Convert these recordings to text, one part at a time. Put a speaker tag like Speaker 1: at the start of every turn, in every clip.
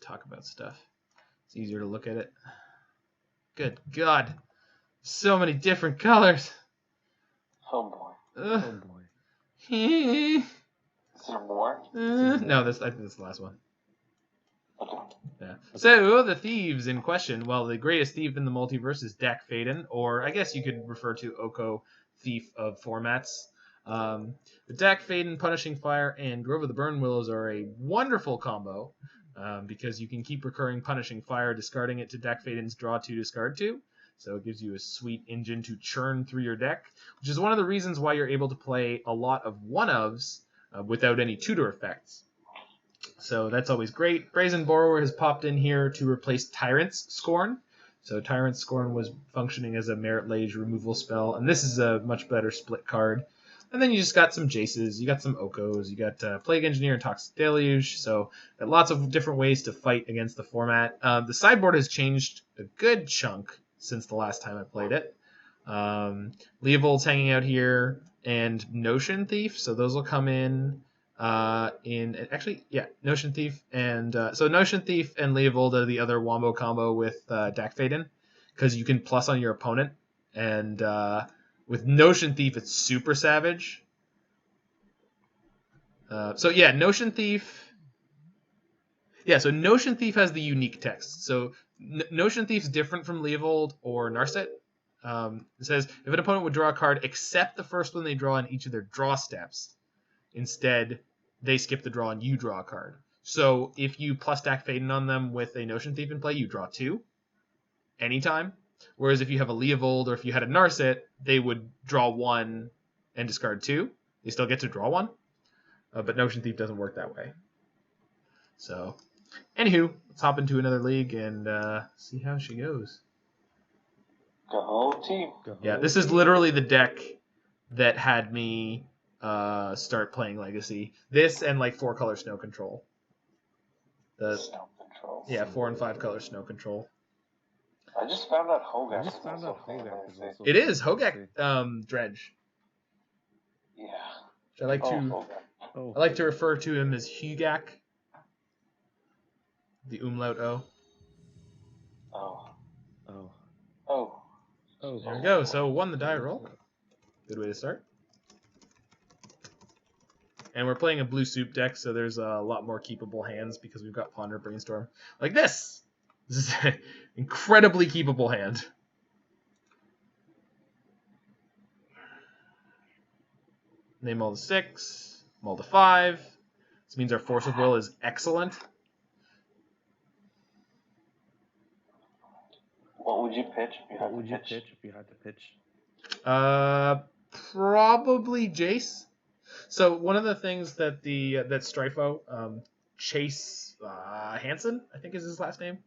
Speaker 1: talk about stuff. It's easier to look at it. Good God. So many different colors.
Speaker 2: Oh boy.
Speaker 1: Ugh.
Speaker 3: Oh boy.
Speaker 2: Is there more?
Speaker 1: No, I think this is the last one.
Speaker 2: Okay.
Speaker 1: Yeah. So, the thieves in question. Well, the greatest thief in the multiverse is Dack Fayden, or I guess you could refer to Oko, thief of formats. The Dack Fayden, Punishing Fire, and Grove of the Burnwillows are a wonderful combo because you can keep recurring Punishing Fire, discarding it to Dack Fayden's draw 2, discard 2. So it gives you a sweet engine to churn through your deck, which is one of the reasons why you're able to play a lot of one-ofs without any tutor effects. So that's always great. Brazen Borrower has popped in here to replace Tyrant's Scorn. So Tyrant's Scorn was functioning as a Merit Lage removal spell, and this is a much better split card. And then you just got some Jaces, you got some Okos, you got Plague Engineer and Toxic Deluge, so got lots of different ways to fight against the format. The sideboard has changed a good chunk since the last time I played it. Leovold's hanging out here, and Notion Thief, so those will come in Notion Thief, and so Notion Thief and Leovold are the other wombo combo with Dack Fayden, because you can plus on your opponent, and with Notion Thief it's super savage. Notion Thief. Yeah, so Notion Thief has the unique text. So Notion Thief's different from Leovold or Narset. It says, if an opponent would draw a card except the first one they draw in each of their draw steps, instead they skip the draw and you draw a card. So if you plus Dack Fayden on them with a Notion Thief in play, you draw 2 anytime. Whereas if you have a Leovold or if you had a Narset, they would draw 1 and discard 2. They still get to draw 1. But Notion Thief doesn't work that way. So, anywho, let's hop into another league and see how she goes.
Speaker 2: The whole team.
Speaker 1: Yeah, this is literally the deck that had me start playing Legacy. This and like 4-color Snow Control.
Speaker 2: Snow Control.
Speaker 1: Yeah, 4 and 5 color Snow Control.
Speaker 2: I just found out Hogak.
Speaker 1: It is Hogak Dredge.
Speaker 2: Yeah.
Speaker 1: I like I like to refer to him as Hugak. The umlaut O.
Speaker 2: Oh.
Speaker 1: There we go. So 1 the die roll. Good way to start. And we're playing a blue soup deck, so there's a lot more keepable hands because we've got Ponder, Brainstorm. Like this! This is an incredibly keepable hand. Name all the 6, mull the 5. This means our Force of Will is excellent.
Speaker 2: What would you pitch if you had to pitch?
Speaker 1: Probably Jace. So one of the things that that Stryfo, Chase Hansen, I think is his last name,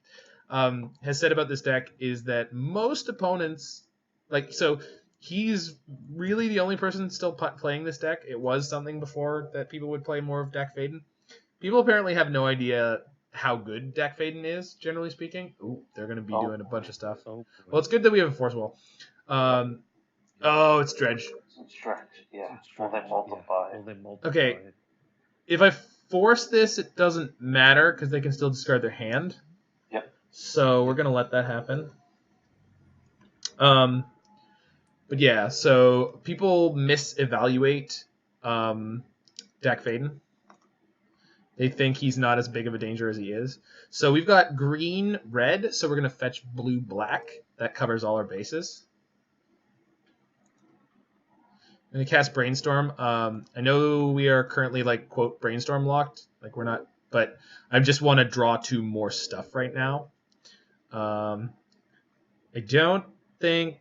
Speaker 1: has said about this deck is that most opponents, he's really the only person still playing this deck. It was something before that people would play more of Dack Fayden. People apparently have no idea how good Dack Fayden is, generally speaking. Ooh, they're going to be doing a bunch of stuff. Well, it's good that we have a Force Wall. It's Dredge.
Speaker 2: It's Dredge, yeah. Well, they multiply.
Speaker 1: Okay, if I force this, it doesn't matter because they can still discard their hand.
Speaker 2: Yep.
Speaker 1: So we're going to let that happen. But yeah, so people misevaluate Dack Fayden. They think he's not as big of a danger as he is. So we've got green, red, so we're going to fetch blue, black. That covers all our bases. I'm going to cast Brainstorm. I know we are currently, quote, Brainstorm locked. We're not, but I just want to draw 2 more stuff right now. I don't think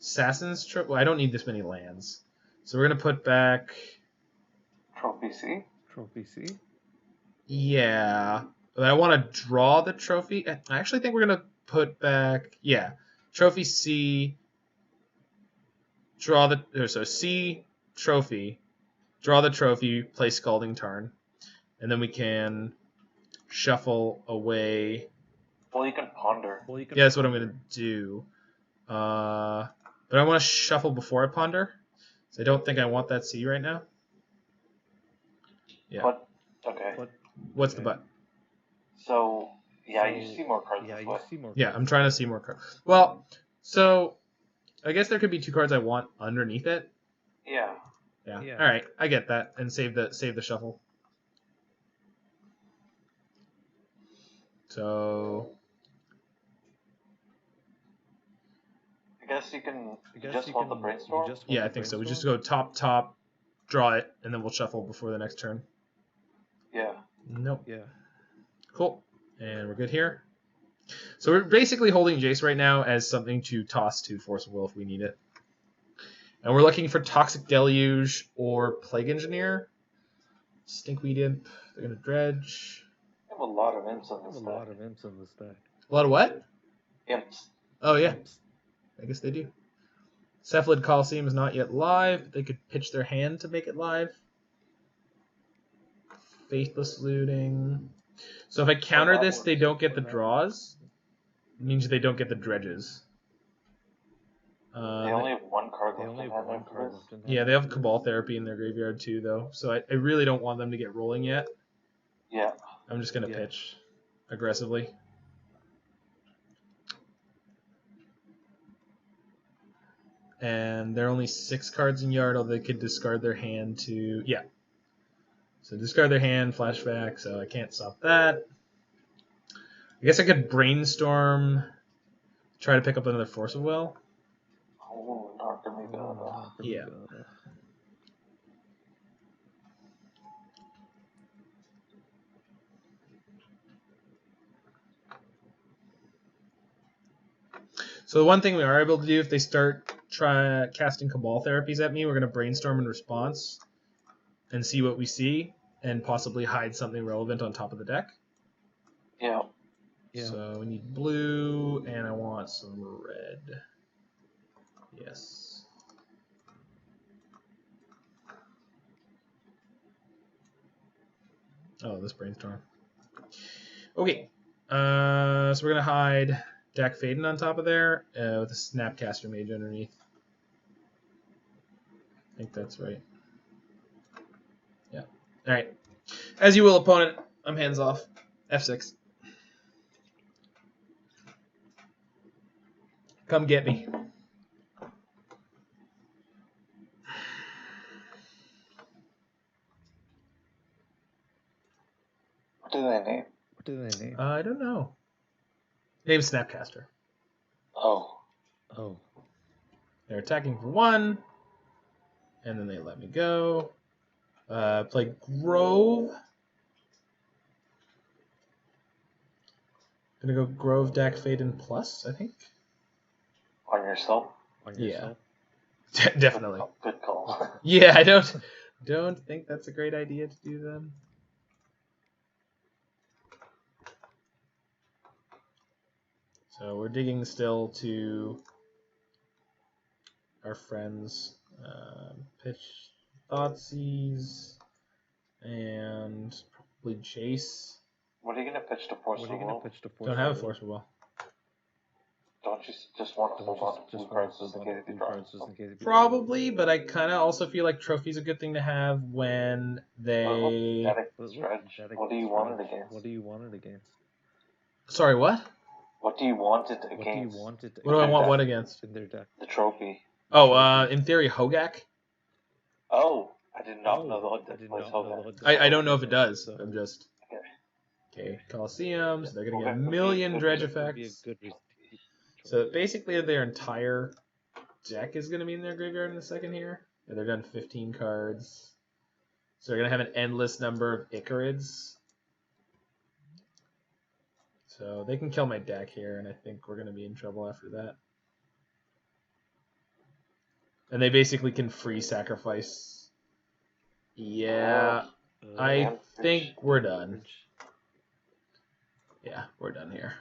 Speaker 1: Assassin's Trophy. Well, I don't need this many lands. So we're going to put back
Speaker 2: Trophy C?
Speaker 1: Yeah. But I want to draw the trophy. I actually think we're going to put back... Yeah. Trophy C. C, trophy. Draw the trophy, play Scalding Tarn. And then we can shuffle away...
Speaker 2: Well, you can ponder.
Speaker 1: Yeah, that's what I'm going to do. But I want to shuffle before I ponder. So I don't think I want that C right now. Yeah.
Speaker 2: Okay.
Speaker 1: What's the but?
Speaker 2: So, you see more cards this way.
Speaker 1: Yeah, I'm trying to see more cards. Well, so I guess there could be 2 cards I want underneath it.
Speaker 2: Yeah.
Speaker 1: Yeah. All right, I get that, and save the shuffle. So
Speaker 2: I guess you just want the Brainstorm?
Speaker 1: yeah, I think so. We just go top, draw it, and then we'll shuffle before the next turn.
Speaker 2: Yeah.
Speaker 1: Nope. Yeah. Cool. And we're good here. So we're basically holding Jace right now as something to toss to Force of Will if we need it. And we're looking for Toxic Deluge or Plague Engineer. Stinkweed Imp. They're going to dredge.
Speaker 2: I have a lot of imps on this deck.
Speaker 1: A lot of what?
Speaker 2: Imps.
Speaker 1: Oh, yeah. I guess they do. Cephalid Coliseum is not yet live, but they could pitch their hand to make it live. Faithless Looting. So if I counter this, they don't get the draws. It means they don't get the dredges.
Speaker 2: They only have 1 card left in hand.
Speaker 1: Yeah, they have Cabal Therapy in their graveyard too, though. So I really don't want them to get rolling yet.
Speaker 2: Yeah.
Speaker 1: I'm just going to pitch aggressively. And they're only 6 cards in yard, although they could discard their hand to... Yeah. So discard their hand, flashback, so I can't stop that. I guess I could Brainstorm, try to pick up another Force of Will.
Speaker 2: Oh, not gonna be good.
Speaker 1: Yeah. So the one thing we are able to do, if they start casting Cabal Therapies at me, we're going to Brainstorm in response and see what we see, and possibly hide something relevant on top of the deck.
Speaker 2: Yeah.
Speaker 1: So we need blue, and I want some red. Yes. Oh, this Brainstorm. Okay. So we're going to hide Dack Fayden on top of there with a Snapcaster Mage underneath. I think that's right. Yeah. All right. As you will, opponent. I'm hands off. F6. Come get me.
Speaker 2: What do they name?
Speaker 1: I don't know. Name Snapcaster.
Speaker 2: Oh.
Speaker 1: They're attacking for 1, and then they let me go. Play Grove. Gonna go Grove, Dack Fayden plus, I think.
Speaker 2: On yourself?
Speaker 1: Yeah. Definitely.
Speaker 2: Good call.
Speaker 1: Yeah, I don't think that's a great idea to do them. So we're digging still to our friends. Pitch Thoughtseize and probably Jace.
Speaker 2: What are you going to pitch to Force of Will?
Speaker 1: Don't have a Force of Will.
Speaker 2: Don't you just want to hold on to blue cards just in case they draw?
Speaker 1: Probably, but I kind of also feel like Trophy's a good thing to have when they...
Speaker 2: What do you want it against?
Speaker 1: Sorry, what?
Speaker 2: What do you want it against?
Speaker 1: What do I want what against?
Speaker 2: The Trophy.
Speaker 1: Oh, in theory, Hogak?
Speaker 2: Oh, I did not know that plays Hogak.
Speaker 1: I don't know if it does. I'm just... Okay, Coliseums. They're going to get a million dredge effects. So basically their entire deck is going to be in their graveyard in a second here. And they're done 15 cards. So they're going to have an endless number of Icarids. So they can kill my deck here, and I think we're going to be in trouble after that. And they basically can free sacrifice. Yeah, I think we're done. Yeah, we're done here.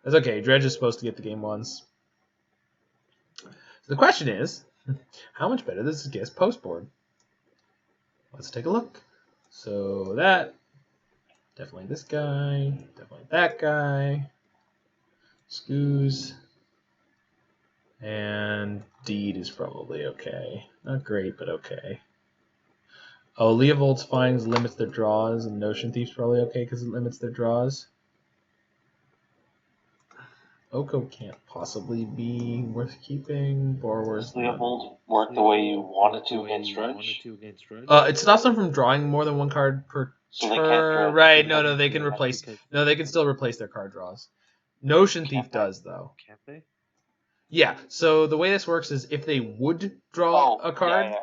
Speaker 1: That's okay. Dredge is supposed to get the game once. So the question is, how much better does this get post board? Let's take a look. So that, definitely this guy, definitely that guy, Scooze, and Deed is probably okay. Not great, but okay. Oh, Leovold's Fines limits their draws, and Notion Thief's probably okay because it limits their draws. Oko can't possibly be worth keeping. Borrower's
Speaker 2: Does Leovold work the way you want it to against Dredge?
Speaker 1: It stops them from drawing more than one card per
Speaker 2: So they can't
Speaker 1: turn.
Speaker 2: dredge.
Speaker 1: Right? No, they can replace. No, they can still replace their card draws. Notion Thief
Speaker 2: Can't they?
Speaker 1: does though.
Speaker 3: Can't they?
Speaker 1: Yeah. So the way this works is if they would draw a card,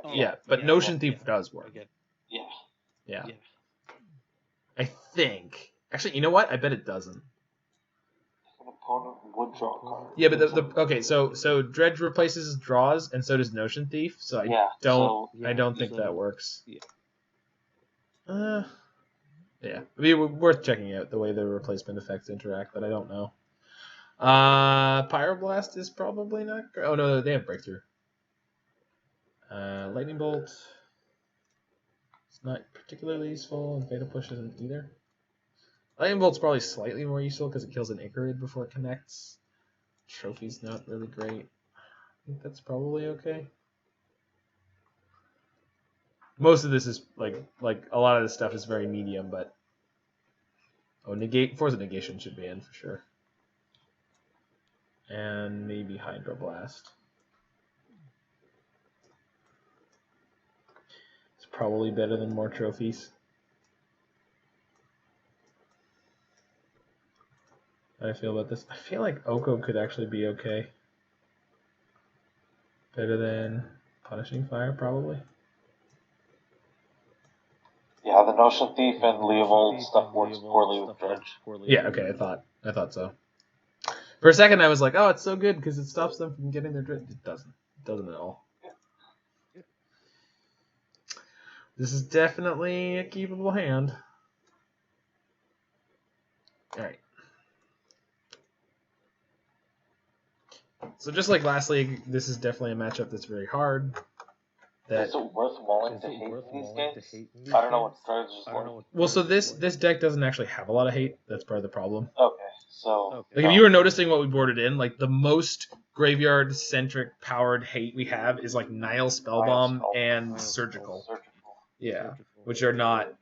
Speaker 1: but Notion Thief does work.
Speaker 2: Yeah.
Speaker 1: Yeah. I think. Actually, you know what? I bet it doesn't.
Speaker 2: An opponent would draw a card.
Speaker 1: Yeah, but okay, so Dredge replaces draws, and so does Notion Thief. So I don't think that works.
Speaker 3: Yeah.
Speaker 1: Yeah. I mean, worth checking out the way the replacement effects interact, but I don't know. Pyroblast is probably not. Oh no, they have Breakthrough. Lightning Bolt. It's not particularly useful, and Fatal Push isn't either. Lightning Bolt's probably slightly more useful because it kills an Icarid before it connects. Trophy's not really great. I think that's probably okay. Most of this is like a lot of this stuff is very medium, but Force of Negation should be in for sure. And maybe Hydroblast. It's probably better than more trophies. How do I feel about this? I feel like Oko could actually be okay. Better than Punishing Fire, probably.
Speaker 2: Yeah, the Notion Thief and Leovold stuff works poorly with Dredge.
Speaker 1: Yeah, okay, I thought so. For a second, I was like, oh, it's so good because it stops them from getting their Dredge. It doesn't. It doesn't at all. This is definitely a keepable hand. Alright. So just like last league, this is definitely a matchup that's very hard.
Speaker 2: Is it worth mulling to hate in these games? I don't know what strategies like.
Speaker 1: Well, so this deck doesn't actually have a lot of hate. That's part of the problem.
Speaker 2: Okay, so...
Speaker 1: Like, if you were noticing what we boarded in, like, the most graveyard-centric powered hate we have is, like, Nihil Spellbomb and Surgical. Yeah, which are not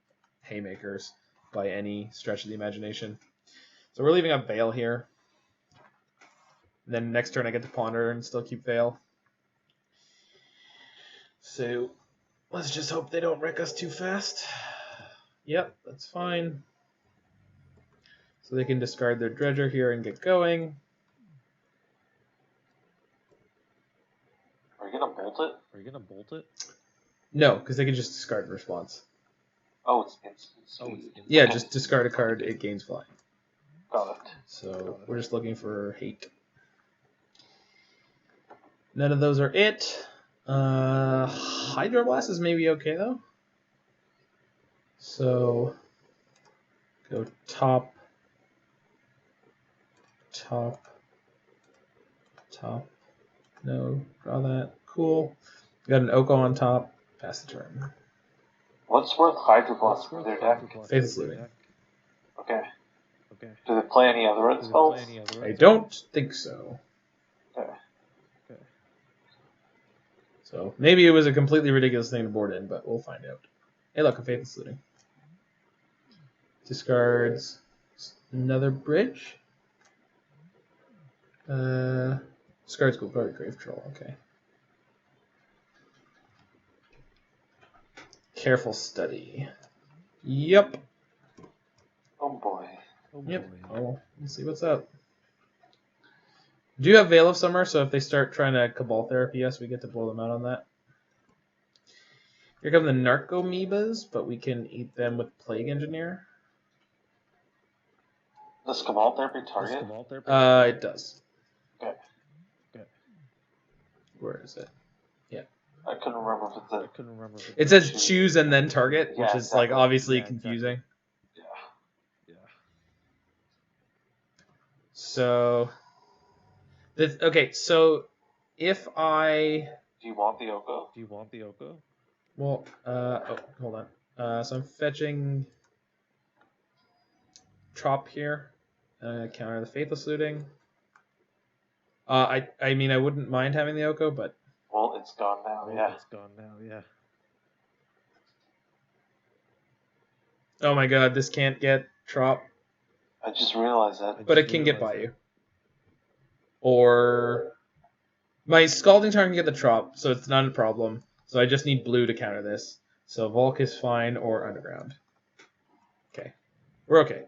Speaker 1: haymakers by any stretch of the imagination. So we're leaving up Veil here. And then next turn I get to Ponder and still keep Veil. So let's just hope they don't wreck us too fast. Yep, that's fine. So they can discard their Dredger here and get going.
Speaker 2: Are you gonna bolt it?
Speaker 1: No, because they can just discard response.
Speaker 2: Oh, it's instant.
Speaker 1: Yeah, just discard a card, it gains flying.
Speaker 2: Got it.
Speaker 1: So we're just looking for hate. None of those are it. Hydroblast is maybe okay though. So go top. No, draw that. Cool. Got an Oko on top. Pass the turn.
Speaker 2: What's worth Hydroblast for their deck?
Speaker 1: Faithless Looting.
Speaker 2: Okay. Do they play any other red spells?
Speaker 1: I don't think so.
Speaker 2: Okay.
Speaker 1: So maybe it was a completely ridiculous thing to board in, but we'll find out. Hey, look, a Faithless Looting. Discards another bridge. Discards Grave Troll. Okay. Careful Study. Yep.
Speaker 2: Oh boy.
Speaker 1: Yep. Oh, let's see what's up. Do you have Veil of Summer? So if they start trying to Cabal Therapy us, we get to blow them out on that. Here come the Narcomoebas, but we can eat them with Plague Engineer.
Speaker 2: Does Cabal Therapy target?
Speaker 1: It does.
Speaker 2: Okay.
Speaker 1: Where is it? Yeah.
Speaker 2: I couldn't remember if it's
Speaker 1: It says choose and then target,
Speaker 2: Yeah,
Speaker 1: which is
Speaker 2: exactly.
Speaker 1: like obviously confusing.
Speaker 2: Yeah.
Speaker 1: So, okay. So, if I
Speaker 2: Do you want the Oko?
Speaker 1: well, hold on. So I'm fetching Trop here. Counter the Faithless Looting. I mean I wouldn't mind having the Oko, but
Speaker 2: Well, it's gone now. Yeah.
Speaker 1: Oh my god, this can't get Trop.
Speaker 2: I just realized that.
Speaker 1: But it can get Bayou. Or... My Scalding Tarn can get the Trop, so it's not a problem. So I just need blue to counter this. So Volk is fine, or Underground. Okay. We're okay.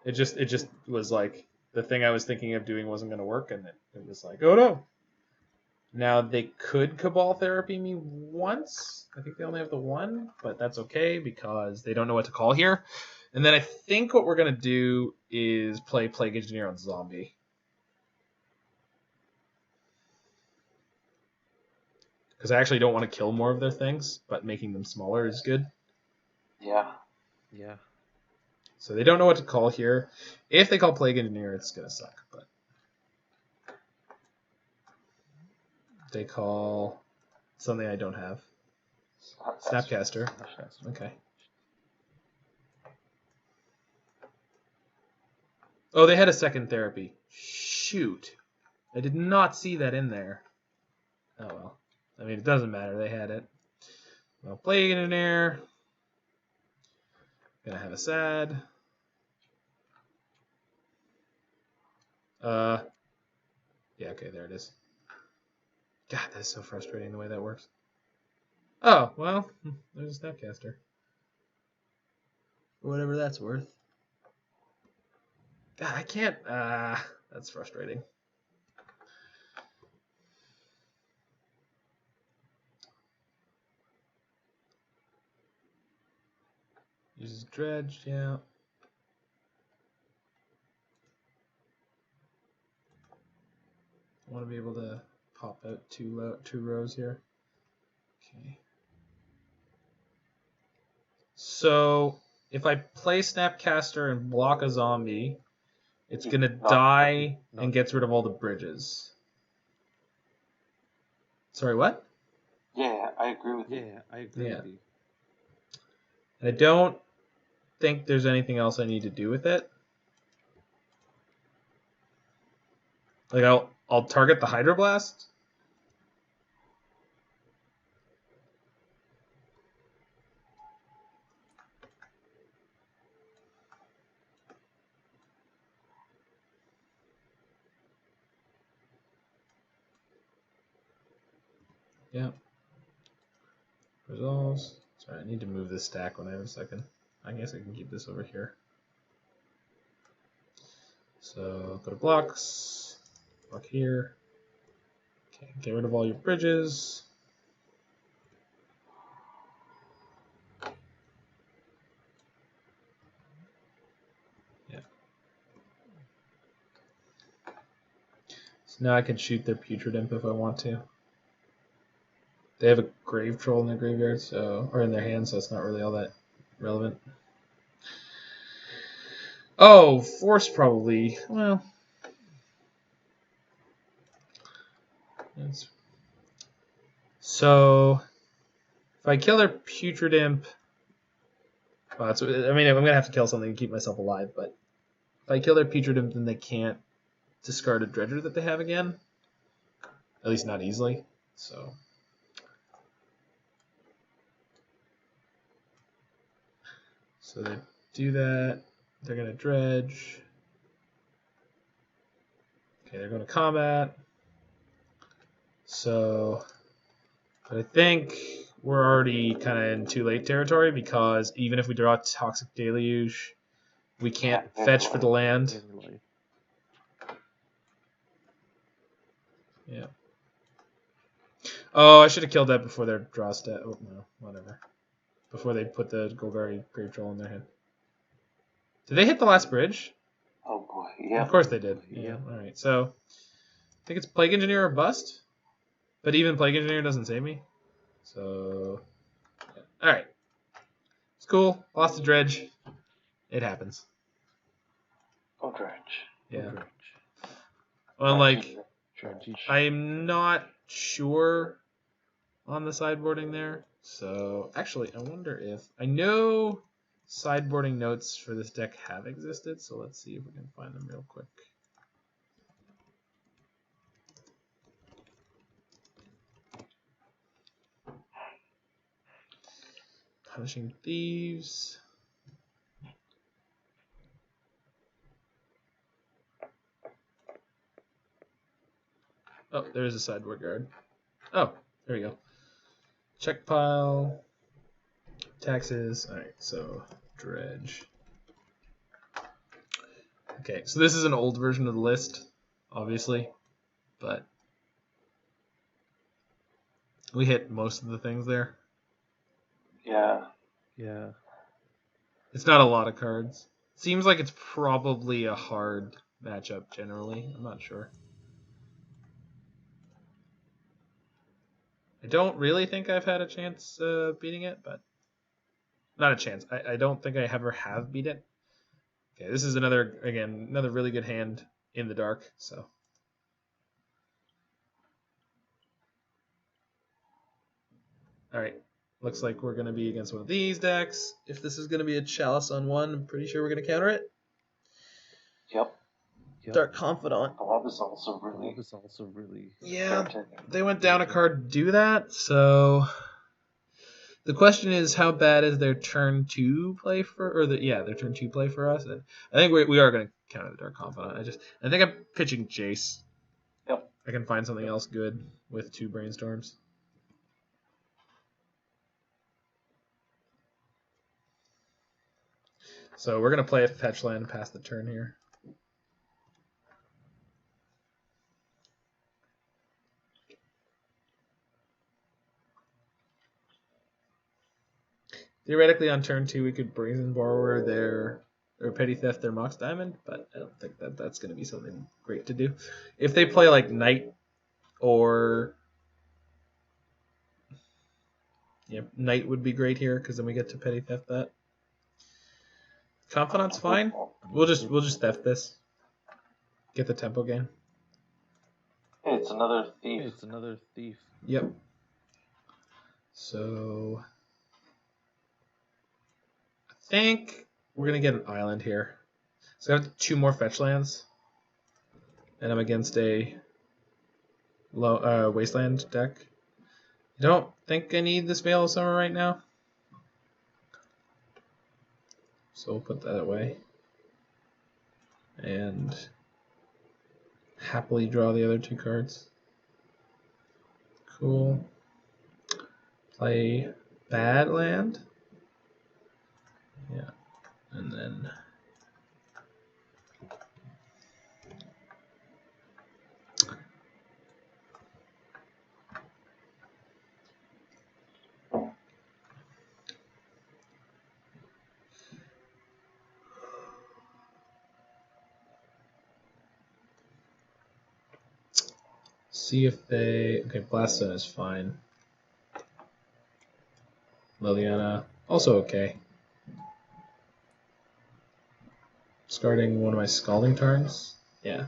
Speaker 1: It just was like, the thing I was thinking of doing wasn't going to work, and it was like, oh no! Now they could Cabal Therapy me once. I think they only have the one, but that's okay, because they don't know what to call here. And then I think what we're going to do is play Plague Engineer on Zombie. Because I actually don't want to kill more of their things, but making them smaller is good.
Speaker 2: Yeah.
Speaker 3: Yeah.
Speaker 1: So they don't know what to call here. If they call Plague Engineer, it's going to suck. But they call something I don't have. Snapcaster. Okay. Oh, they had a second therapy. Shoot. I did not see that in there. Oh well. I mean, it doesn't matter. They had it. Well, Plague Engineer. Gonna have a sad. Yeah, okay, there it is. God, that's so frustrating the way that works. Oh, well, there's a Snapcaster. For whatever that's worth. God, I can't. That's frustrating. Uses Dredge, yeah. I want to be able to pop out two rows here. Okay. So if I play Snapcaster and block a zombie, it's gonna die and gets rid of all the bridges. Sorry, what?
Speaker 2: Yeah, I agree with you.
Speaker 3: Yeah, I agree with you.
Speaker 1: And I don't think there's anything else I need to do with it. Like I'll target the Hydroblast. Yeah. Resolves. Sorry, I need to move this stack when I have a second. I guess I can keep this over here. So go to blocks. Block here. Okay, get rid of all your bridges. Yeah. So now I can shoot their Putrid Imp if I want to. They have a Grave Troll in their graveyard, so or in their hand, so it's not really all that relevant. Oh, Force probably. Well, so if I kill their Putrid Imp, well, I mean, I'm gonna have to kill something to keep myself alive. But if I kill their Putrid Imp, then they can't discard a Dredger that they have again. At least not easily. So they do that. They're gonna dredge. Okay, they're going to combat. So, but I think we're already kind of in too late territory because even if we draw Toxic Deluge, we can't fetch for the land. Yeah. Oh, I should have killed that before their draw stat. Oh, no, whatever. Before they put the Golgari Grave Troll in their hand. Did they hit the last bridge?
Speaker 2: Oh boy, yeah.
Speaker 1: Of course they did. Yeah. All right. So I think it's Plague Engineer or bust, but even Plague Engineer doesn't save me. So, yeah. All right. It's cool. Lost the dredge. It happens.
Speaker 2: Oh, dredge.
Speaker 1: Yeah.
Speaker 3: Dredge.
Speaker 1: Well, like,
Speaker 3: Dredge.
Speaker 1: I'm not sure on the sideboarding there. So, actually, I wonder if... I know sideboarding notes for this deck have existed, so let's see if we can find them real quick. Punishing Thieves. Oh, there is a sideboard guard. Oh, there we go. Check pile. Taxes. Alright, so dredge. Okay, so this is an old version of the list, obviously, but we hit most of the things there.
Speaker 2: Yeah.
Speaker 3: Yeah.
Speaker 1: It's not a lot of cards. Seems like it's probably a hard matchup generally. I'm not sure. I don't really think I've had a chance beating it, but not a chance. I don't think I ever have beat it. Okay, this is another really good hand in the dark. So all right, looks like we're gonna be against one of these decks. If this is gonna be a Chalice on one, I'm pretty sure we're gonna counter it.
Speaker 2: Yep.
Speaker 1: Dark Confidant.
Speaker 2: Blob is also really.
Speaker 3: Blob is also really.
Speaker 1: Yeah, they went down a card to do that, so the question is, how bad is their turn 2 play for, their turn 2 play for us? And I think we are going to counter the Dark Confidant. I think I'm pitching Jace.
Speaker 2: Yep.
Speaker 1: I can find something else good with 2 Brainstorms. So we're going to play a fetch land and pass the turn here. Theoretically, on turn 2, we could Brazen Borrower or Petty Theft their Mox Diamond, but I don't think that's going to be something great to do. If they play like Knight or... Yeah, Knight would be great here, because then we get to Petty Theft that. Confidant's fine. We'll just theft this. Get the tempo gain.
Speaker 2: Hey, it's another thief.
Speaker 3: Hey, it's another thief.
Speaker 1: Yep. So I think we're gonna get an island here. So I have 2 more fetch lands, and I'm against a low wasteland deck. I don't think I need this Veil of Summer right now, so we'll put that away and happily draw the other 2 cards. Cool. Play Badland. Yeah. And then see if they... Okay, Bloodstained is fine. Liliana, also okay. Discarding one of my Scalding Tarns? Yeah.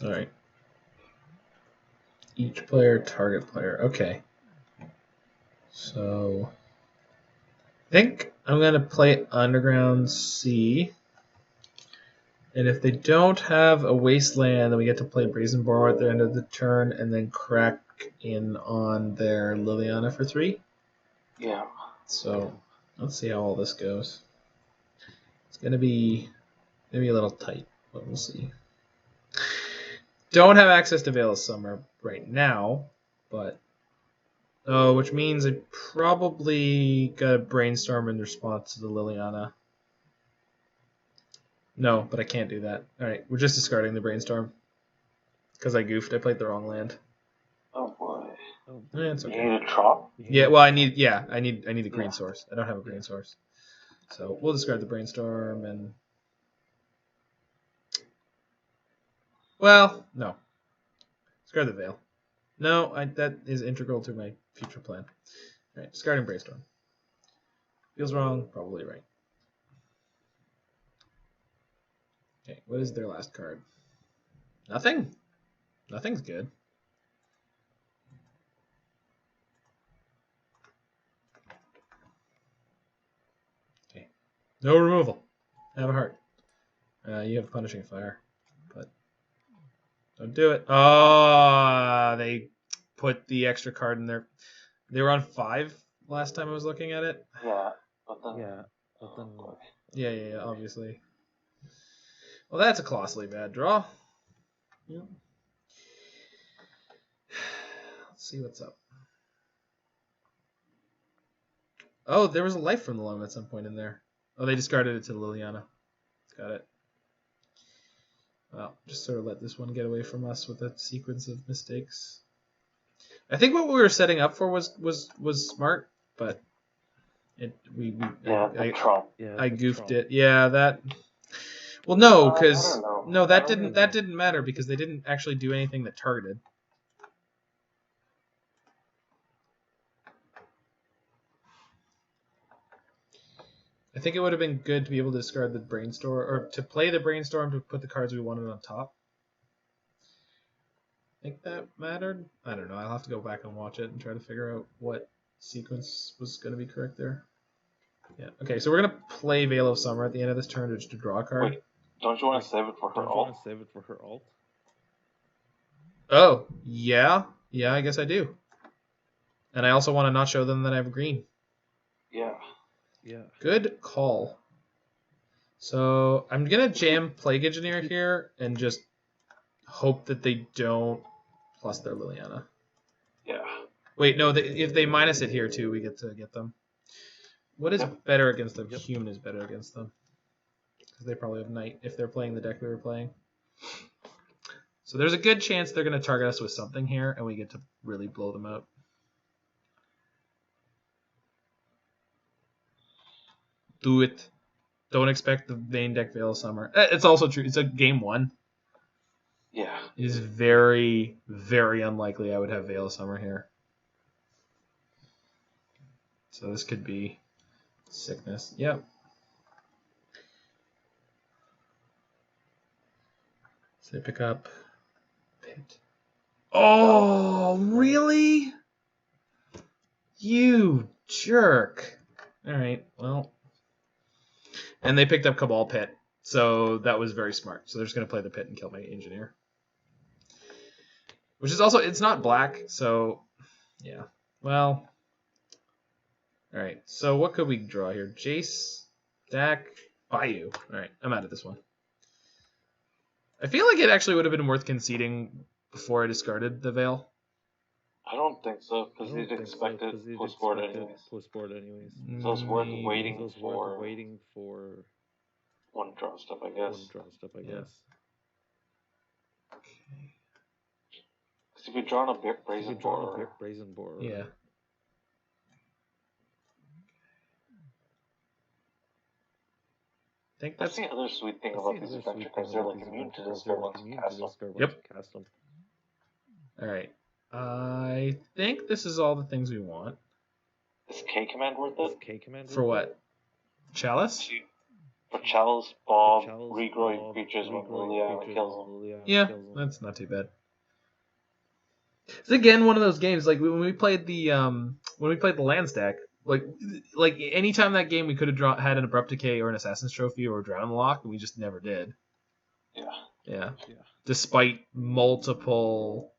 Speaker 1: Alright. Each player, target player. Okay. So I think I'm going to play Underground Sea. And if they don't have a Wasteland, then we get to play Brazen Borrower at the end of the turn and then crack in on their Liliana for 3.
Speaker 2: Yeah.
Speaker 1: So let's see how all this goes. It's going to be maybe a little tight, but we'll see. Don't have access to Veil of Summer right now, but which means I probably got a Brainstorm in response to the Liliana. No, but I can't do that. Alright, we're just discarding the Brainstorm. Because I goofed, I played the wrong land.
Speaker 2: Oh boy.
Speaker 1: Yeah, it's
Speaker 2: You
Speaker 1: okay.
Speaker 2: need a trop?
Speaker 1: Yeah, well I need a green source. I don't have a green source. So we'll discard the Brainstorm and well, no. Discard the Veil. No, that is integral to my future plan. Alright, discarding Brainstorm. Feels wrong, probably right. Okay, what is their last card? Nothing? Nothing's good. Okay. No removal. Have a heart. You have Punishing Fire, but don't do it. Oh, they put the extra card in there. They were on 5 last time I was looking at it.
Speaker 2: Yeah, but then.
Speaker 3: Yeah, but then.
Speaker 1: Yeah, obviously. Well, that's a colossally bad draw. Yep. Let's see what's up. Oh, there was a life from the loam at some point in there. Oh, they discarded it to Liliana. Got it. Well, just sort of let this one get away from us with a sequence of mistakes. I think what we were setting up for was smart, but I goofed it. Yeah, that. Well, no, because that didn't matter because they didn't actually do anything that targeted. I think it would have been good to be able to discard the Brainstorm, or to play the Brainstorm to put the cards we wanted on top. I think that mattered. I don't know. I'll have to go back and watch it and try to figure out what sequence was going to be correct there. Yeah. Okay, so we're going to play Veil of Summer at the end of this turn just to draw a card.
Speaker 2: Wait, don't you want to save it for her alt?
Speaker 1: Oh, yeah. Yeah, I guess I do. And I also want to not show them that I have green.
Speaker 2: Yeah.
Speaker 3: Yeah.
Speaker 1: Good call. So I'm going to jam Plague Engineer here and just hope that they don't plus their Liliana.
Speaker 2: Yeah.
Speaker 1: Wait, no, if they minus it here too, we get to get them. What is better against them? Human is better against them. Because they probably have Knight if they're playing the deck we were playing. So there's a good chance they're going to target us with something here and we get to really blow them out. Do it. Don't expect the main deck Veil of Summer. It's also true. It's a game 1.
Speaker 2: Yeah.
Speaker 1: It is very, very unlikely I would have Veil of Summer here. So this could be sickness. Yep. So they pick up Pit. Oh, really? You jerk. All right, well. And they picked up Cabal Pit, so that was very smart. So they're just going to play the Pit and kill my Engineer. Which is also, it's not black, so yeah. Well, all right. So what could we draw here? Jace, Dack, Bayou. All right, I'm out of this one. I feel like it actually would have been worth conceding before I discarded the Veil.
Speaker 2: I don't think so, because he'd expect it post-board anyways. So it's worth waiting for one draw step, I guess.
Speaker 1: Okay.
Speaker 2: Because if you're drawing a Brazen Borrower.
Speaker 1: Yeah. I think
Speaker 2: that's the other sweet thing about these adventure cards. They're like immune to discard once you cast them.
Speaker 1: Yep. All right. I think this is all the things we want.
Speaker 2: Is K command worth it?
Speaker 1: For what? Chalice?
Speaker 2: For Chalice, Bob, regrow creatures when Liliana kills them.
Speaker 1: Yeah, that's not too bad. It's again one of those games like when we played the land stack. Like anytime that game we could have had an Abrupt Decay or an Assassin's Trophy or a Drown in the Loch, and we just never did. Yeah. Despite multiple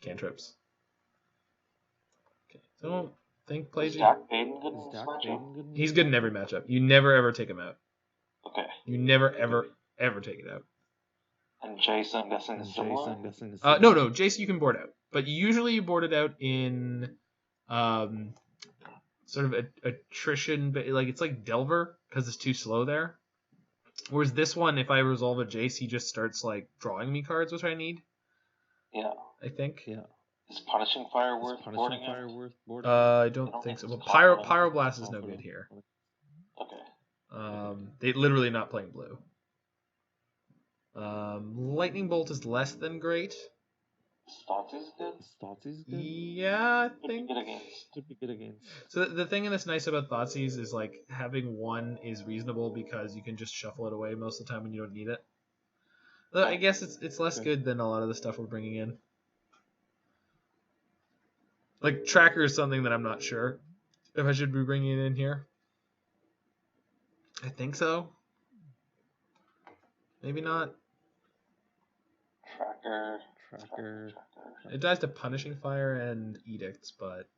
Speaker 1: cantrips. Okay, so I don't think
Speaker 2: Is Dack Fayden good in this matchup?
Speaker 1: He's good in every matchup. You never ever take him out.
Speaker 2: Okay.
Speaker 1: You never ever take it out.
Speaker 2: And Jace, I'm guessing, is similar?
Speaker 1: No, Jace you can board out, but usually you board it out in sort of attrition, but it's like Delver because it's too slow there. Whereas this one, if I resolve a Jace, he just starts drawing me cards, which I need.
Speaker 2: Yeah.
Speaker 1: I think.
Speaker 3: Yeah.
Speaker 2: Is Punishing Fire worth boarding out?
Speaker 1: I don't think so. Well, Pyroblast is no good here.
Speaker 2: Okay.
Speaker 1: They literally not playing blue. Lightning Bolt is less than great.
Speaker 2: Thoughtseize good?
Speaker 1: Yeah, I think.
Speaker 2: Could be good against.
Speaker 1: So the thing that's nice about Thoughtseize is having one is reasonable because you can just shuffle it away most of the time when you don't need it. Though I guess it's less good than a lot of the stuff we're bringing in. Tracker is something that I'm not sure if I should be bringing it in here. I think so. Maybe not.
Speaker 2: Tracker.
Speaker 1: It dies to Punishing Fire and Edicts, but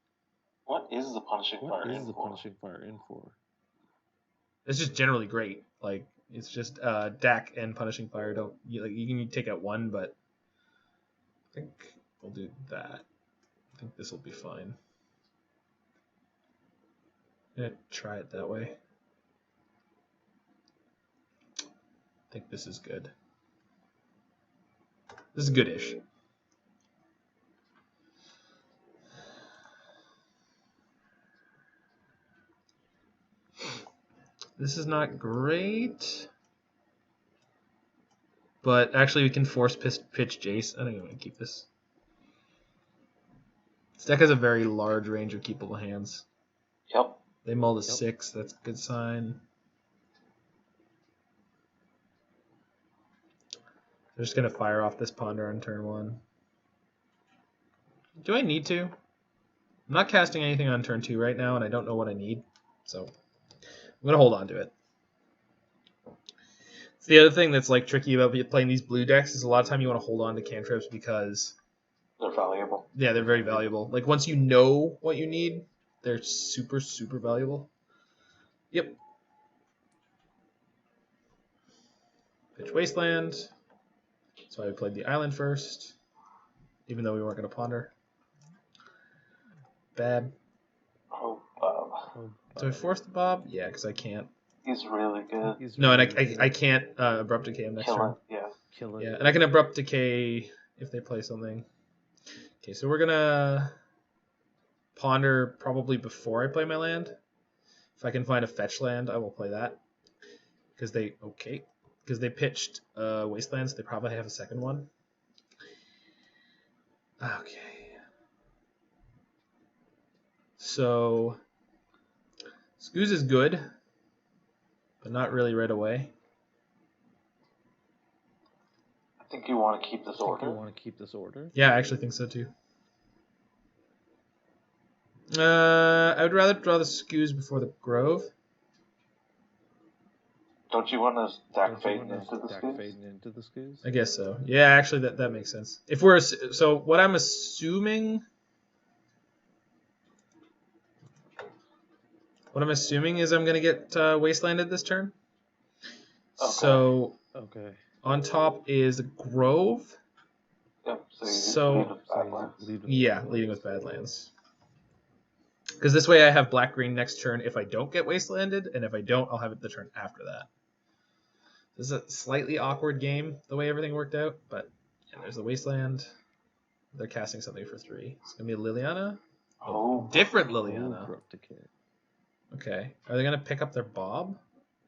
Speaker 2: what is the Punishing Fire in for?
Speaker 3: What is the Punishing Fire in for?
Speaker 1: It's just generally great. Like, it's just Dack and Punishing Fire don't... you can take out one, but I think we'll do that. I think this will be fine. I'm going to try it that way. I think this is good. This is goodish. This is not great. But actually we can force pitch Jace. I think I'm going to keep this. This deck has a very large range of keepable hands.
Speaker 2: Yep.
Speaker 1: They mull to 6. That's a good sign. They're just going to fire off this Ponder on turn 1. Do I need to? I'm not casting anything on turn 2 right now, and I don't know what I need. So I'm going to hold on to it. It's the other thing that's like tricky about playing these blue decks is a lot of time you want to hold on to cantrips because...
Speaker 2: they're valuable.
Speaker 1: Yeah, they're very valuable. Like, once you know what you need, they're super, super valuable. Yep. Pitch Wasteland. That's why we played the island first, even though we weren't going to ponder. Bad.
Speaker 2: Oh, Bob.
Speaker 1: Do I force the Bob? Yeah, because I can't.
Speaker 2: He's really good.
Speaker 1: No, and I can't Abrupt Decay him next turn.
Speaker 2: Kill it.
Speaker 1: Yeah, and I can Abrupt Decay if they play something. Okay, so we're going to ponder probably before I play my land. If I can find a fetch land, I will play that. Because they pitched Wastelands, they probably have a second one. Okay. So Scooze is good, but not really right away.
Speaker 2: I think you want to keep this order.
Speaker 1: Yeah, I actually think so too. I would rather draw the Scooze before the Grove.
Speaker 2: Don't you want to Dack Fayden
Speaker 3: into the Scooze?
Speaker 1: I guess so. Yeah, actually, that makes sense. If we're so, what I'm assuming is I'm gonna get Wastelanded this turn.
Speaker 2: Okay.
Speaker 1: So
Speaker 3: okay.
Speaker 1: On top is the Grove.
Speaker 2: Yep.
Speaker 1: Leading with Badlands. Because this way I have black-green next turn if I don't get Wastelanded, and if I don't, I'll have it the turn after that. This is a slightly awkward game, the way everything worked out, but yeah, there's the Wasteland. They're casting something for 3. It's going to be a Liliana.
Speaker 2: Oh.
Speaker 1: Different Liliana.
Speaker 3: Abrupt Decay.
Speaker 1: Okay. Are they going to pick up their Bob?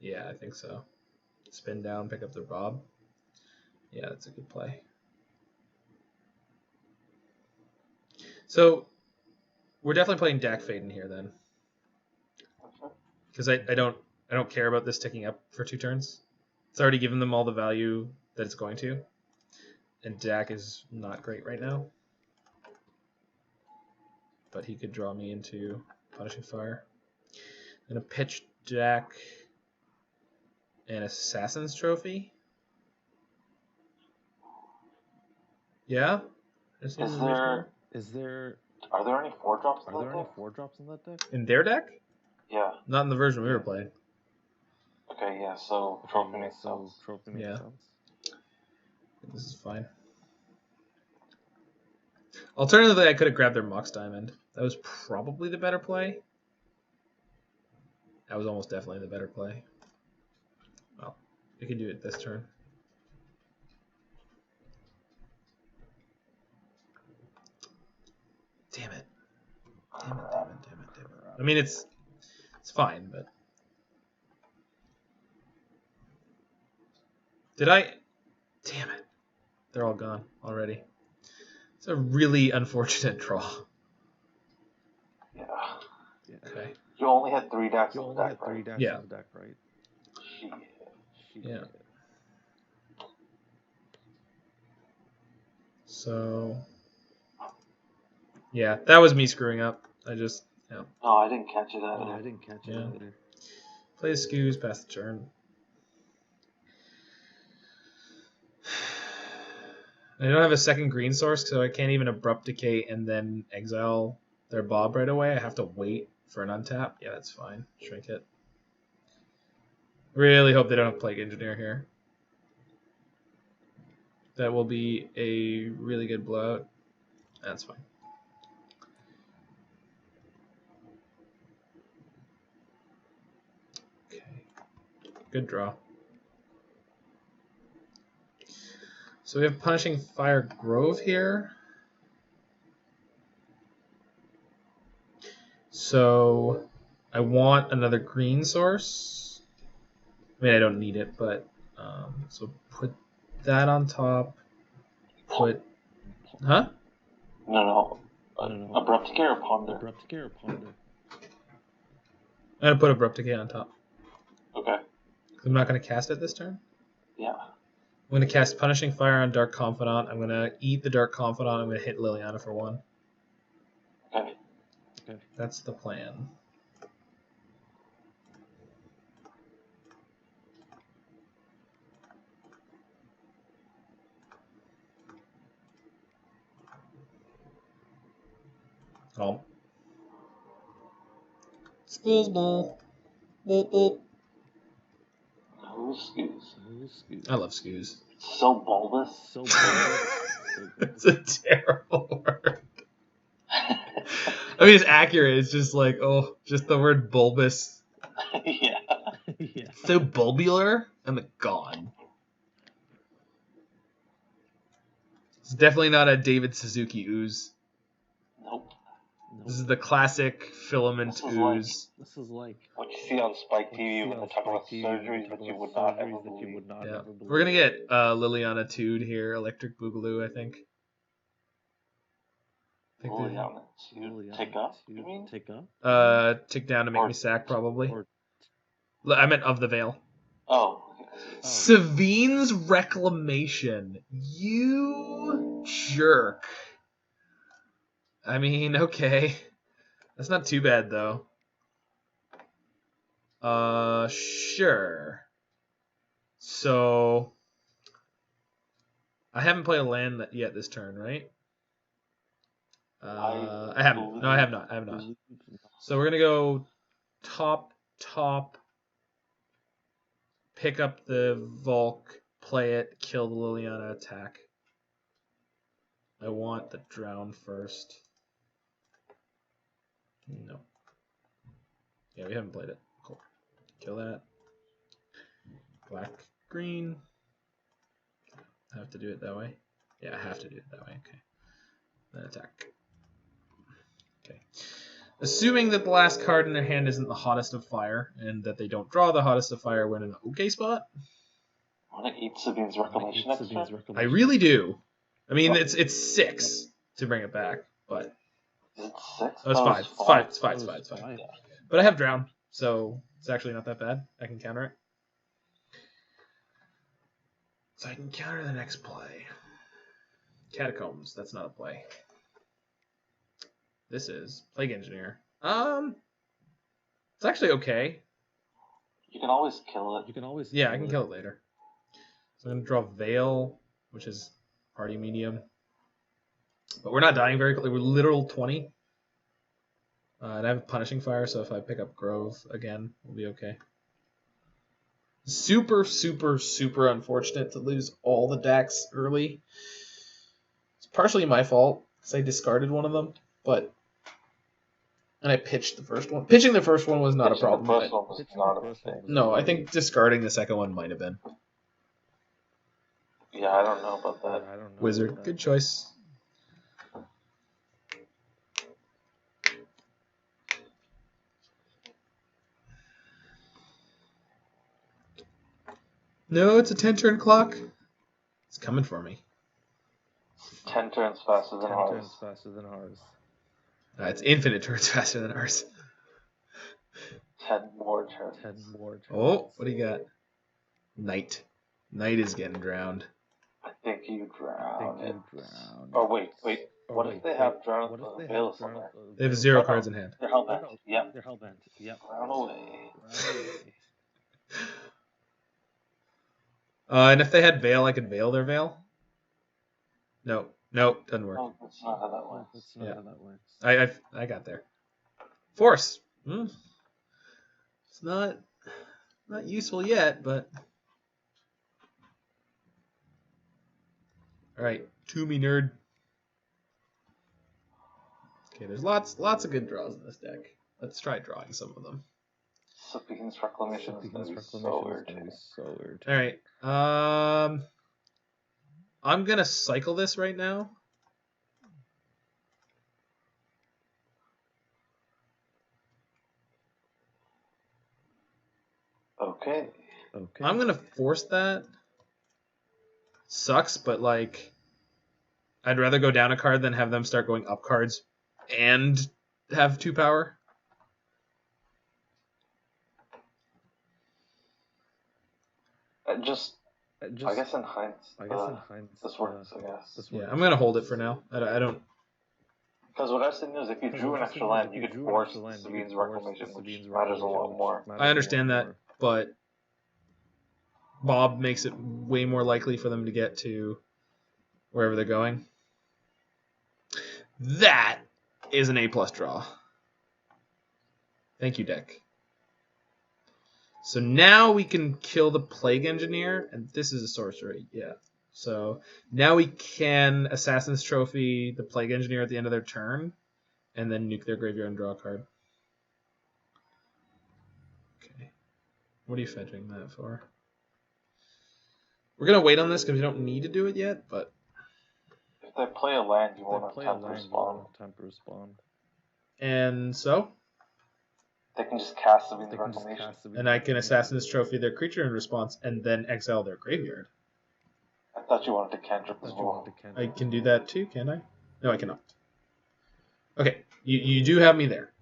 Speaker 1: Yeah, I think so. Spin down, pick up their Bob. Yeah, that's a good play. So we're definitely playing Dack Fayden here then, because I don't care about this ticking up for 2 turns. It's already given them all the value that it's going to, and Dack is not great right now. But he could draw me into Punishing Fire. I'm gonna pitch Dack an Assassin's Trophy. Yeah.
Speaker 2: Are there any 4-drops in that deck?
Speaker 3: Are there any 4-drops in that deck?
Speaker 1: In their deck?
Speaker 2: Yeah.
Speaker 1: Not in the version we were playing.
Speaker 2: Okay, yeah, so Trophy makes sense.
Speaker 1: This is fine. Alternatively, I could have grabbed their Mox Diamond. That was probably the better play. That was almost definitely the better play. Well, we can do it this turn. Damn it. I mean, it's fine, but... Did I... Damn it. They're all gone already. It's a really unfortunate draw.
Speaker 2: Yeah.
Speaker 1: Okay.
Speaker 2: You only had 3 decks on the deck, right?
Speaker 1: Yeah.
Speaker 3: Right?
Speaker 1: Yeah. So... Yeah, that was me screwing up. I just... Yeah.
Speaker 2: No, I didn't catch it either.
Speaker 3: either.
Speaker 1: Play Skews, pass the turn. I don't have a second green source, so I can't even Abrupt Decay and then exile their Bob right away. I have to wait for an untap. Yeah, that's fine. Shrink it. Really hope they don't have Plague Engineer here. That will be a really good blowout. That's fine. Okay. Good draw. So we have Punishing Fire Grove here. So I want another green source. I mean, I don't need it, but so put that on top. Put, huh?
Speaker 2: No. Abrupt Decay or Ponder?
Speaker 3: Abrupt Decay or Ponder?
Speaker 1: I'm gonna put Abrupt Decay on top.
Speaker 2: Okay.
Speaker 1: I'm not gonna cast it this turn.
Speaker 2: Yeah.
Speaker 1: I'm gonna cast Punishing Fire on Dark Confidant. I'm gonna eat the Dark Confidant. I'm gonna hit Liliana for 1.
Speaker 2: Okay.
Speaker 1: That's the plan. Oh. School's ball. Boop, boop.
Speaker 2: Who's Skews?
Speaker 1: I love Skews.
Speaker 2: So bulbous.
Speaker 3: So bulbous.
Speaker 1: It's a terrible word. I mean, it's accurate. It's just like, oh, just the word bulbous.
Speaker 2: Yeah.
Speaker 3: Yeah.
Speaker 1: So bulbular? Oh my god. It's definitely not a David Suzuki ooze.
Speaker 2: Nope.
Speaker 1: This is the classic filament ooze.
Speaker 3: This is like
Speaker 2: what you see on Spike TV when they talk about surgeries that you would not ever believe.
Speaker 1: Yeah. We're gonna get Liliana 2'd here, Electric Boogaloo, I think.
Speaker 2: Liliana 2 tick up, you mean?
Speaker 3: Tick up?
Speaker 1: Tick down to make
Speaker 2: Or-
Speaker 1: me sack, probably.
Speaker 3: Or
Speaker 1: I meant of the Veil.
Speaker 2: Oh.
Speaker 1: Savine's Reclamation. You jerk. I mean, okay. That's not too bad, though. Sure. So, I haven't played a land yet this turn, right? I haven't. No, I have not. I have not. So we're gonna go top. Pick up the Volk, play it, kill the Liliana, attack. I want the Drown first. No. Yeah, we haven't played it. Cool. Kill that. Black, green. I have to do it that way? Yeah, I have to do it that way. Okay. Then attack. Okay. Assuming that the last card in their hand isn't the Hottest of Fire, and that they don't draw the Hottest of Fire when in an okay spot.
Speaker 2: I want to eat Sabine's Reclamation next turn.
Speaker 1: I really do. I mean, it's 6 to bring it back, but...
Speaker 2: Is it 6?
Speaker 1: Oh, it's 5. It's 5.
Speaker 2: Yeah.
Speaker 1: But I have Drown, so it's actually not that bad. I can counter it. So I can counter the next play. Catacombs, that's not a play. This is Plague Engineer. It's actually okay.
Speaker 2: You can always kill it.
Speaker 1: Yeah, I can kill it later. So I'm going to draw Veil, which is party medium. But we're not dying very quickly. We're literal 20. And I have Punishing Fire, so if I pick up Grove again, we'll be okay. Super unfortunate to lose all the decks early. It's partially my fault, because I discarded one of them, but... And I pitched the first one. Pitching the first one was not a problem.
Speaker 2: The first one was not a mistake.
Speaker 1: No, I think discarding the second one might have been.
Speaker 2: Yeah, I don't know about that.
Speaker 1: Wizard, good choice. No, it's a 10-turn clock. It's coming for me.
Speaker 2: 10 turns faster than ours.
Speaker 1: It's infinite turns faster than ours.
Speaker 2: 10 more turns.
Speaker 1: Oh, what do you got? Knight. Knight is getting drowned.
Speaker 2: I think you drown it. Oh, wait. What if they have drown with the Veil somewhere?
Speaker 1: They have 0 cards in hand.
Speaker 2: They're hellbent. Yep. Drown away.
Speaker 1: And if they had Veil, I could Veil their Veil. No, doesn't work.
Speaker 2: Oh, that's not how that works.
Speaker 3: That's not how that works.
Speaker 1: I got there. Force. It's not useful yet, but all right, to me nerd. Okay, there's lots of good draws in this deck. Let's try drawing some of them.
Speaker 2: Sabine's Reclamation is going to be so weird.
Speaker 1: All right. I'm gonna cycle this right now.
Speaker 2: Okay.
Speaker 1: I'm gonna force that. Sucks, but like, I'd rather go down a card than have them start going up cards and have 2 power.
Speaker 2: I guess in hindsight, this works. I guess.
Speaker 1: Yeah, I'm gonna hold it for now. I don't.
Speaker 2: Because what I was thinking is, if you drew an extra land, you could force Sabine's Reclamation, which matters a lot more.
Speaker 1: I understand that, but Bob makes it way more likely for them to get to wherever they're going. That is an A+ draw. Thank you, deck. So now we can kill the Plague Engineer, and this is a sorcery, yeah. So now we can Assassin's Trophy the Plague Engineer at the end of their turn, and then nuke their graveyard and draw a card. Okay. What are you fetching that for? We're going to wait on this because we don't need to do it yet, but...
Speaker 2: If they play a land, you want to temper spawn.
Speaker 1: And so?
Speaker 2: They can just cast Sabine's Reclamation.
Speaker 1: And I can Assassin's Trophy their creature in response and then exile their graveyard.
Speaker 2: I thought you wanted to cantrip as well.
Speaker 1: I can do that too, can I? No, I cannot. Okay, you do have me there.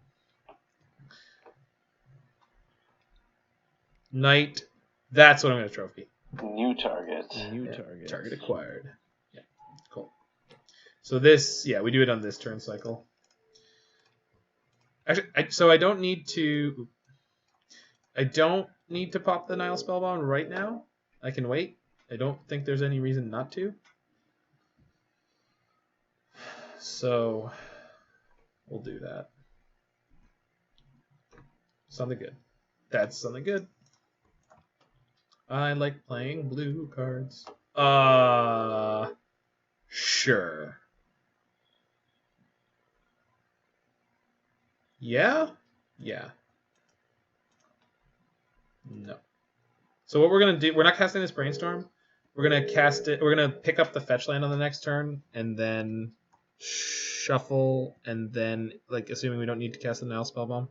Speaker 1: Knight, that's what I'm going to trophy.
Speaker 2: New target.
Speaker 1: Target acquired. Yeah, cool. So this, we do it on this turn cycle. Actually, so I don't need to pop the Nihil Spellbomb right now. I can wait. I don't think there's any reason not to. So we'll do that. Something good. That's something good. I like playing blue cards. Sure. Yeah? Yeah. No. So what we're going to do, we're not casting this Brainstorm. We're going to cast it, we're going to pick up the fetch land on the next turn, and then shuffle, and then, like, assuming we don't need to cast the Nihil Spellbomb.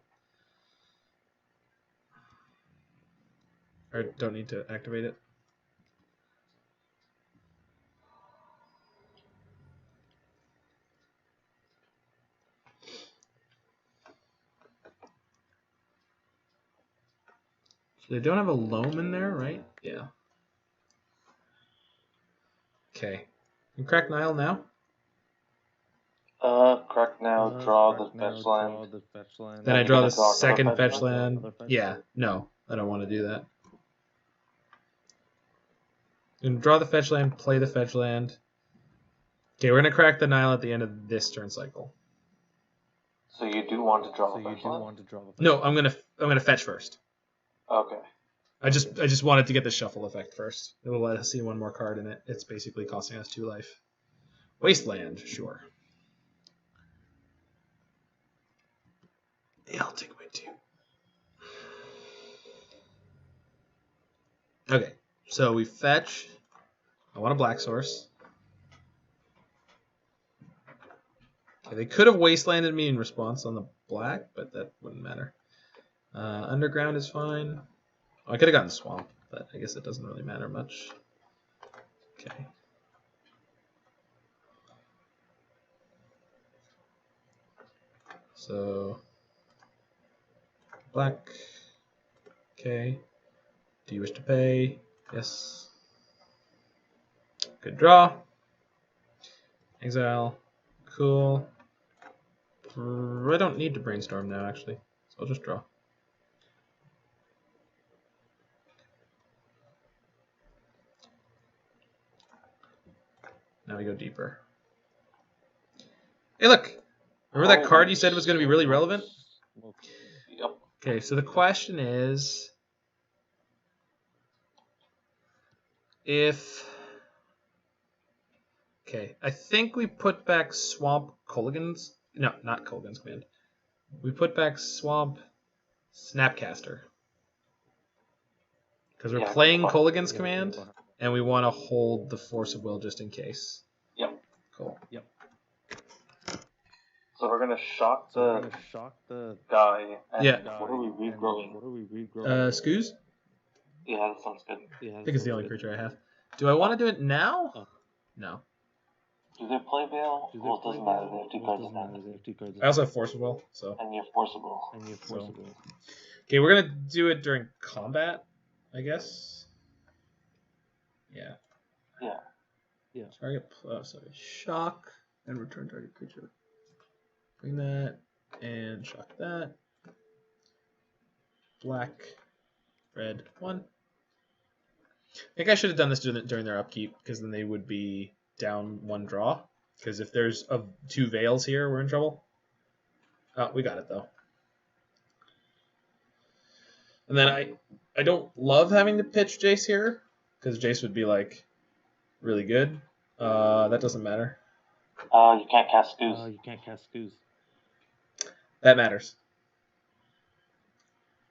Speaker 1: Or don't need to activate it. So they don't have a loam in there, right? Yeah. Okay. You crack Nihil now?
Speaker 2: Crack now, draw the fetch land.
Speaker 1: Then I draw the second fetch land. Yeah, no, I don't want to do that. You can draw the fetch land, play the fetch land. Okay, we're gonna crack the Nihil at the end of this turn cycle.
Speaker 2: So you do want to draw the fetch land?
Speaker 1: No, I'm gonna fetch first.
Speaker 2: Okay.
Speaker 1: I just wanted to get the shuffle effect first. It will let us see one more card in it. It's basically costing us 2 life. Wasteland, sure. Yeah, I'll take my 2. Okay, so we fetch. I want a black source. Okay, they could have wastelanded me in response on the black, but that wouldn't matter. Underground is fine. Oh, I could have gotten swamp, but I guess it doesn't really matter much. Okay. So black. Okay. Do you wish to pay? Yes. Good draw. Exile. Cool. I don't need to brainstorm now, actually. So I'll just draw. Now we go deeper. Hey, look! Remember that card you said was going to be really relevant?
Speaker 2: Yep.
Speaker 1: Okay, so the question is... If... Okay, I think we put back Swamp Kolaghan's... No, not Kolaghan's Command. We put back Swamp Snapcaster. Because we're playing Kolaghan's Command, and we want to hold the Force of Will just in case.
Speaker 2: Yep.
Speaker 1: Cool. Yep.
Speaker 2: So we're gonna shock the guy. And
Speaker 1: Yeah.
Speaker 2: What are we regrowing?
Speaker 1: Scooze?
Speaker 2: Yeah, that sounds good.
Speaker 1: I think it's the only creature I have. Do I want to do it now? No.
Speaker 2: Do they play Veil? Well, it doesn't matter. They have 2 cards in hand.
Speaker 1: I also have Force of Will, so.
Speaker 2: And you have Force of Will.
Speaker 1: Okay, we're gonna do it during combat, I guess. Yeah. Target. Oh, sorry. Shock and return target creature. Bring that and shock that. Black, red, 1. I think I should have done this during their upkeep, because then they would be down 1 draw. Because if there's 2 Veils here, we're in trouble. Oh, we got it though. And then I don't love having to pitch Jace here, because Jace would be like really good. That doesn't matter.
Speaker 2: You can't cast Scooze.
Speaker 1: That matters.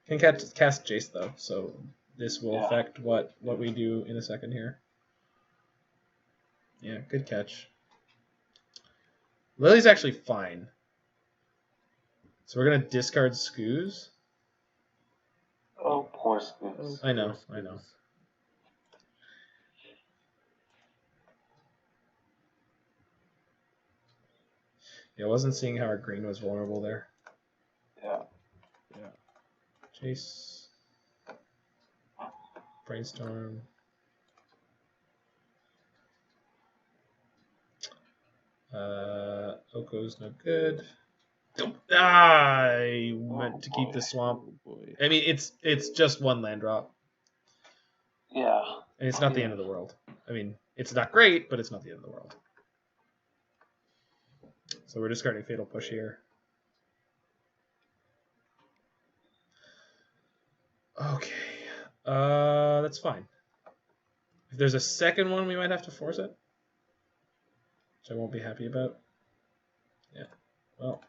Speaker 1: Can cast Jace though, so this will affect what we do in a second here. Yeah, good catch. Lily's actually fine. So we're gonna discard Scooze.
Speaker 2: Oh, poor Scooze.
Speaker 1: I know. Yeah, I wasn't seeing how our green was vulnerable there.
Speaker 2: Yeah.
Speaker 1: Jace. Brainstorm. Oko's no good. I meant to keep the swamp. I mean, it's just 1 land drop.
Speaker 2: Yeah.
Speaker 1: And it's not the end of the world. I mean, it's not great, but it's not the end of the world. So we're discarding Fatal Push here. Okay. That's fine. If there's a second one, we might have to force it. Which I won't be happy about. Yeah. Well.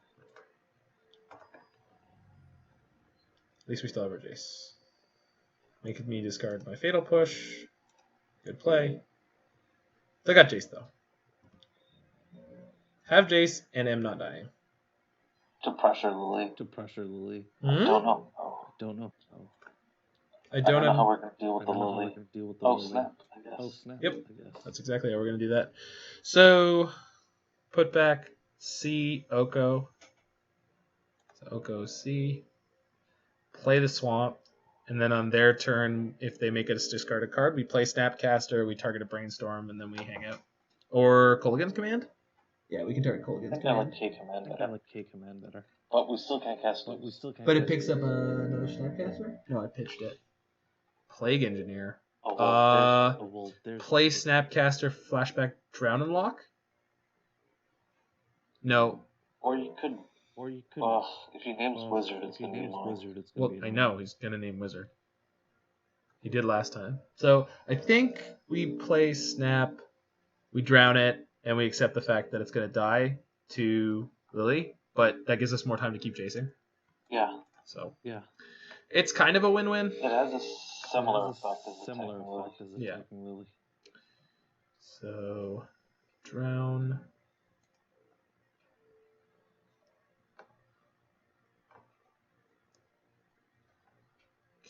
Speaker 1: At least we still have our Jace. Making me discard my Fatal Push. Good play. Still got Jace, though. Have Jace and am not dying.
Speaker 2: To pressure Lily.
Speaker 1: Hmm?
Speaker 2: I don't know.
Speaker 1: I don't know
Speaker 2: how we're going to deal with the Lily. Oh, snap, I guess.
Speaker 1: Yep. That's exactly how we're going to do that. So, put back C, Oko. So, Oko, C. Play the swamp. And then on their turn, if they make us discard a card, we play Snapcaster, we target a Brainstorm, and then we hang out. Or Kolaghan's Command? Yeah, we can target Kolaghan's Command.
Speaker 2: I like K Command better. But we still can't cast it.
Speaker 1: But it picks up another Snapcaster? No, I pitched it. Plague Engineer. Play Snapcaster, Flashback, Drown and Loch? No.
Speaker 2: Or you could. If he names Wizard, it's going to be annoying.
Speaker 1: Well, I know, he's going to name Wizard. He did last time. So, I think we play Snap, we drown it, and we accept the fact that it's going to die to Lily, but that gives us more time to keep chasing.
Speaker 2: Yeah.
Speaker 1: So, it's kind of a win-win.
Speaker 2: It has a similar effect as attacking Lily.
Speaker 1: So, drown.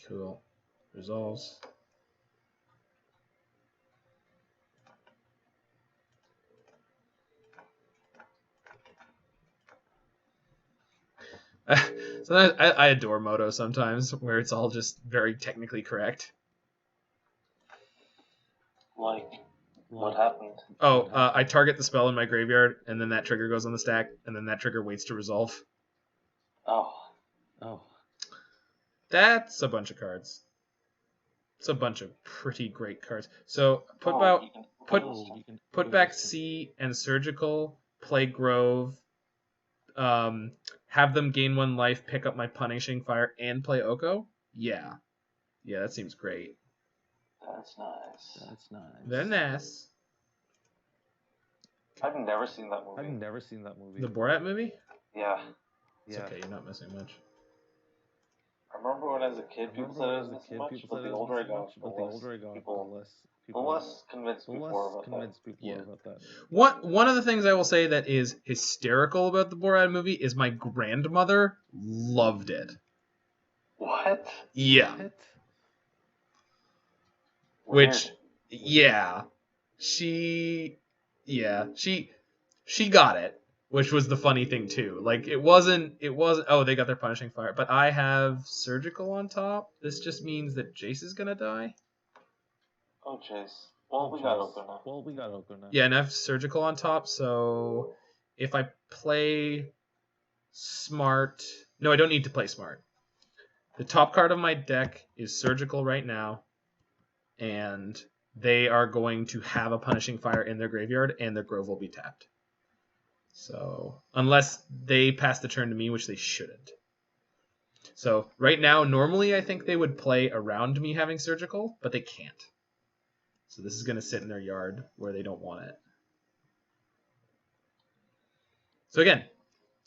Speaker 1: Cool. Resolves. Sometimes I adore Moto sometimes, where it's all just very technically correct.
Speaker 2: Like, what happened?
Speaker 1: Oh, I target the spell in my graveyard, and then that trigger goes on the stack, and then that trigger waits to resolve.
Speaker 2: Oh.
Speaker 1: That's a bunch of cards. It's a bunch of pretty great cards. So put back C and Surgical, play Grove, have them gain 1 life, pick up my Punishing Fire, and play Oko. Yeah, that seems great.
Speaker 2: That's nice.
Speaker 1: They're nice.
Speaker 2: I've never seen that movie.
Speaker 1: The Borat movie?
Speaker 2: Yeah.
Speaker 1: It's okay, you're not missing much.
Speaker 2: I remember when I was a kid, people said it was missing much, but the older I got, the less convinced people were about that.
Speaker 1: One of the things I will say that is hysterical about the Borat movie is my grandmother loved it.
Speaker 2: What?
Speaker 1: Yeah.
Speaker 2: Weird.
Speaker 1: Which, she got it, which was the funny thing too. Like it wasn't. Oh, they got their Punishing Fire, but I have Surgical on top. This just means that Jace is gonna die.
Speaker 2: Oh, Jace. Well, we got Oko now.
Speaker 1: Yeah, and I have Surgical on top, so if I play Smart, no, I don't need to play Smart. The top card of my deck is Surgical right now, and they are going to have a Punishing Fire in their graveyard, and their Grove will be tapped. So, unless they pass the turn to me, which they shouldn't. So, right now, normally I think they would play around me having Surgical, but they can't. So this is going to sit in their yard where they don't want it. So again,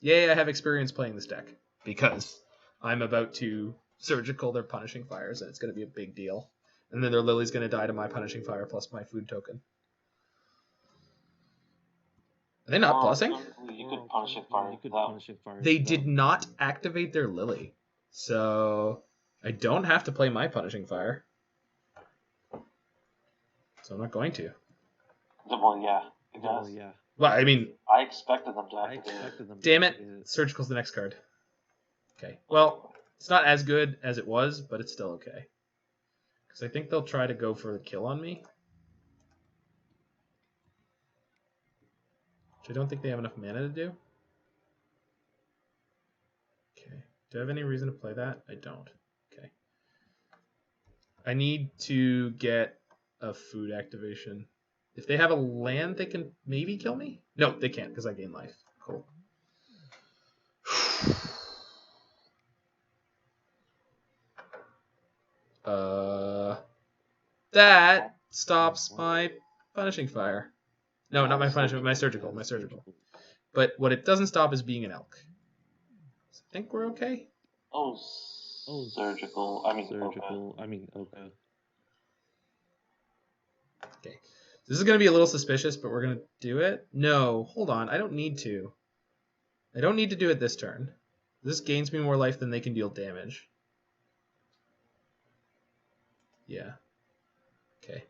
Speaker 1: yay, I have experience playing this deck, because I'm about to Surgical their Punishing Fires, and it's going to be a big deal. And then their Lily's going to die to my Punishing Fire plus my food token. Are they not plussing?
Speaker 2: You could Punishing Fire.
Speaker 1: They did not activate their Lily. So I don't have to play my Punishing Fire. So I'm not going to.
Speaker 2: Well, yeah. It does.
Speaker 1: Well, I mean...
Speaker 2: I expected them to activate it.
Speaker 1: Damn it. Surgical's the next card. Okay. Well, it's not as good as it was, but it's still okay. Because I think they'll try to go for the kill on me. Which I don't think they have enough mana to do. Okay. Do I have any reason to play that? I don't. Okay. I need to get a food activation. If they have a land, they can maybe kill me? No, they can't, because I gain life. Cool. That stops my Punishing Fire. No, not my Punishing, my Surgical. But what it doesn't stop is being an elk. So I think we're okay.
Speaker 2: Oh, Surgical. I mean, okay.
Speaker 1: Okay. This is going to be a little suspicious, but we're going to do it. No, hold on. I don't need to. I don't need to do it this turn. This gains me more life than they can deal damage. Yeah. Okay.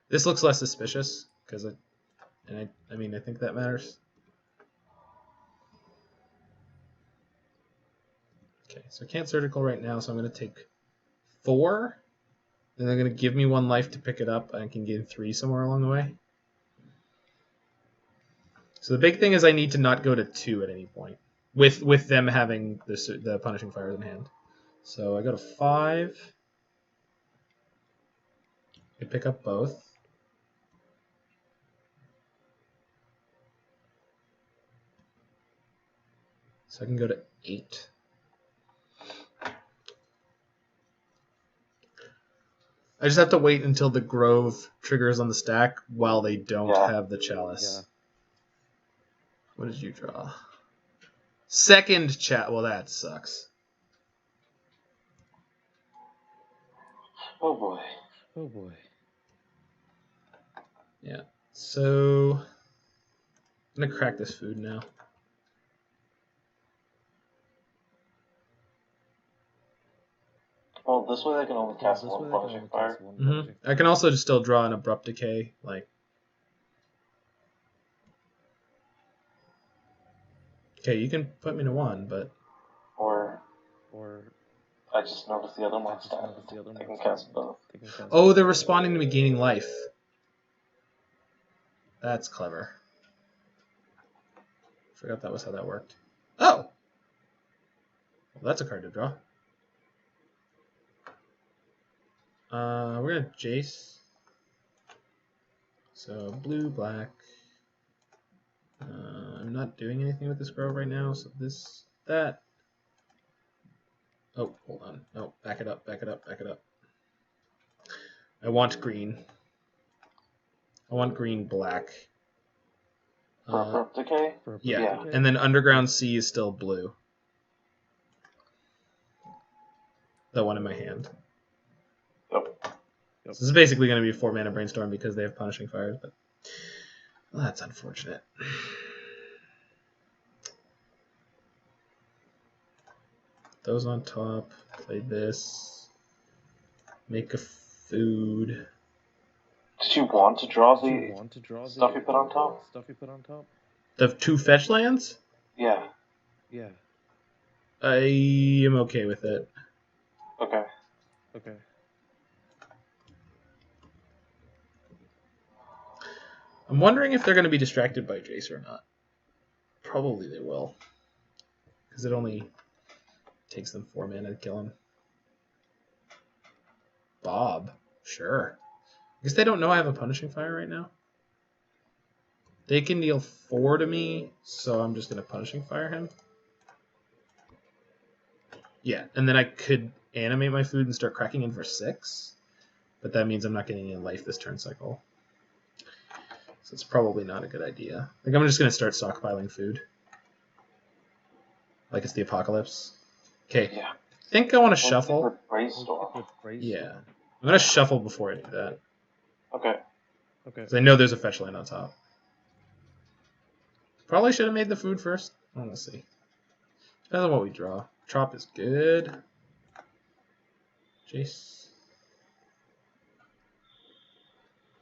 Speaker 1: This looks less suspicious because I mean I think that matters. Okay, so I can't Surgical right now, so I'm going to take 4. Then they're going to give me 1 life to pick it up. I can gain 3 somewhere along the way. So the big thing is I need to not go to 2 at any point with them having the Punishing Fires in hand. So I go to 5. I pick up both. So I can go to 8. I just have to wait until the Grove triggers on the stack while they don't have the Chalice. Yeah. What did you draw? Second Well, that sucks.
Speaker 2: Oh boy.
Speaker 1: Yeah. So I'm gonna crack this food now.
Speaker 2: Well, this way they can only cast 1 Punishing Fire.
Speaker 1: I can also just still draw an Abrupt Decay, like. Okay, you can put me to 1, but.
Speaker 2: Or I just noticed the other one stacked. I can cast both.
Speaker 1: Oh, they're responding to me gaining life. That's clever. Forgot that was how that worked. Oh! Well, that's a card to draw. We're gonna Jace. So blue, black. I'm not doing anything with this grove right now, so this, that. Oh, hold on. No, back it up, back it up, back it up. I want green. I want green, black.
Speaker 2: For Abrupt Decay?
Speaker 1: Yeah, and then Underground Sea is still blue. The one in my hand.
Speaker 2: Yep.
Speaker 1: So this is basically going to be a 4-mana Brainstorm because they have Punishing Fires, but well, that's unfortunate. Those on top. Play this. Make a food.
Speaker 2: Did you want to draw the stuff you put on top?
Speaker 1: The 2 fetch lands?
Speaker 2: Yeah.
Speaker 1: I am okay with it.
Speaker 2: Okay.
Speaker 1: I'm wondering if they're going to be distracted by Jace or not. Probably they will. Because it only takes them 4 mana to kill him. Bob. Sure. I guess they don't know I have a Punishing Fire right now. They can deal 4 to me, so I'm just going to Punishing Fire him. Yeah, and then I could animate my food and start cracking in for 6. But that means I'm not getting any life this turn cycle. So it's probably not a good idea. I think I'm just going to start stockpiling food. Like it's the apocalypse. Okay.
Speaker 2: Yeah.
Speaker 1: I think I want to shuffle.
Speaker 2: Brainstorm.
Speaker 1: Yeah. I'm going to shuffle before I do that.
Speaker 2: Okay.
Speaker 1: Because I know there's a fetch land on top. Probably should have made the food first. Oh, let's see. Depends on what we draw. Trop is good. Jace.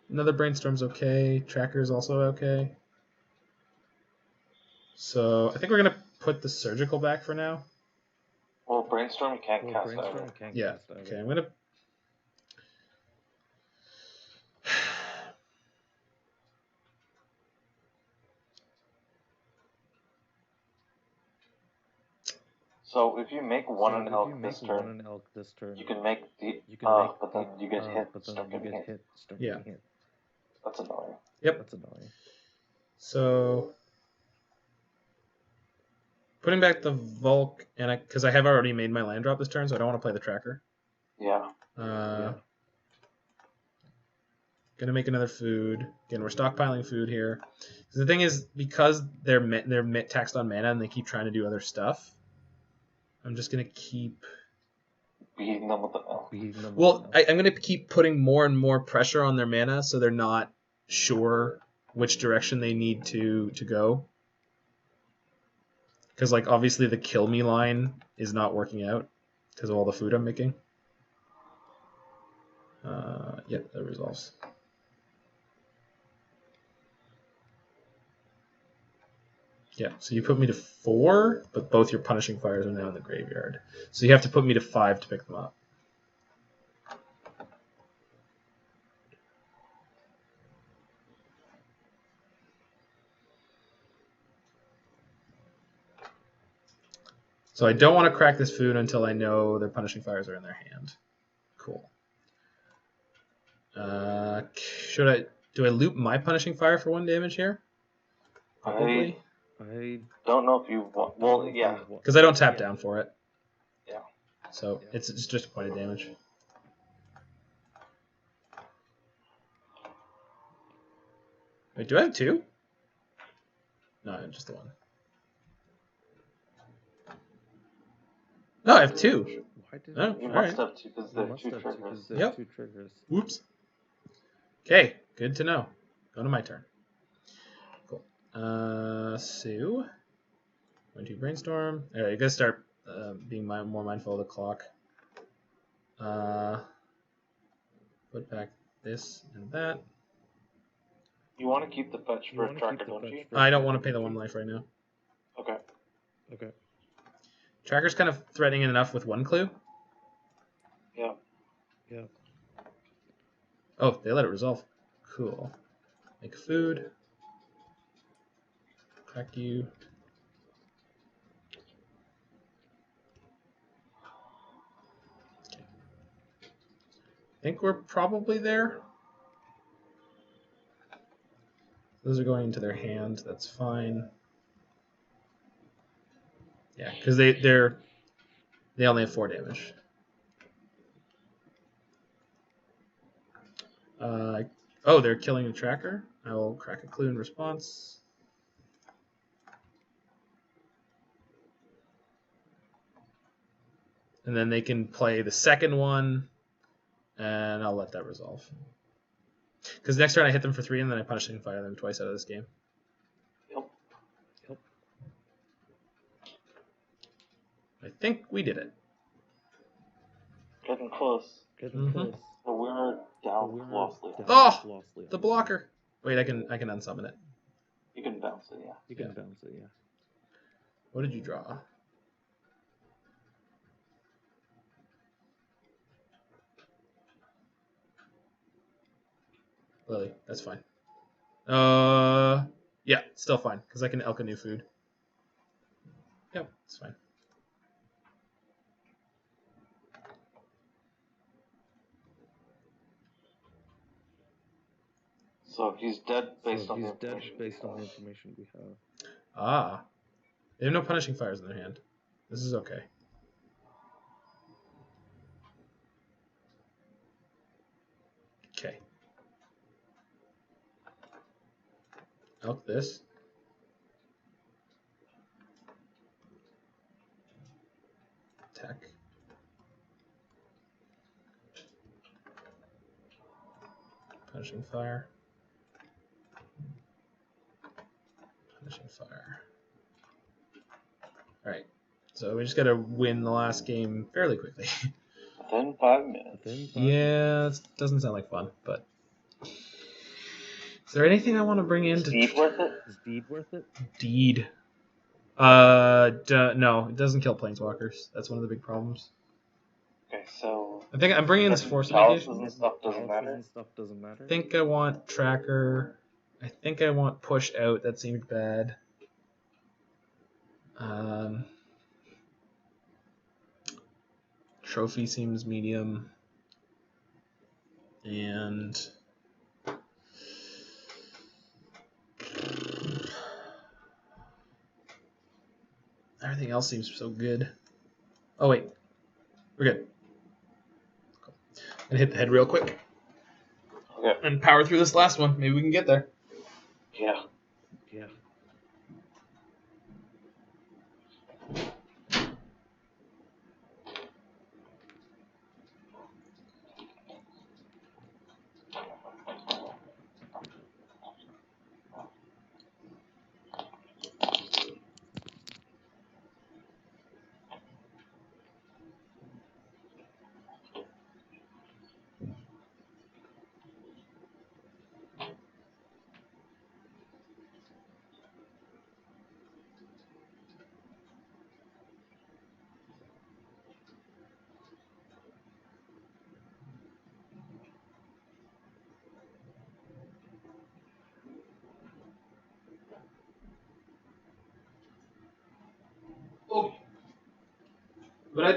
Speaker 1: Another Brainstorm's okay. Tracker's also okay. So I think we're going to put the Surgical back for now.
Speaker 2: Well, Brainstorm you can't cast either.
Speaker 1: Yeah. Okay, I'm going to...
Speaker 2: So if you make one an elk this turn, you can make the but then you get hit.
Speaker 1: Yeah.
Speaker 2: That's annoying.
Speaker 1: Yep. So putting back the Volk, and because I have already made my land drop this turn, so I don't want to play the Tracker.
Speaker 2: Yeah.
Speaker 1: Gonna make another food. Again, we're stockpiling food here. So the thing is, because they're taxed on mana and they keep trying to do other stuff, I'm just gonna keep
Speaker 2: beating them with the elk.
Speaker 1: Well, I'm gonna keep putting more and more pressure on their mana, so they're not sure which direction they need to go. Because like obviously the kill me line is not working out because of all the food I'm making. Yeah, that resolves. Yeah, so you put me to 4, but both your Punishing Fires are now in the graveyard. So you have to put me to 5 to pick them up. So I don't want to crack this food until I know their Punishing Fires are in their hand. Cool. Do I loop my Punishing Fire for 1 damage here? Probably.
Speaker 2: I don't know if you want. Well, yeah.
Speaker 1: Because I don't tap down for it.
Speaker 2: Yeah.
Speaker 1: So it's just a point of damage. Wait, do I have 2? No, just the 1. No, I have 2. Oh,
Speaker 2: You
Speaker 1: all
Speaker 2: must
Speaker 1: right.
Speaker 2: have 2 because there are 2 triggers.
Speaker 1: Yep. Whoops. Okay, good to know. Go to my turn. Cool. Sue. 1, 2 Brainstorm. All right, you gotta start being more mindful of the clock. Put back this and that.
Speaker 2: You want to keep the fetch for a tracker, don't you?
Speaker 1: I don't want to pay the 1 life right now.
Speaker 2: Okay.
Speaker 1: Tracker's kind of threatening enough with 1 clue.
Speaker 2: Yeah.
Speaker 1: Oh, they let it resolve. Cool. Make food. Crack you. think we're probably there. Those are going into their hand. That's fine. Yeah, because they only have 4 damage. Oh, they're killing the tracker. I will crack a clue in response. And then they can play the second one, and I'll let that resolve. Because next turn I hit them for 3, and then I Punishing Fire them twice out of this game.
Speaker 3: Yep.
Speaker 1: I think we did it.
Speaker 2: Getting close.
Speaker 3: Getting close.
Speaker 2: But we're down closely.
Speaker 1: Oh! The blocker! Wait, I can unsummon it.
Speaker 2: You can bounce it, yeah.
Speaker 3: You can bounce it, yeah.
Speaker 1: What did you draw? Lily, that's fine. Yeah, still fine, because I can Elk a new food. Yep, it's fine.
Speaker 2: So he's dead based on the
Speaker 3: information we have.
Speaker 1: Ah. They have no Punishing Fires in their hand. This is okay. Okay. Elk this. Attack. Punishing Fire. Punishing Fire. Alright. So we just gotta win the last game fairly quickly.
Speaker 2: Within 5 minutes.
Speaker 1: Yeah, it doesn't sound like fun, but... Is there anything I want to bring in?
Speaker 2: Is Deed worth it?
Speaker 3: Is Deed worth it?
Speaker 1: Deed. No, it doesn't kill Planeswalkers. That's one of the big problems.
Speaker 2: Okay, so...
Speaker 1: I think I'm bringing in this Force of
Speaker 2: Negation.
Speaker 1: Negation.
Speaker 2: And stuff doesn't matter.
Speaker 1: I think I want Tracker. I think I want Push Out. That seemed bad. Trophy seems medium. And... everything else seems so good. Oh, wait. We're good. Cool. I'm going to hit the head real quick.
Speaker 2: Okay.
Speaker 1: And power through this last one. Maybe we can get there.
Speaker 2: Yeah.
Speaker 3: Yeah.
Speaker 1: Oh. But I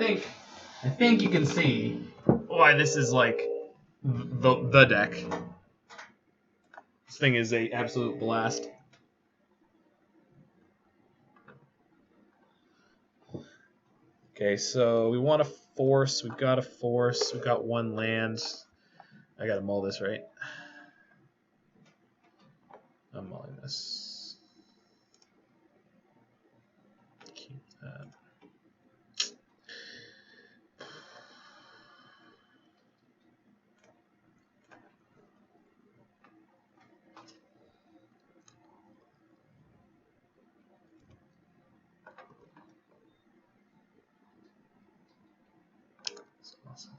Speaker 1: think you can see why this is like the deck. This thing is a absolute blast. Okay, so we want a force. We've got a force. We've got 1 land. I gotta mull this, right? I'm mulling this. Keep that. That's awesome.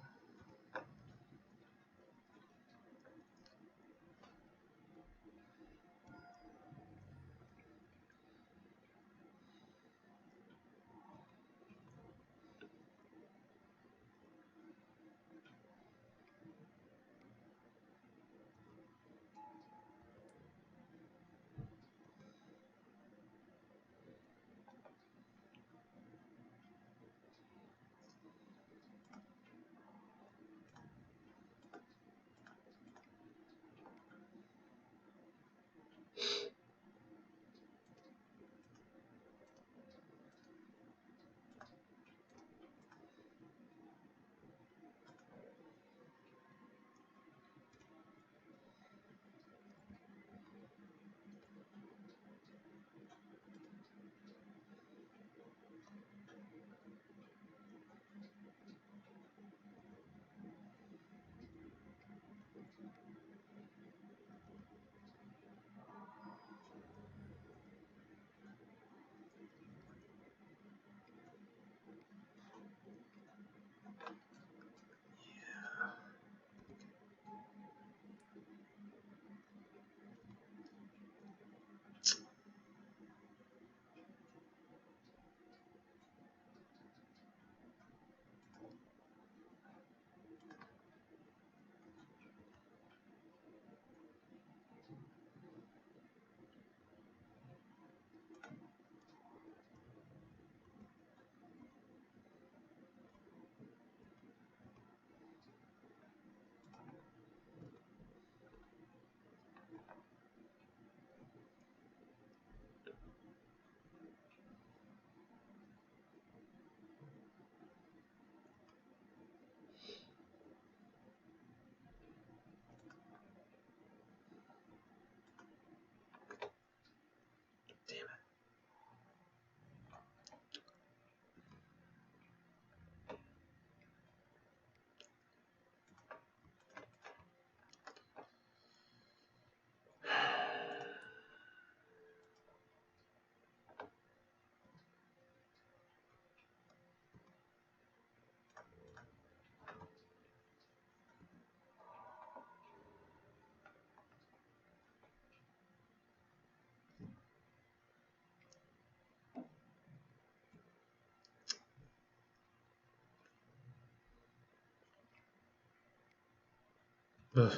Speaker 1: Ugh.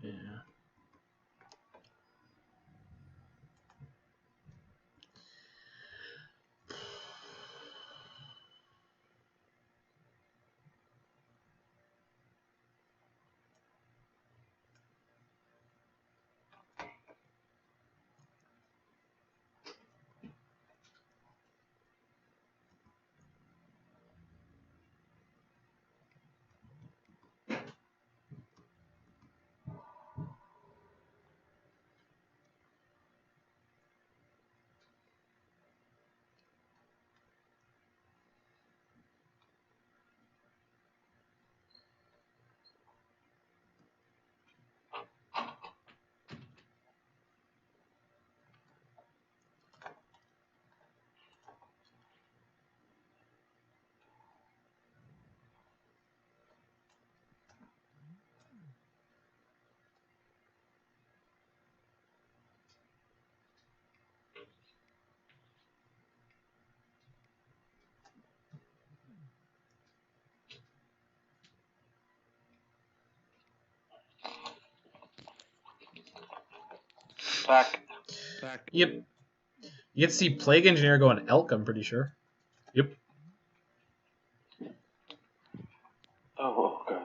Speaker 1: Yeah.
Speaker 2: Back.
Speaker 1: Yep. You get to see Plague Engineer go on Elk, I'm pretty sure. Yep.
Speaker 2: Oh, okay.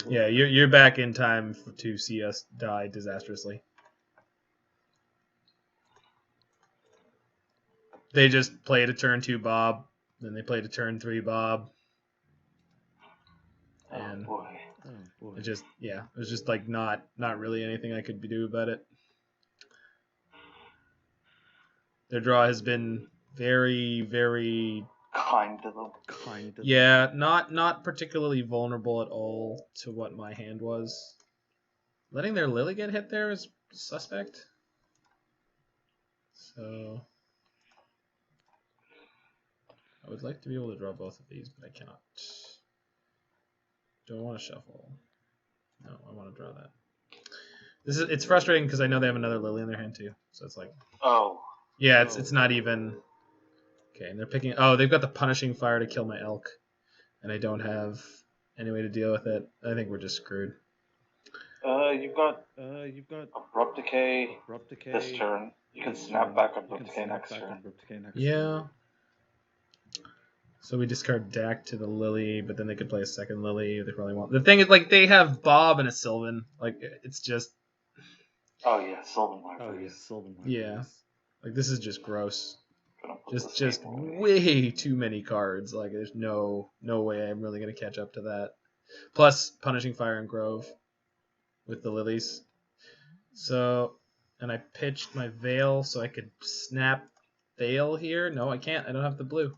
Speaker 1: Yeah, you're back in time to see us die disastrously. They just played a turn 2 Bob, then they played a turn 3 Bob. And
Speaker 2: oh boy.
Speaker 1: It just, yeah, it was just like not really anything I could do about it. Their draw has been very, very
Speaker 2: Kind to them.
Speaker 1: Yeah, not particularly vulnerable at all to what my hand was. Letting their Lily get hit there is suspect. So I would like to be able to draw both of these, but I cannot. Do I want to shuffle? No, I want to draw that. It's frustrating because I know they have another Lily in their hand too. So it's like,
Speaker 2: oh
Speaker 1: yeah, it's not even. Okay, and they're picking. Oh, they've got the Punishing Fire to kill my Elk, and I don't have any way to deal with it. I think we're just screwed.
Speaker 2: You've got Abrupt Decay this turn. You can snap back Abrupt Decay next turn.
Speaker 1: Yeah. So we discard Dack to the Lily, but then they could play a second Lily. They probably won't. The thing is, like, they have Bob and a Sylvan. Like, it's just.
Speaker 2: Oh yeah, Sylvan Libraries.
Speaker 1: Yeah. Like, this is just gross. Just way too many cards. Like, there's no way I'm really gonna catch up to that. Plus Punishing Fire and Grove with the Lilies. So, and I pitched my Veil so I could snap Veil here. No, I can't. I don't have the blue.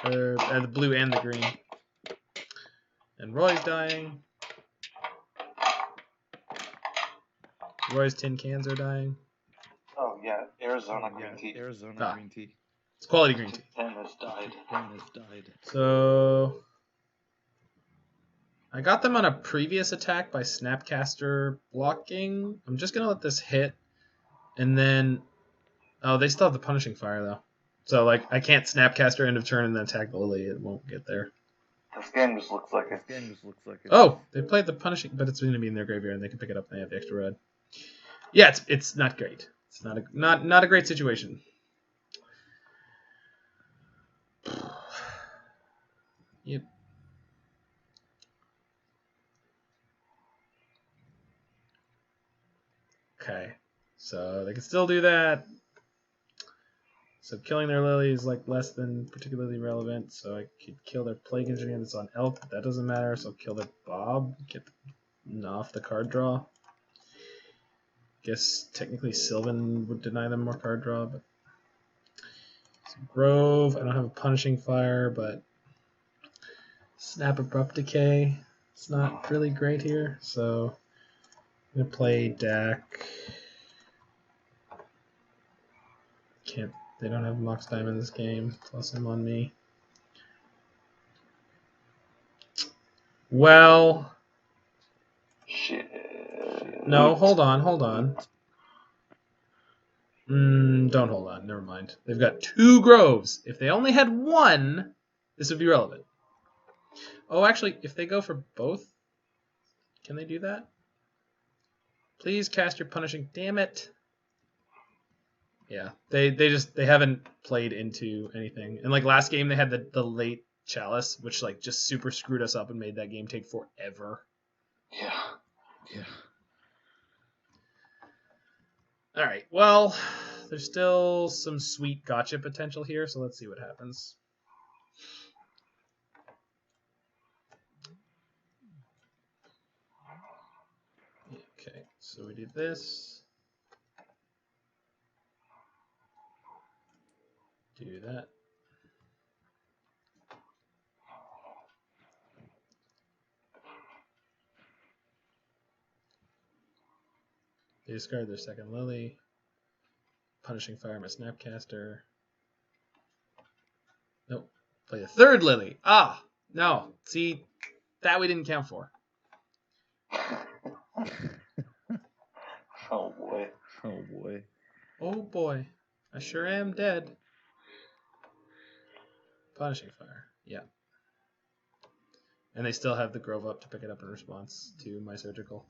Speaker 1: Or the blue and the green. And Roy's dying. Roy's tin cans are dying.
Speaker 2: Oh yeah, Arizona green tea.
Speaker 1: It's quality green tea.
Speaker 2: Pen has died.
Speaker 1: So I got them on a previous attack by Snapcaster blocking. I'm just gonna let this hit, and then they still have the Punishing Fire though. So like I can't Snapcaster end of turn and then attack the Lily. It won't get there.
Speaker 2: This game just looks like it.
Speaker 1: Oh, they played the Punishing, but it's going to be in their graveyard and they can pick it up and they have the extra red. Yeah, it's not great. It's not a great situation. Yep. Okay, so they can still do that. So killing their Lily is like less than particularly relevant. So I could kill their Plague Engineer that's on Elk, but that doesn't matter. So I'll kill their Bob, get off the card draw. Guess technically Sylvan would deny them more card draw, but so Grove. I don't have a Punishing Fire, but Snap Abrupt Decay. It's not really great here, so I'm gonna play Dack. Can't. They don't have Mox Diamond this game. Plus him on me. Well.
Speaker 2: Shit.
Speaker 1: No, hold on. Don't hold on. Never mind. They've got 2 Groves. If they only had 1, this would be relevant. Oh, actually, if they go for both, can they do that? Please cast your Punishing. Damn it. Yeah, they haven't played into anything. And like last game, they had the late Chalice, which like just super screwed us up and made that game take forever.
Speaker 2: Yeah.
Speaker 1: All right. Well, there's still some sweet gotcha potential here, so let's see what happens. Okay, so we did this. Do that. They discard their second Lily. Punishing Fire my Snapcaster. Nope. Play the third Lily. Ah! No. See, that we didn't count for.
Speaker 2: Oh boy.
Speaker 1: Oh boy. I sure am dead. Punishing Fire. Yeah. And they still have the Grove up to pick it up in response to my Surgical.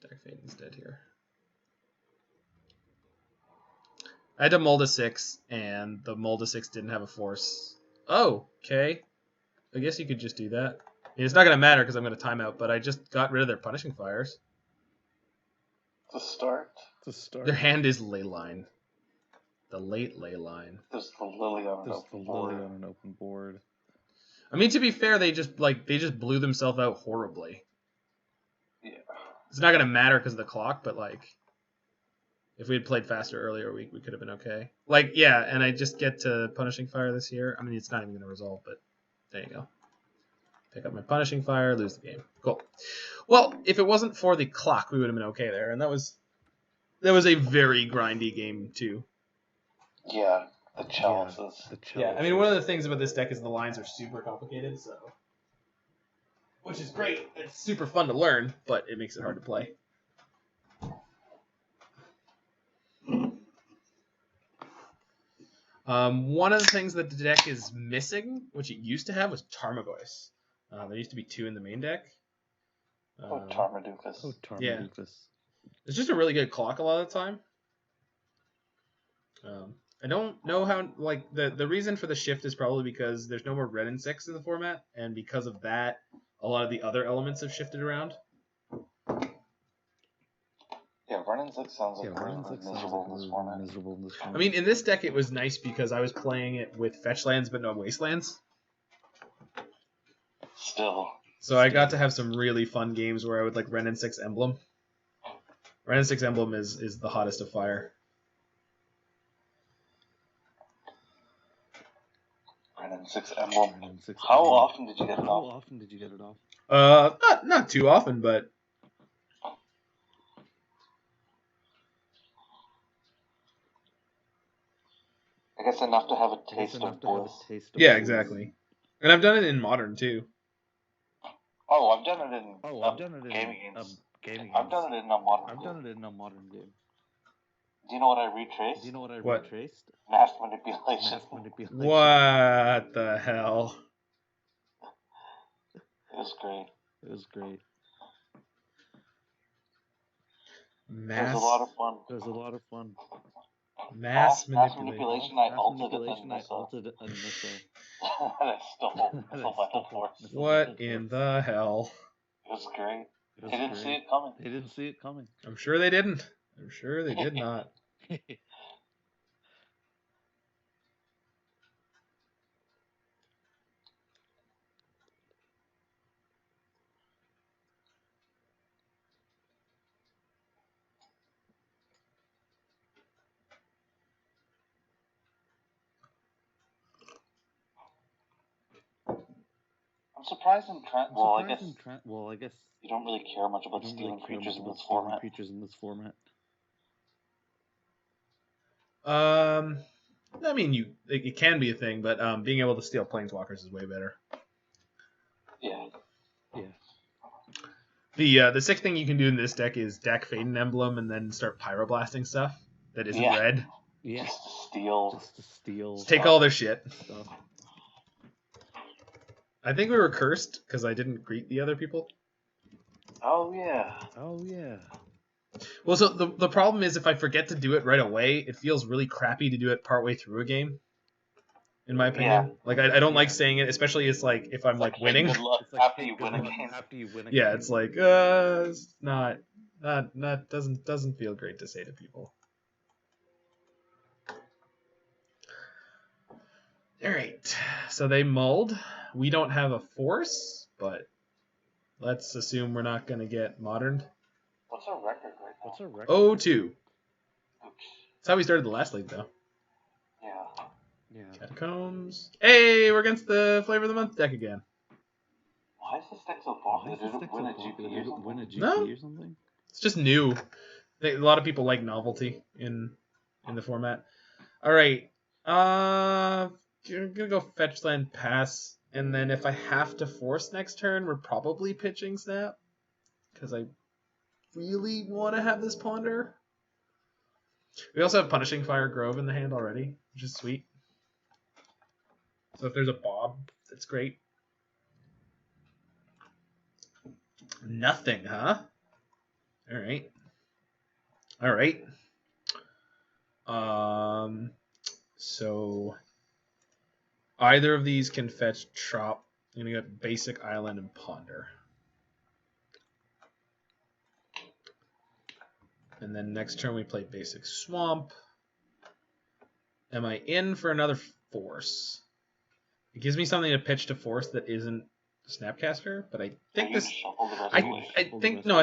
Speaker 1: Dack Fayden's dead here. I had to mold a 6, and the mold a 6 didn't have a force. Oh, okay. I guess you could just do that. I mean, it's not going to matter because I'm going to timeout, but I just got rid of their Punishing Fires.
Speaker 2: To start.
Speaker 1: Their hand is Leyline. The late Leyline.
Speaker 2: There's the Lily on an open board.
Speaker 1: I mean, to be fair, they just blew themselves out horribly.
Speaker 2: Yeah.
Speaker 1: It's not going to matter because of the clock, but like, if we had played faster earlier, we could have been okay. Like, yeah, and I just get to Punishing Fire this here. I mean, it's not even going to resolve, but there you go. Pick up my Punishing Fire, lose the game. Cool. Well, if it wasn't for the clock, we would have been okay there, and that was a very grindy game too.
Speaker 2: Yeah, the chalices.
Speaker 1: Yeah, I mean, one of the things about this deck is the lines are super complicated, so, which is great. It's super fun to learn, but it makes it hard to play. One of the things that the deck is missing, which it used to have, was Tarmogoyf. There used to be 2 in the main deck.
Speaker 2: Tarmogoyf.
Speaker 1: Yeah. It's just a really good clock a lot of the time. I don't know how, like, the reason for the shift is probably because there's no more red and 6 in the format, and because of that, a lot of the other elements have shifted around.
Speaker 2: Yeah, Running 6 sounds like miserable in this format.
Speaker 1: I mean, in this deck it was nice because I was playing it with fetch lands but no wastelands.
Speaker 2: Still.
Speaker 1: So I got to have some really fun games where I would like Ren and 6 Emblem. Ren and 6 Emblem is the hottest of fire.
Speaker 2: Ren and 6 Emblem. How often did you get it off?
Speaker 1: Not too often, but
Speaker 2: I guess enough to have a taste of bliss.
Speaker 1: Yeah, exactly. And I've done it in Modern too.
Speaker 2: Oh, I've done it in gaming games. I've done it in a modern game. Do you know what I retraced?
Speaker 1: What?
Speaker 2: Mass manipulation.
Speaker 1: What the hell?
Speaker 2: It was great. It was a lot of fun.
Speaker 1: Mass manipulation.
Speaker 2: I ulted it and I stole Metal Force.
Speaker 1: What in the hell?
Speaker 2: It was great. They didn't see it coming.
Speaker 1: I'm sure they didn't. I'm sure they did not.
Speaker 2: I'm surprised in Trent. Well, I guess
Speaker 3: you
Speaker 2: don't really care much about stealing creatures in this format.
Speaker 1: I mean, it can be a thing, but being able to steal planeswalkers is way better.
Speaker 2: Yeah.
Speaker 1: The sixth thing you can do in this deck is Dack Fayden Emblem and then start pyroblasting stuff that isn't red.
Speaker 3: Yeah.
Speaker 2: Just to steal.
Speaker 1: Just take all their shit. Stuff. I think we were cursed because I didn't greet the other people.
Speaker 2: Oh yeah.
Speaker 1: Well, so the problem is if I forget to do it right away, it feels really crappy to do it partway through a game. In my opinion,
Speaker 2: Yeah.
Speaker 1: like I don't like saying it, especially it's like if I'm like winning.
Speaker 2: Good luck after you win a game.
Speaker 1: Yeah, it's like it's not doesn't feel great to say to people. All right, so they mulled. We don't have a force, but let's assume we're not going to get moderned.
Speaker 2: What's our record right now?
Speaker 1: 0-2.
Speaker 2: Oops.
Speaker 1: That's how we started the last league, though.
Speaker 2: Yeah.
Speaker 1: Catacombs. Hey, we're against the Flavor of the Month deck again.
Speaker 2: Why is this deck so popular? Did it win a GP or something?
Speaker 1: It's just new. A lot of people like novelty in the format. All right. I'm gonna go fetch land, pass, and then if I have to force next turn, we're probably pitching Snap because I really want to have this Ponder. We also have Punishing Fire Grove in the hand already, which is sweet. So if there's a Bob, that's great. Nothing, huh? All right. So either of these can fetch Trop. I'm gonna get Basic Island and Ponder. And then next turn we play Basic Swamp. Am I in for another force? It gives me something to pitch to force that isn't Snapcaster, but I think this. I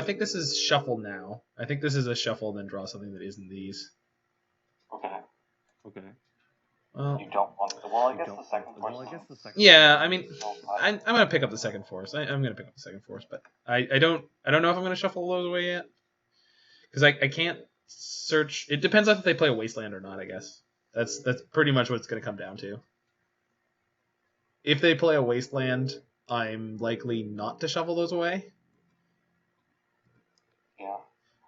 Speaker 1: think this is shuffle now. I think this is a shuffle and then draw something that isn't these.
Speaker 2: Okay.
Speaker 1: Well,
Speaker 2: you don't want to. Well, I guess the second force.
Speaker 1: Yeah, I mean, I'm gonna pick up the second force. I'm gonna pick up the second force, but I don't know if I'm gonna shuffle those away yet, because I can't search. It depends on if they play a wasteland or not. I guess that's pretty much what it's gonna come down to. If they play a wasteland, I'm likely not to shuffle those away.
Speaker 2: Yeah.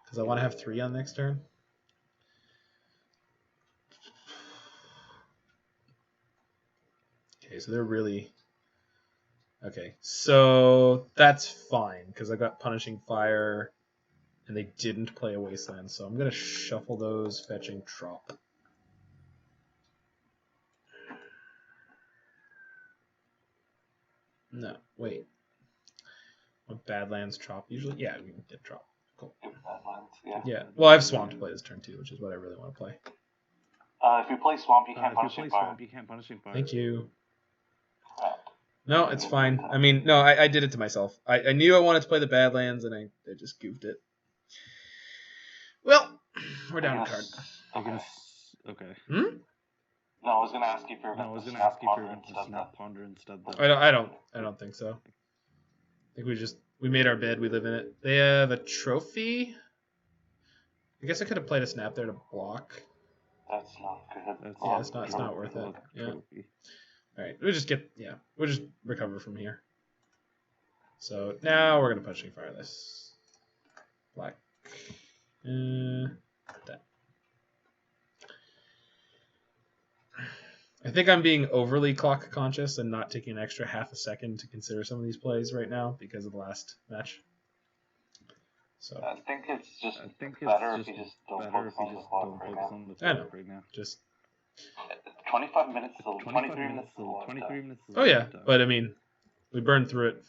Speaker 1: Because I want to have 3 on next turn. Okay, so they're really... Okay, so that's fine, because I got Punishing Fire, and they didn't play a wasteland, so I'm going to shuffle those, fetching Trop. No, wait. What Badlands Trop usually? Yeah, we can get Trop. Cool.
Speaker 2: Badlands, yeah.
Speaker 1: Well, I have Swamp to play this turn too, which is what I really want to play.
Speaker 2: If you play Swamp, you can't Punishing Fire.
Speaker 1: Thank you. No, it's fine. I mean, no, I did it to myself. I knew I wanted to play the Badlands, and I just goofed it. Well, we're down a card.
Speaker 3: Okay.
Speaker 2: No, I was gonna ask you for the Snap Ponder instead.
Speaker 1: I don't think so. I think we made our bed. We live in it. They have a trophy. I guess I could have played a Snap there to block.
Speaker 2: That's not good.
Speaker 1: It's not worth it. Yeah. All right, we'll just recover from here. So now we're gonna Punishing Fire this. Black. That. I think I'm being overly clock conscious and not taking an extra half a second to consider some of these plays right now because of the last match. So
Speaker 2: I think it's just better if you just don't focus on the clock right now.
Speaker 1: Just
Speaker 2: 25 minutes till 23 minutes till 23 minutes.
Speaker 1: Oh yeah, but I mean, we burned through it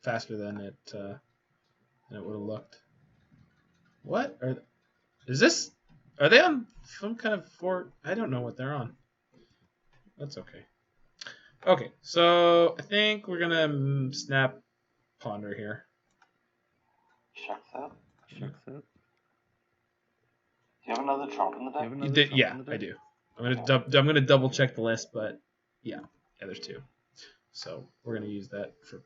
Speaker 1: faster than it would have looked. What are they on some kind of fort? I don't know what they're on. That's okay. Okay, so I think we're gonna Snap Ponder here.
Speaker 2: Shucks up. Do you have another Trop in the deck?
Speaker 1: Yeah, I do. I'm gonna double check the list, but yeah, there's 2. So we're gonna use that for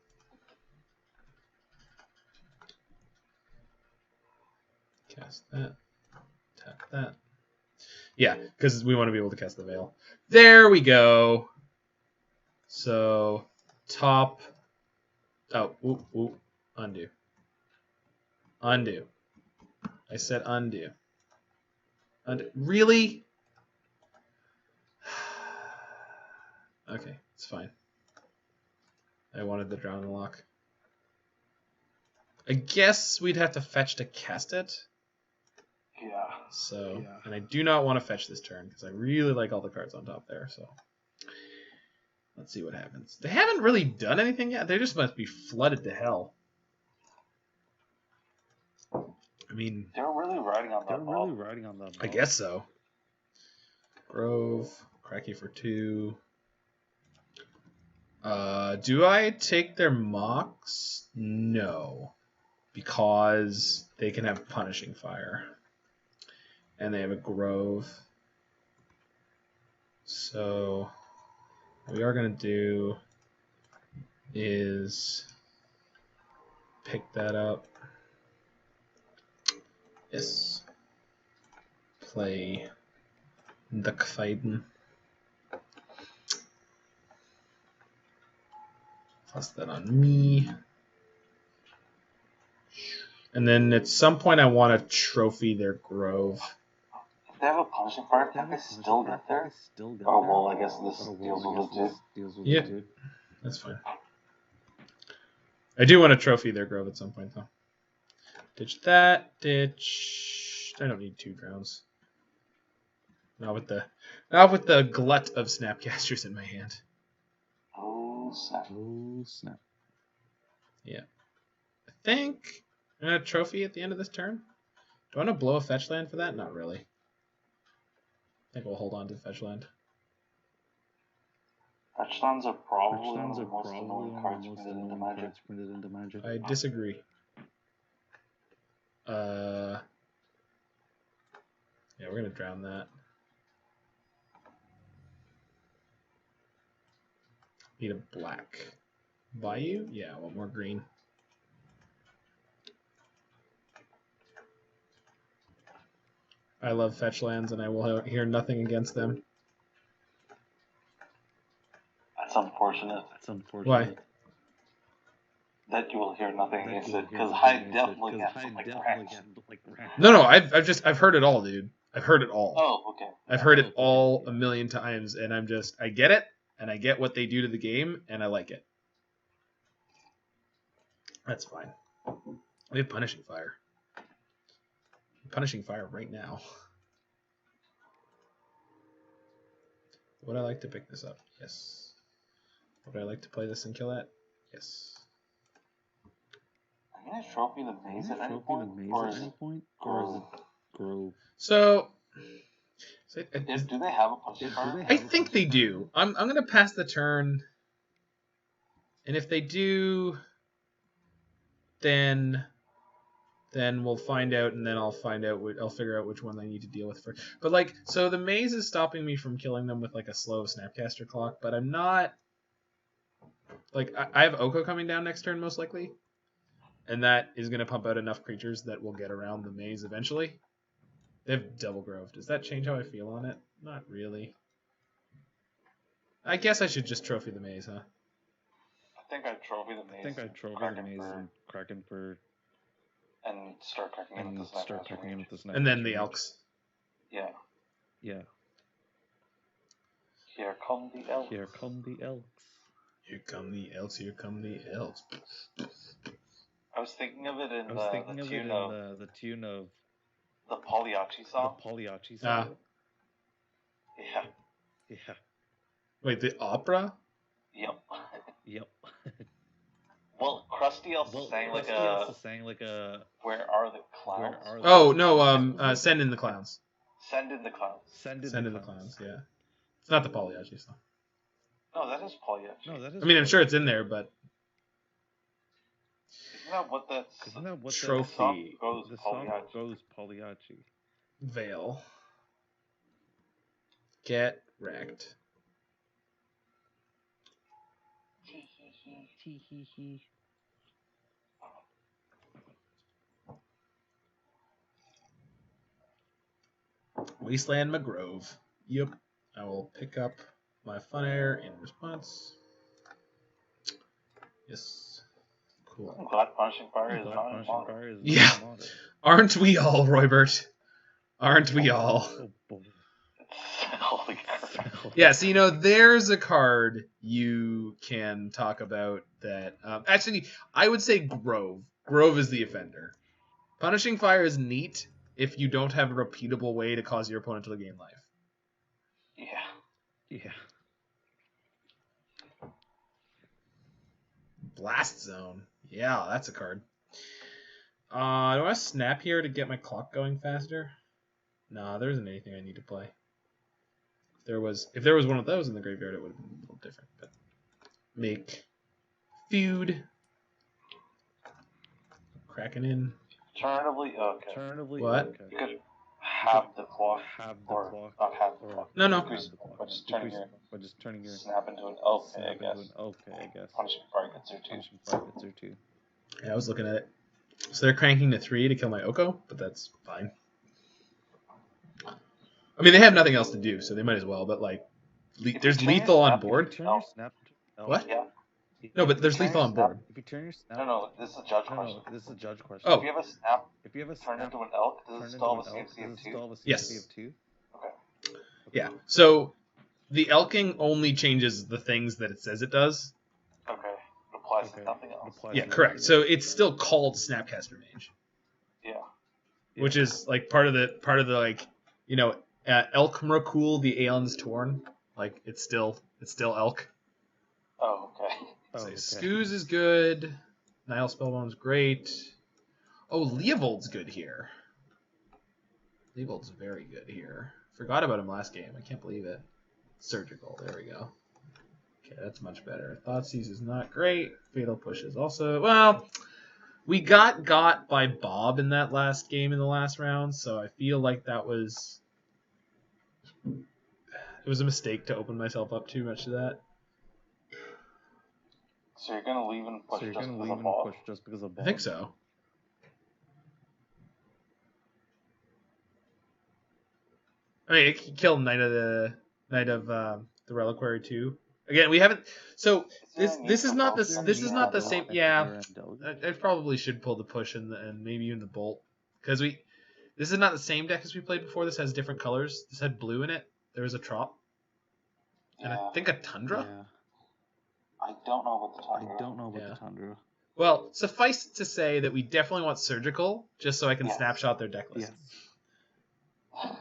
Speaker 1: Cast that. Tap that. Yeah, because we want to be able to cast the Veil. There we go. So, top. Oh, undo. Undo. I said undo. Undo. Really? Okay, it's fine. I wanted the Drown the Loch. I guess we'd have to fetch to cast it.
Speaker 2: Yeah.
Speaker 1: So, and I do not want to fetch this turn because I really like all the cards on top there. So, let's see what happens. They haven't really done anything yet. They just must be flooded to hell. I mean,
Speaker 2: they're really riding on that ball.
Speaker 1: I guess so. Grove, Cracky for 2. Do I take their mocks? No. Because they can have Punishing Fire. And they have a Grove. So what we are going to do is pick that up. Yes. Play Dack Fayden. Plus that on me. And then at some point I want to trophy their Grove.
Speaker 2: If they have a Punishing Fire, can they still get there? Oh, well, I guess this deals with it.
Speaker 1: Yeah, that's fine. I do want to trophy their Grove at some point, though. Ditch that. Ditch. I don't need 2 drowns. Not with the glut of Snapcasters in my hand.
Speaker 2: Oh, snap.
Speaker 1: Yeah. I think I'm going to trophy at the end of this turn. Do I want to blow a fetch land for that? Not really. I think we'll hold on to the fetch land.
Speaker 2: Fetch lands are probably one of the most annoying cards printed into Magic.
Speaker 1: I disagree. Yeah, we're going to drown that. Need a black. Bayou? Yeah, I want more green. I love fetch lands, and I will hear nothing against them.
Speaker 2: That's unfortunate.
Speaker 1: Why?
Speaker 2: That you will hear nothing against it, because I definitely have some like
Speaker 1: No, I've heard it all, dude. I've heard it all.
Speaker 2: Oh, okay.
Speaker 1: I've heard it all a million times, and I get it, and I get what they do to the game, and I like it. That's fine. We have Punishing Fire. Punishing Fire right now. Would I like to pick this up? Yes. Would I like to play this and kill that? Yes.
Speaker 2: I'm going to trophy the maze at any point, or is it Grove?
Speaker 1: So
Speaker 2: do they have a Punishing Fire?
Speaker 1: I think they do. I'm going to pass the turn, and if they do, then we'll find out, and then I'll figure out which one I need to deal with first. But like, so the maze is stopping me from killing them with like a slow Snapcaster clock, but I'm not like I have Oko coming down next turn most likely, and that is going to pump out enough creatures that will get around the maze eventually. They have Double Grove. Does that change how I feel on it? Not really. I guess I should just trophy the maze, huh?
Speaker 2: I think I'd trophy the maze.
Speaker 3: and Kraken for.
Speaker 2: And start cracking in with the Snapcaster.
Speaker 1: And then the Elks.
Speaker 2: Yeah.
Speaker 3: Yeah.
Speaker 2: Here come the Elks.
Speaker 3: Here come the Elks.
Speaker 1: Here come the Elks. Here come the Elks.
Speaker 2: I was thinking of it in the tune of the Pagliacci song. Yeah.
Speaker 1: Wait, the opera?
Speaker 2: Yep.
Speaker 3: Yep.
Speaker 2: Well, Krusty also sang like a. Where are the clowns?
Speaker 1: Oh no! Send in the clowns.
Speaker 2: Send in the clowns.
Speaker 1: Send in the clowns. Yeah. It's not the Pagliacci song.
Speaker 2: No, that is Pagliacci.
Speaker 1: I mean, I'm sure it's in there, but.
Speaker 2: Isn't that what the
Speaker 1: trophy?
Speaker 2: The song goes Pagliacci.
Speaker 1: Veil. Get wrecked. Wasteland McGrove. Yep. I will pick up my Fun Air in response. Yes. Cool.
Speaker 2: I'm glad Punishing Fire is not in modern.
Speaker 1: Yeah. Aren't we all, Roybert? Aren't we all?
Speaker 3: Oh boy.
Speaker 2: Holy crap.
Speaker 1: Yeah, so, you know, there's a card you can talk about that... actually, I would say Grove. Grove is the offender. Punishing Fire is neat if you don't have a repeatable way to cause your opponent to gain life.
Speaker 3: Yeah.
Speaker 1: Blast Zone. Yeah, that's a card. Do I want to snap here to get my clock going faster? Nah, there isn't anything I need to play. If there was one of those in the graveyard, it would have been a little different. But make feud. Cracking in.
Speaker 2: Alternatively,
Speaker 1: What?
Speaker 3: Okay.
Speaker 2: You could have the clock, or not have the clock.
Speaker 1: No.
Speaker 2: Decrease the clock, but just turning your snap into an okay, I guess.
Speaker 3: Okay, I guess.
Speaker 2: Punishing Fire gets there too.
Speaker 3: Punishing Fire gets there too.
Speaker 1: Yeah, I was looking at it. So they're cranking to 3 to kill my Oko, but that's fine. I mean, they have nothing else to do, so they might as well, but, like, there's lethal on board. What?
Speaker 2: Yeah.
Speaker 1: No, but there's lethal on board.
Speaker 3: If you turn your snap...
Speaker 2: No, this is a judge question.
Speaker 3: This is a judge question.
Speaker 1: Oh.
Speaker 2: If you have a snap,
Speaker 3: turn
Speaker 2: into an elk, does it stall the CMC of 2?
Speaker 1: Yes.
Speaker 2: Okay.
Speaker 1: Yeah, so the elking only changes the things that it says it does.
Speaker 2: Okay. It applies to nothing else.
Speaker 1: Yeah, correct. So it's still called Snapcaster Mage.
Speaker 2: Yeah.
Speaker 1: Which is, like, part of the like, you know, Elk Mrakul, the Aeon's Torn. Like, it's still elk.
Speaker 2: Oh, okay.
Speaker 1: So Scooze is good. Nihil Spellbomb's great. Oh, Leovold's good here. Leovold's very good here. Forgot about him last game. I can't believe it. Surgical. There we go. Okay, that's much better. Thoughtseize is not great. Fatal Push is also... Well, we got by Bob in that last game in the last round, so I feel like that was... It was a mistake to open myself up too much to that.
Speaker 2: So you're gonna leave and push just because of Bob?
Speaker 1: I think so. I mean, it killed Knight of the Reliquary too. Again, we haven't. So this is not the same. Yeah, I probably should pull the push and maybe even the bolt because this is not the same deck as we played before. This has different colors. This had blue in it. There was a Trop. And I think a Tundra.
Speaker 2: Yeah. I don't know about the Tundra.
Speaker 1: Well, suffice to say that we definitely want Surgical, just so I can snapshot their deck list.
Speaker 2: Yes.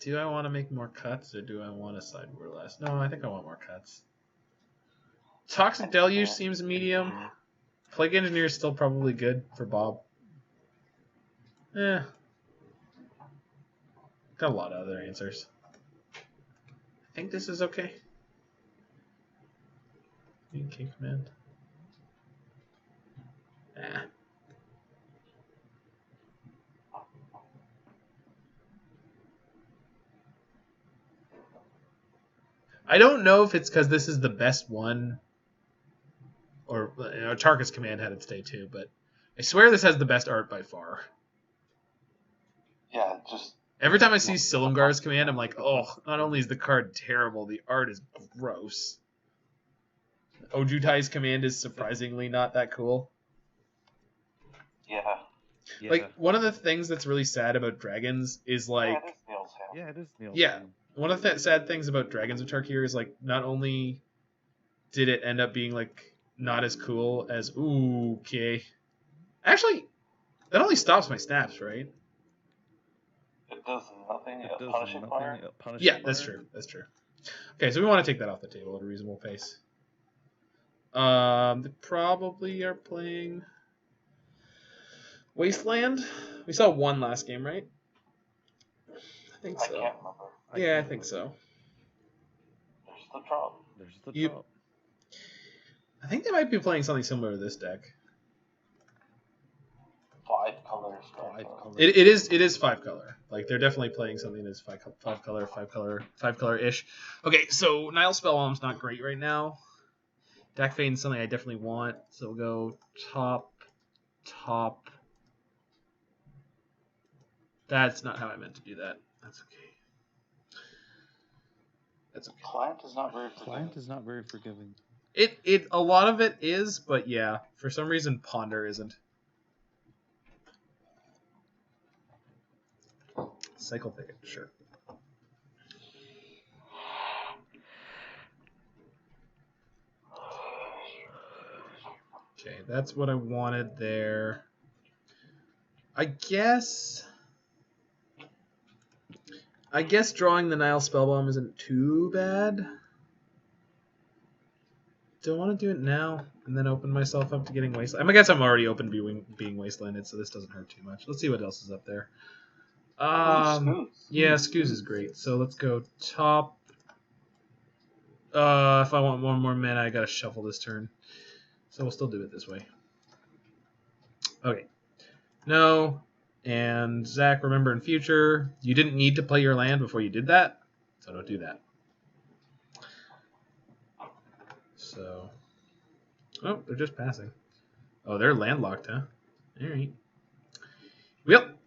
Speaker 1: Do I want to make more cuts, or do I want to sideboard less? No, I think I want more cuts. Toxic Deluge seems medium. Plague Engineer is still probably good for Bob. Got a lot of other answers. I think this is okay. King Command. I don't know if it's because this is the best one, or Tarkus Command had its day too, but I swear this has the best art by far.
Speaker 2: Yeah, just...
Speaker 1: Every time I see Silumgar's Command, I'm like, oh, not only is the card terrible, the art is gross. Ojutai's Command is surprisingly not that cool.
Speaker 2: Yeah.
Speaker 1: Like, one of the things that's really sad about dragons is, like...
Speaker 2: Yeah, it is Neil's hand.
Speaker 1: One of the sad things about Dragons of Tarkir is, like, not only did it end up being, like, not as cool as... Ooh, okay. Actually, that only stops my snaps, right?
Speaker 2: It does nothing at Punishing Fire?
Speaker 1: Yeah, that's true. That's true. Okay, so we want to take that off the table at a reasonable pace. They probably are playing Wasteland. We saw one last game, right? I think so.
Speaker 2: I can't remember.
Speaker 1: Yeah, I think so.
Speaker 2: There's the Trop.
Speaker 1: I think they might be playing something similar to this deck.
Speaker 2: 5 colors.
Speaker 1: It is 5 color. Like, they're definitely playing something that's 5 color ish. Okay, so Nihil Spellbomb's not great right now. Dack Fayden's something I definitely want. So we'll go top, That's not how I meant to do that. That's okay. That's okay.
Speaker 2: Client is not very forgiving.
Speaker 3: Client is not very forgiving.
Speaker 1: A lot of it is, but yeah, for some reason Ponder isn't. Cycle Thicket, sure. Okay, that's what I wanted there. I guess drawing the Nihil Spellbomb isn't too bad. Do I want to do it now and then open myself up to getting Wasteland? I guess I'm already open to being Wastelanded, so this doesn't hurt too much. Let's see what else is up there. Yeah, Scooze is great. So let's go top. If I want one more mana, I gotta shuffle this turn. So we'll still do it this way. Okay. No. And Zach, remember in future, you didn't need to play your land before you did that, so don't do that. So, oh, they're just passing. Oh, they're landlocked, huh? All right. Yep.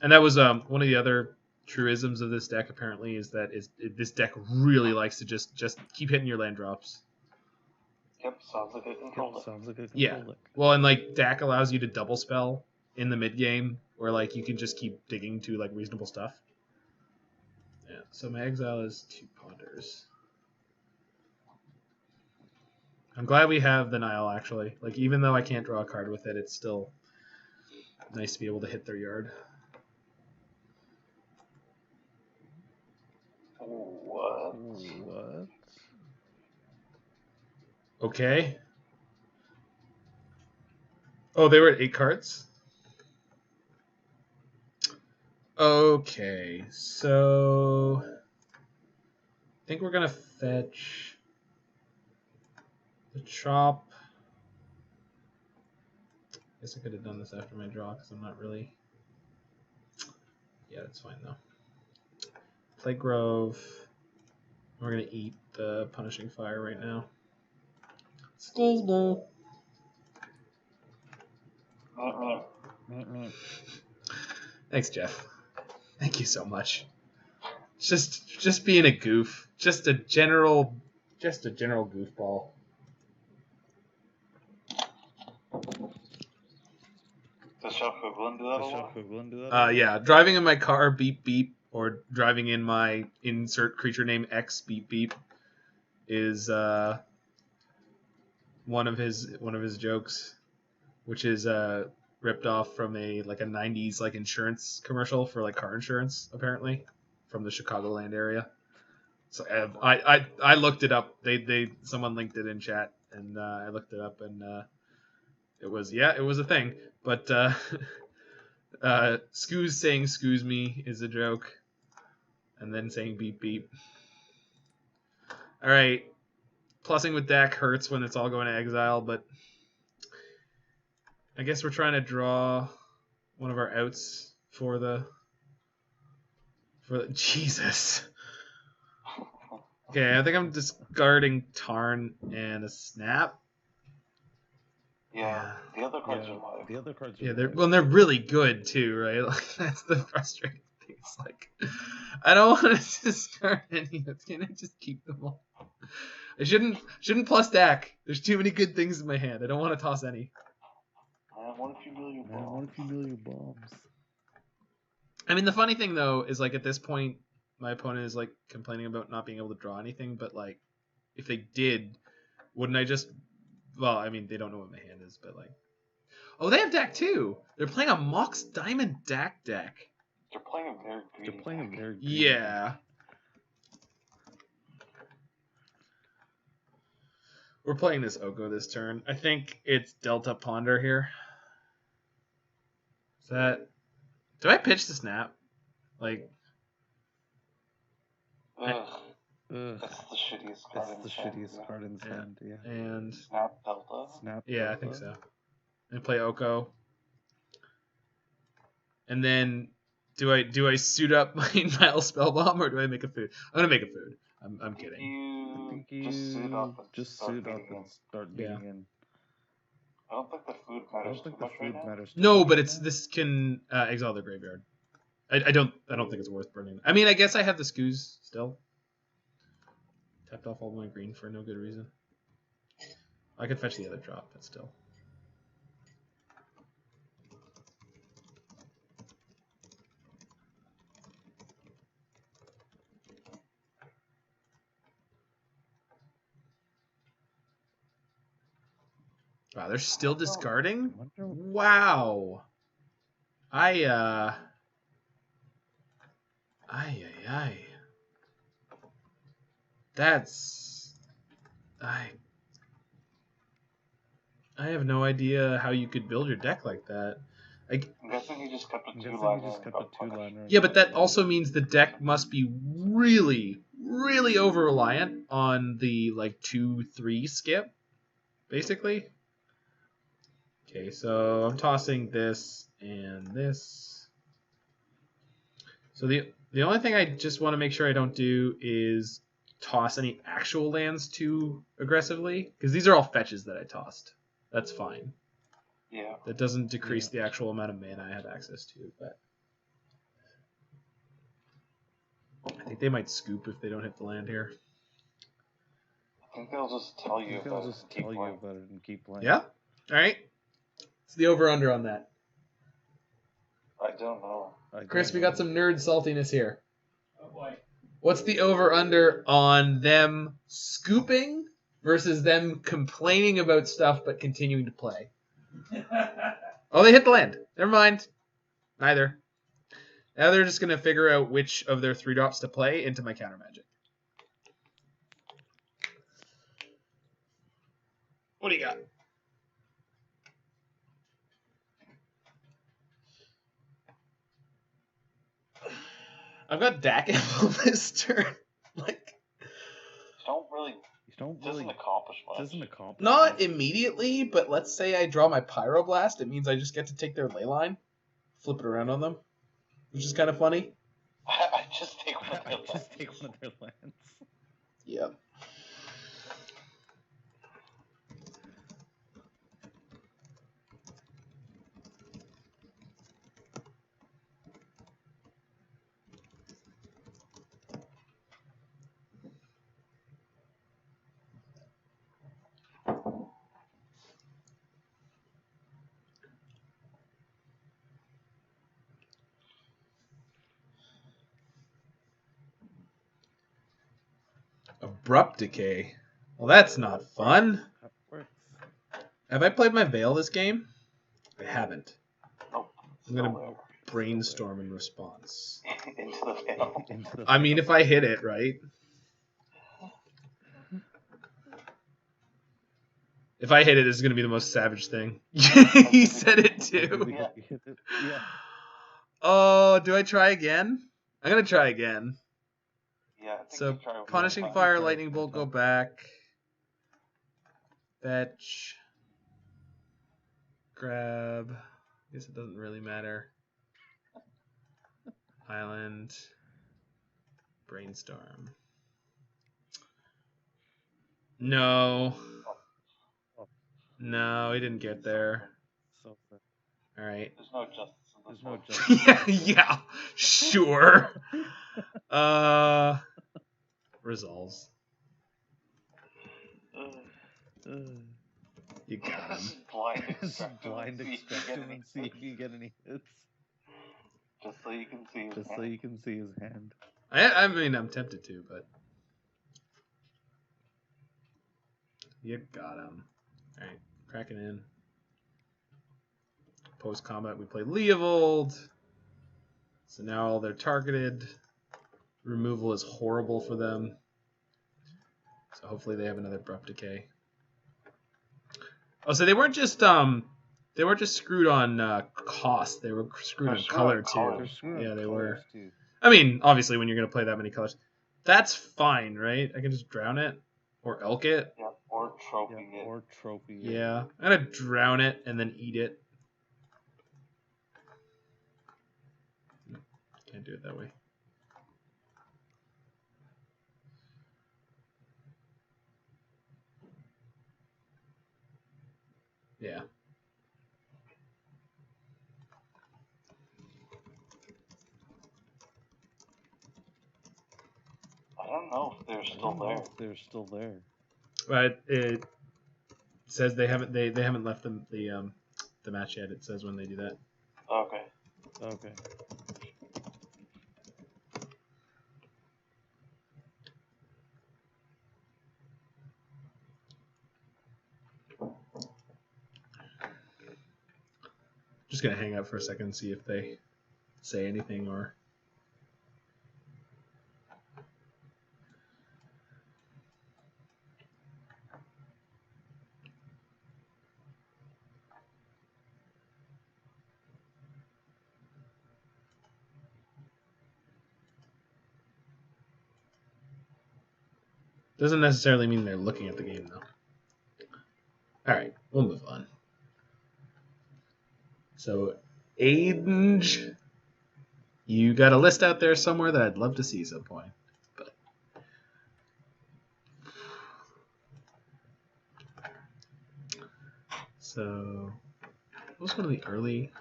Speaker 1: And that was one of the other truisms of this deck. Apparently, is that this deck really likes to just keep hitting your land drops.
Speaker 2: Yep, sounds like a control deck.
Speaker 3: Sounds like a control
Speaker 1: Yeah.
Speaker 3: deck.
Speaker 1: Well, and like Dack allows you to double spell in the mid game, where like you can just keep digging to like reasonable stuff. Yeah. So my exile is 2 Ponders. I'm glad we have the Nihil, actually. Like, even though I can't draw a card with it, it's still nice to be able to hit their yard.
Speaker 2: What?
Speaker 3: What?
Speaker 1: Okay. Oh, they were at 8 cards? Okay, so I think we're going to fetch the Chop. Guess I could have done this after my draw because I'm not really... Yeah, that's fine though. Play Grove. We're going to eat the Punishing Fire right now. Excuse me. Thanks, Jeff. Thank you so much. Just being a goof. Just a general goofball.
Speaker 2: Does Shopgoblin do that a lot?
Speaker 1: Yeah, driving in my car, beep beep, or driving in my insert creature name X, beep beep, is one of his jokes, which is ripped off from a 90s like insurance commercial for like car insurance, apparently, from the Chicagoland area. So I looked it up. Someone linked it in chat, and I looked it up, and it was a thing. But Scooze saying "excuse me" is a joke, and then saying "beep beep." All right, plussing with Dack hurts when it's all going to exile, but I guess we're trying to draw one of our outs for the Jesus. Okay, I think I'm discarding Tarn and a Snap.
Speaker 2: Yeah, the other cards are live.
Speaker 3: The other cards are
Speaker 1: Yeah, they're really good too, right? Like that's the frustrating thing. It's like I don't want to discard any of them. Can I just keep them all? I shouldn't plus Dack. There's too many good things in my hand. I don't want to toss any.
Speaker 2: Man, what if you mill your bombs?
Speaker 1: I mean, the funny thing though is like at this point, my opponent is like complaining about not being able to draw anything. But like, if they did, wouldn't I just? Well, I mean, they don't know what my hand is, but like, oh, they have Dack too. They're playing a Mox Diamond Dack deck.
Speaker 2: They're playing a very green.
Speaker 1: Yeah. We're playing this Oko this turn. I think it's Delta Ponder here. Is that? Do I pitch the Snap? Like.
Speaker 2: Ugh. That's the shittiest card in
Speaker 3: his hand. Yeah.
Speaker 1: And
Speaker 2: Snap Delta.
Speaker 1: Yeah, I think so. And play Oko. And then do I suit up my Nihil Spellbomb or do I make a food? I'm gonna make a food. I'm kidding.
Speaker 2: Just suit up and
Speaker 3: start digging in.
Speaker 2: I don't think the food matters too much right now.
Speaker 1: No, but this can exile the graveyard. I don't think it's worth burning. I mean, I guess I have the Scoos still. Tapped off all my green for no good reason. I could fetch the other drop, but still. Wow, they're still discarding? Wow. Ay. That's... I have no idea how you could build your deck like that.
Speaker 2: I'm guessing he just kept a two-liner.
Speaker 1: Yeah, but that also means the deck must be really, really over-reliant on the, like, 2-3 skip, basically. Okay, so I'm tossing this and this. So the only thing I just want to make sure I don't do is toss any actual lands too aggressively, because these are all fetches that I tossed. That's fine.
Speaker 2: Yeah.
Speaker 1: That doesn't decrease the actual amount of mana I have access to, but I think they might scoop if they don't hit the land here.
Speaker 2: I think they'll just tell you about it and keep playing.
Speaker 1: Yeah? Alright. What's the over-under on that?
Speaker 2: I don't know.
Speaker 1: Chris, we got some nerd saltiness here. Oh boy. What's the over-under on them scooping versus them complaining about stuff but continuing to play? Oh, they hit the land. Never mind. Neither. Now they're just going to figure out which of their 3-drops to play into my counter magic. What do you got? I've got Dack on this turn. Like,
Speaker 2: doesn't accomplish much.
Speaker 1: Not immediately, but let's say I draw my Pyroblast. It means I just get to take their ley line, flip it around on them, which is kind of funny.
Speaker 2: I just take one of their lands.
Speaker 1: Yep. Abrupt Decay. Well, that's not fun. Have I played my Veil this game? I haven't.
Speaker 2: Nope.
Speaker 1: I'm going to Brainstorm in response.
Speaker 2: Into the Veil.
Speaker 1: I mean, if I hit it, right? If I hit it, it's going to be the most savage thing. He said it too.
Speaker 2: Yeah.
Speaker 1: Oh, do I try again? I'm going to try again.
Speaker 2: Yeah, I think
Speaker 1: So, Punishing Fire, Lightning Bolt, go back. Fetch. Grab. I guess it doesn't really matter. Island. Brainstorm. No. No, he didn't get there. Alright.
Speaker 2: There's no justice in this.
Speaker 1: yeah, sure. Resolves. You got him.
Speaker 2: Blind extraction and see if you get any hits. Just so you can see his hand.
Speaker 1: I mean, I'm tempted to, but you got him. All right, cracking in. Post combat, we play Leovold. So now they're targeted. Removal is horrible for them. So hopefully they have another Abrupt Decay. Oh, so they weren't just screwed on cost. They were screwed on color too. Yeah, they were. I mean, obviously, when you're going to play that many colors, that's fine, right? I can just drown it or elk it.
Speaker 2: Yeah, or trophy it.
Speaker 1: Yeah, I'm gonna drown it and then eat it. Can't do it that way. Yeah.
Speaker 2: they're still there.
Speaker 3: They're still there.
Speaker 1: But it says they haven't left the match yet. It says when they do that.
Speaker 2: Okay.
Speaker 3: Okay.
Speaker 1: Just gonna hang out for a second and see if they say anything or. Doesn't necessarily mean they're looking at the game, though. Alright, we'll move on. So, Aidenge, you got a list out there somewhere that I'd love to see at some point. But so, what was one of the early...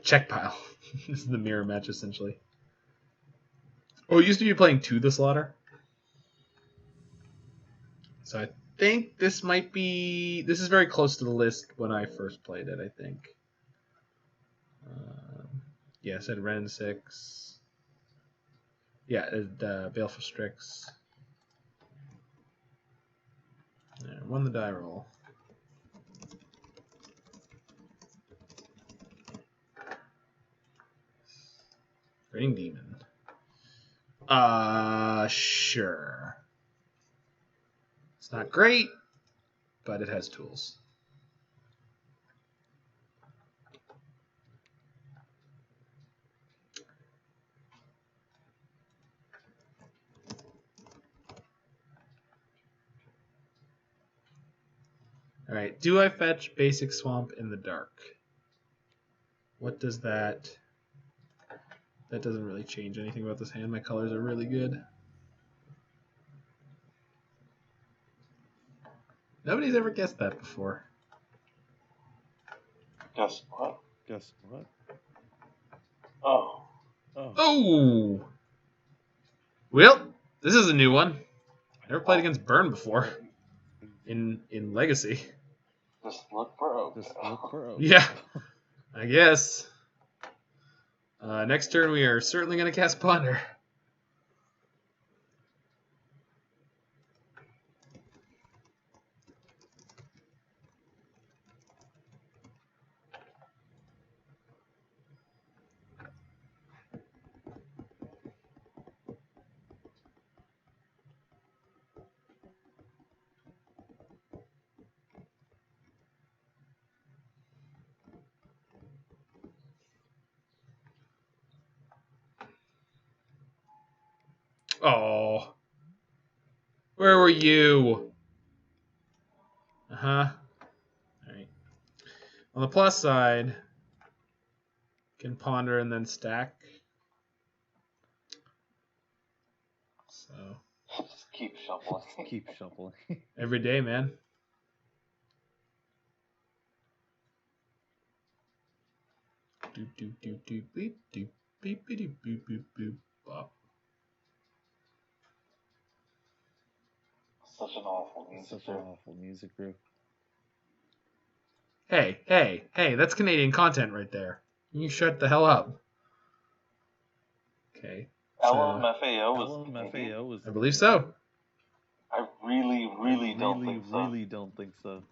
Speaker 1: check pile. This is the mirror match, essentially. Oh, it used to be playing To the Slaughter. So I think this might be... This is very close to the list when I first played it, I think. Yeah, I said Ren 6. Yeah, Baleful Strix. Yeah, won the die roll. Raining Demon. Sure. It's not great, but it has tools. Alright, do I fetch Basic Swamp in the dark? What does that... That doesn't really change anything about this hand. My colors are really good. Nobody's ever guessed that before.
Speaker 2: Guess what?
Speaker 3: Guess what?
Speaker 2: Oh.
Speaker 1: Oh! Well, this is a new one. I never played against Burn before. In Legacy.
Speaker 2: Just look for Oak.
Speaker 1: Yeah, I guess. Next turn we are certainly going to cast Ponder. Oh. Where were you? Uh-huh. Alright. On the plus side, can ponder and then stack. So.
Speaker 2: Just keep shuffling.
Speaker 3: Keep shuffling.
Speaker 1: Every day, man. Doop doop doop doop beep doop beep beep boop boop boop bop.
Speaker 2: Such an awful
Speaker 3: music group.
Speaker 1: Hey, that's Canadian content right there. You shut the hell up. Okay.
Speaker 2: LMFAO was
Speaker 1: I believe so.
Speaker 2: I really don't think so.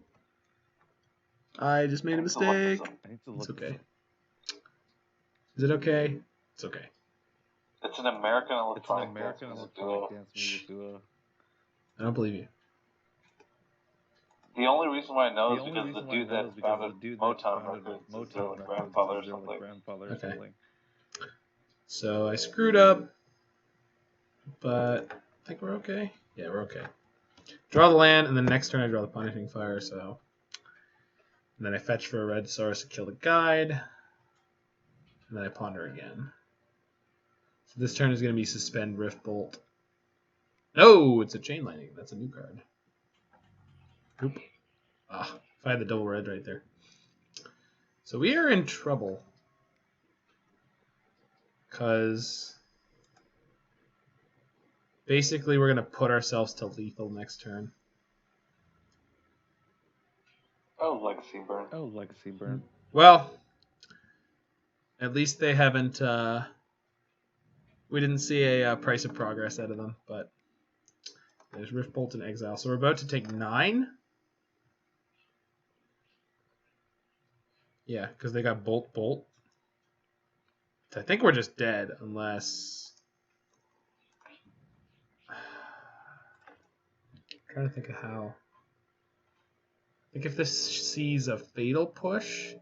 Speaker 1: I just made a mistake.
Speaker 3: It's
Speaker 1: okay. Is it okay? It's okay.
Speaker 2: It's an American electronic dance music duo.
Speaker 1: I don't believe you.
Speaker 2: The only reason why I know is because the dude that founded Motown Records is their grandfather or something.
Speaker 1: Okay. So I screwed up, but I think we're okay. Yeah, we're okay. Draw the land, and then next turn I draw the Punishing Fire, so... And then I fetch for a red source to kill the guide. And then I ponder again. So this turn is going to be Suspend Rift Bolt. No, it's a Chain Lightning. That's a new card. Oop. Ah, if I had the double red right there. So we are in trouble. Because Basically, we're going to put ourselves to lethal next turn.
Speaker 2: Oh, Legacy Burn.
Speaker 3: Oh, Legacy Burn.
Speaker 1: Well, at least they haven't... we didn't see a price of progress out of them, but there's Rift Bolt and Exile. So we're about to take 9? Yeah, because they got Bolt, Bolt. I think we're just dead, unless... I'm trying to think of how. I think if this sees a Fatal Push...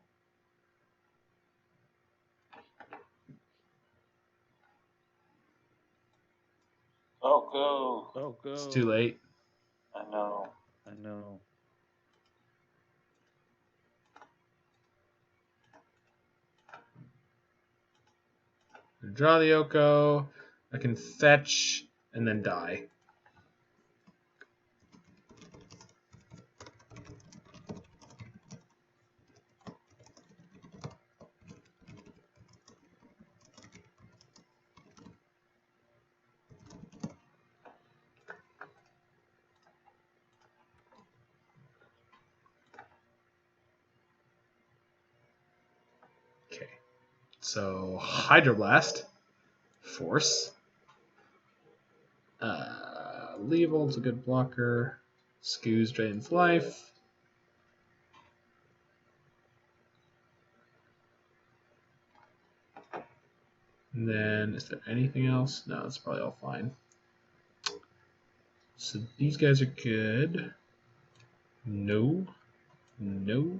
Speaker 2: Oh, go.
Speaker 3: Oh, go.
Speaker 1: It's too late.
Speaker 2: I know.
Speaker 3: I know.
Speaker 1: Draw the Oko. I can fetch and then die. Okay. So Hydroblast. Force. Leovold's a good blocker. Skews drains life. And then, is there anything else? No, it's probably all fine. So these guys are good. No. No.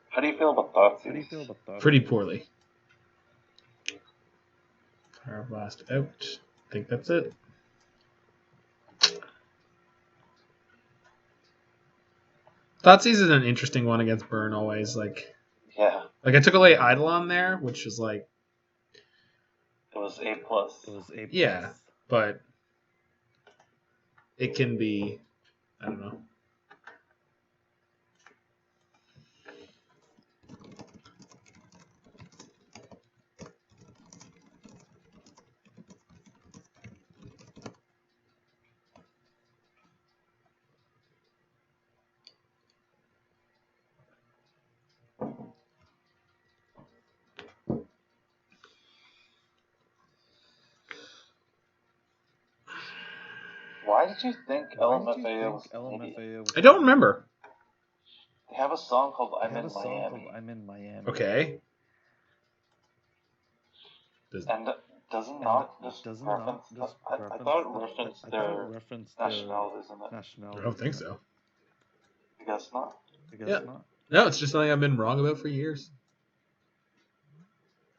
Speaker 2: How do you feel about Thoughtseize?
Speaker 3: How do you feel about that?
Speaker 1: Pretty poorly. Pyroblast out. I think that's it. Thoughtseize is an interesting one against Burn always.
Speaker 2: Yeah.
Speaker 1: Like I took away Eidolon there, which was like...
Speaker 2: It was A+.
Speaker 3: It was A+.
Speaker 1: Yeah, but it can be... I don't know.
Speaker 2: Why did you think LMFAO was Canadian?
Speaker 1: I don't remember.
Speaker 2: They have a song called I'm in Miami.
Speaker 3: I'm in Miami.
Speaker 1: Okay.
Speaker 2: And doesn't not this reference... I thought it referenced their nationality, isn't it?
Speaker 1: I don't think so.
Speaker 2: I guess not.
Speaker 1: Yeah. No, it's just something I've been wrong about for years.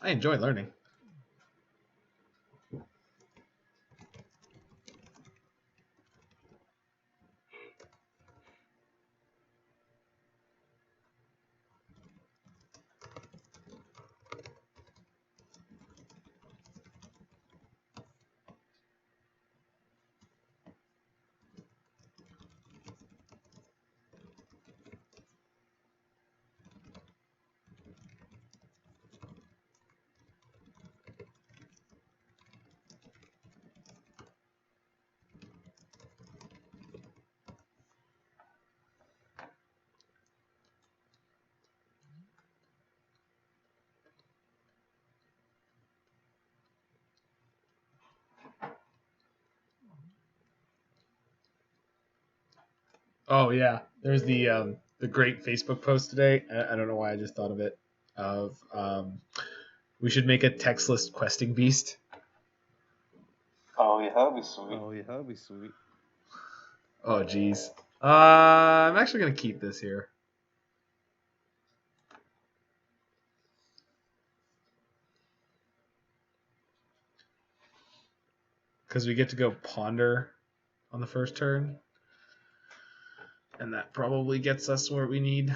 Speaker 1: I enjoy learning. Oh yeah, there's the great Facebook post today. I don't know why I just thought of it. We should make a textless questing beast.
Speaker 2: Oh yeah, that'd be sweet.
Speaker 1: Oh geez. I'm actually gonna keep this here. Because we get to go ponder on the first turn. And that probably gets us where we need.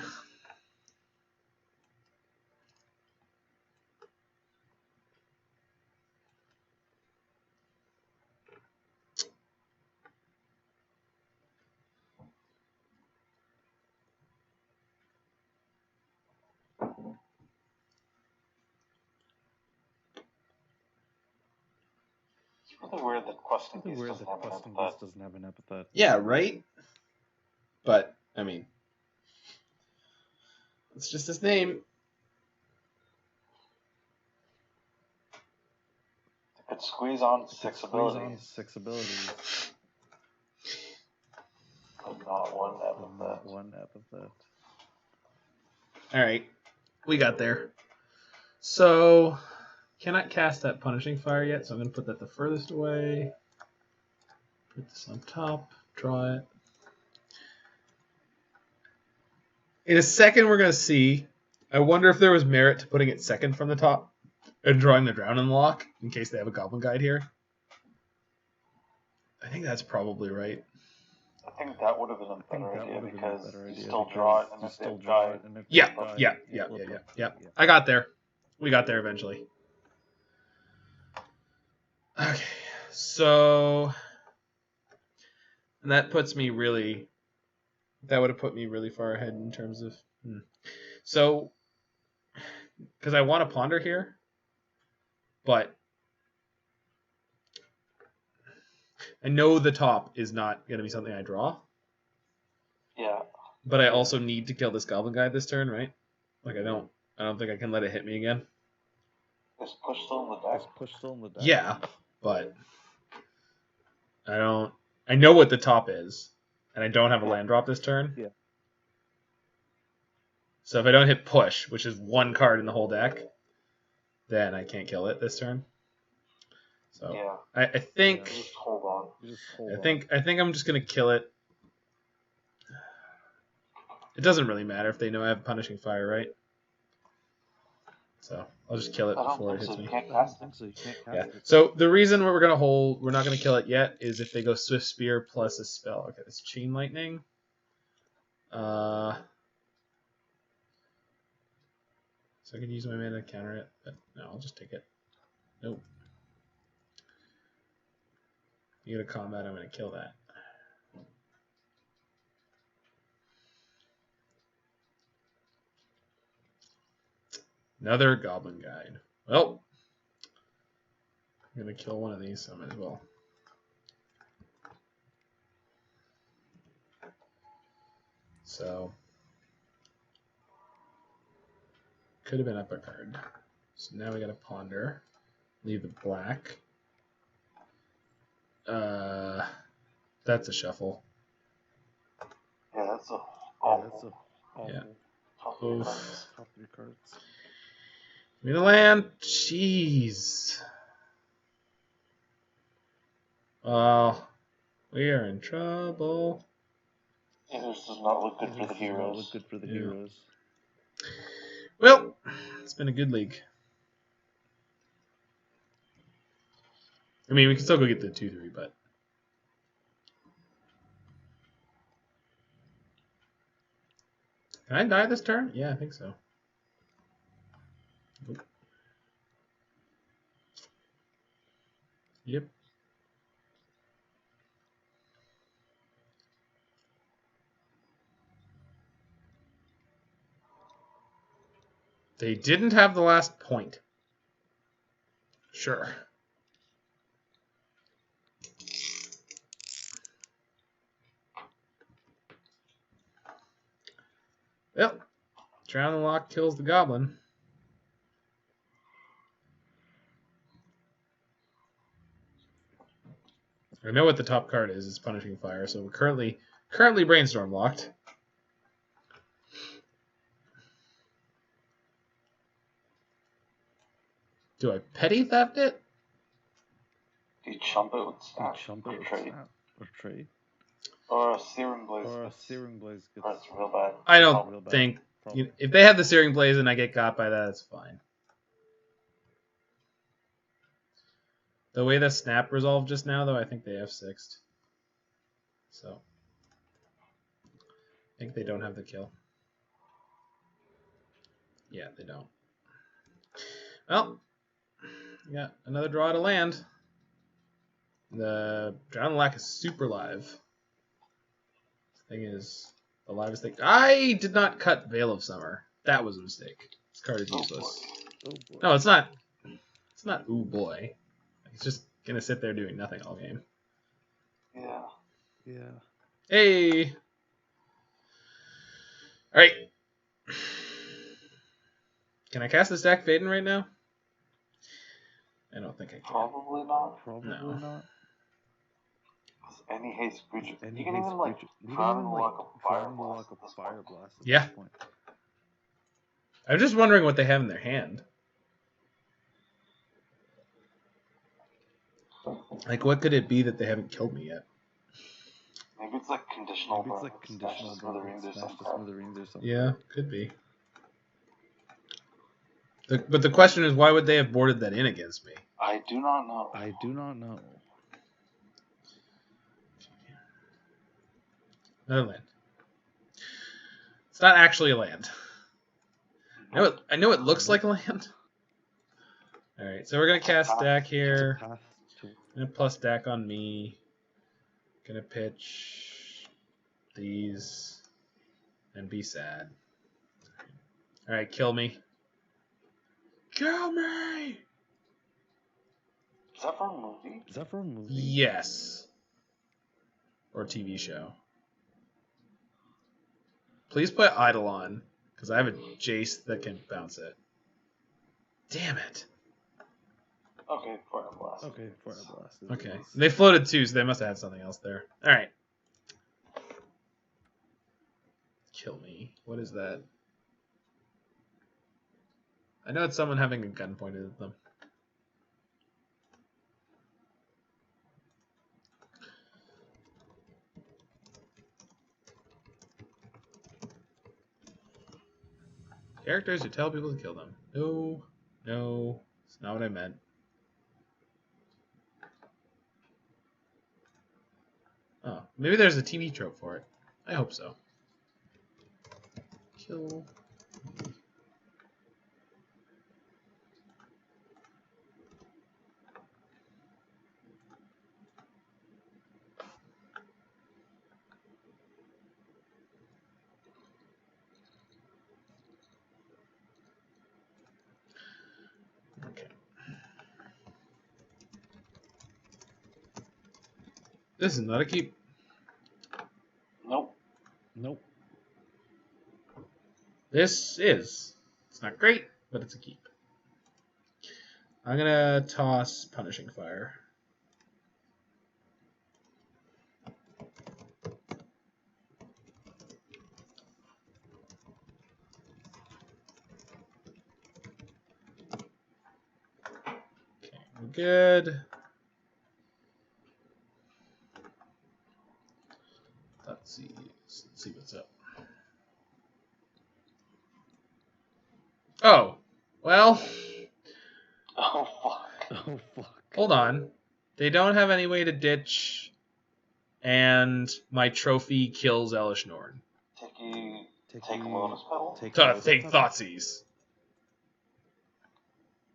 Speaker 2: It's really weird that questing
Speaker 3: It's
Speaker 2: beast
Speaker 3: weird
Speaker 2: doesn't
Speaker 3: that
Speaker 2: have an
Speaker 3: questing
Speaker 2: epithet.
Speaker 3: beast doesn't have an epithet.
Speaker 1: Yeah, right? But, I mean, it's just his name.
Speaker 2: It could squeeze on
Speaker 3: Six
Speaker 2: six abilities,
Speaker 3: abilities,
Speaker 2: but not one
Speaker 3: but
Speaker 2: epithet.
Speaker 3: not one epithet.
Speaker 1: Alright, we got there. So, cannot cast that Punishing Fire yet, so I'm going to put that the furthest away. Put this on top, draw it. In a second, we're going to see. I wonder if there was merit to putting it second from the top and drawing the Drown in the Loch in case they have a Goblin Guide here. I think that's probably right.
Speaker 2: I think that would have been a better idea because you still draw it and if they have guide.
Speaker 1: Yeah. I got there. We got there eventually. Okay, so and that puts me really. That would have put me really far ahead in terms of. So, because I want to ponder here, but I know the top is not going to be something I draw.
Speaker 2: Yeah.
Speaker 1: But I also need to kill this Goblin Guy this turn, right? Like I don't think I can let it hit me again.
Speaker 2: Is push still in the deck?
Speaker 1: Yeah, but I know what the top is, and I don't have a land drop this turn.
Speaker 3: Yeah.
Speaker 1: So if I don't hit push, which is one card in the whole deck, then I can't kill it this turn. So
Speaker 2: yeah.
Speaker 1: I think
Speaker 2: Just hold on.
Speaker 1: I think I'm just gonna kill it. It doesn't really matter if they know I have Punishing Fire, right? So I'll just kill it before it hits me.
Speaker 2: You can't cast it.
Speaker 1: Yeah. So the reason we're not gonna kill it yet is if they go Swift Spear plus a spell. Okay, it's Chain Lightning. So I can use my mana to counter it, but no, I'll just take it. Nope. You go to combat, I'm gonna kill that. Another Goblin Guide. Well, I'm going to kill one of these, so I might as well. So, could have been up a card. So now we got to ponder. Leave the black. That's a shuffle.
Speaker 2: Yeah, that's a awful.
Speaker 1: Yeah.
Speaker 2: Top
Speaker 3: three cards.
Speaker 1: Give me the land. Jeez. Well, we are in trouble.
Speaker 2: Yeah, this does not look good for the heroes.
Speaker 1: Well, it's been a good league. I mean, we can still go get the 2-3, but. Can I die this turn? Yeah, I think so. Nope. Yep. They didn't have the last point. Sure. Well, Drown the Loch kills the goblin. I know what the top card is. It's Punishing Fire, so we're currently Brainstorm locked. Do I petty theft it?
Speaker 2: Do you chump it with snap?
Speaker 3: Or trade?
Speaker 2: Or a Searing Blaze. That's real bad.
Speaker 1: I don't think... if they have the Searing Blaze and I get got by that, it's fine. The way the snap resolved just now, though, I think they F6'd. So, I think they don't have the kill. Yeah, they don't. Well, we got another draw to land. The Drown Loch is super live. The thing is, the livest thing. I did not cut Veil of Summer. That was a mistake. This card is useless.
Speaker 3: Oh boy.
Speaker 1: No, it's not. It's not. Ooh boy. It's just Gonna sit there doing nothing all game.
Speaker 2: Yeah.
Speaker 3: Yeah.
Speaker 1: Hey! Alright. Can I cast this Dack Fayden right now? I don't think I can.
Speaker 2: Probably not.
Speaker 3: Probably
Speaker 1: No.
Speaker 3: not.
Speaker 2: Any haste creature.
Speaker 3: Any
Speaker 2: You can
Speaker 3: haste
Speaker 2: even like
Speaker 3: creature- you can
Speaker 2: grab
Speaker 3: even,
Speaker 2: and
Speaker 3: like,
Speaker 2: lock a
Speaker 3: grab and
Speaker 2: Pyroblast
Speaker 3: lock
Speaker 2: at
Speaker 3: a
Speaker 2: this point.
Speaker 3: Pyroblast at
Speaker 1: Yeah.
Speaker 3: this point.
Speaker 1: I'm just wondering what they have in their hand. Like, what could it be that they haven't killed me yet?
Speaker 2: Maybe it's like conditional
Speaker 3: Maybe it's
Speaker 2: burn.
Speaker 3: like conditional
Speaker 2: Smash the smithereens or
Speaker 3: smash
Speaker 2: some
Speaker 3: the
Speaker 2: crap.
Speaker 3: smithereens or something.
Speaker 1: Yeah, could be. But the question is, why would they have boarded that in against me?
Speaker 2: I do not know.
Speaker 3: I do not know.
Speaker 1: Another land. It's not actually a land. I know it looks like a land. Alright, so we're going to cast Dack here.
Speaker 3: It's a path to
Speaker 1: Gonna plus Dack on me. Gonna pitch these and be sad. Alright, kill me. Kill me!
Speaker 2: Is that for a movie?
Speaker 3: Is that for a movie?
Speaker 1: Yes. Or TV show. Please put Idle on, because I have a Jace that can bounce it. Damn it.
Speaker 2: Okay, Pyroblast.
Speaker 3: Okay, Pyroblast.
Speaker 1: Okay. They floated too, so they must have had something else there. Alright. Kill me. What is that? I know it's someone having a gun pointed at them. Characters who tell people to kill them. No. No. It's not what I meant. Oh, maybe there's a TV trope for it. I hope so. Kill. Okay. This is not a keep.
Speaker 2: Nope.
Speaker 3: Nope.
Speaker 1: This is. It's not great, but it's a keep. I'm gonna toss Punishing Fire. Okay, we're good. Let's see what's up. Oh, well.
Speaker 2: Oh, fuck.
Speaker 3: Oh, fuck.
Speaker 1: Hold on. They don't have any way to ditch, and my trophy kills Elish Norn.
Speaker 2: Take Lotus Petal?
Speaker 3: Take
Speaker 1: Take Thoughtseize.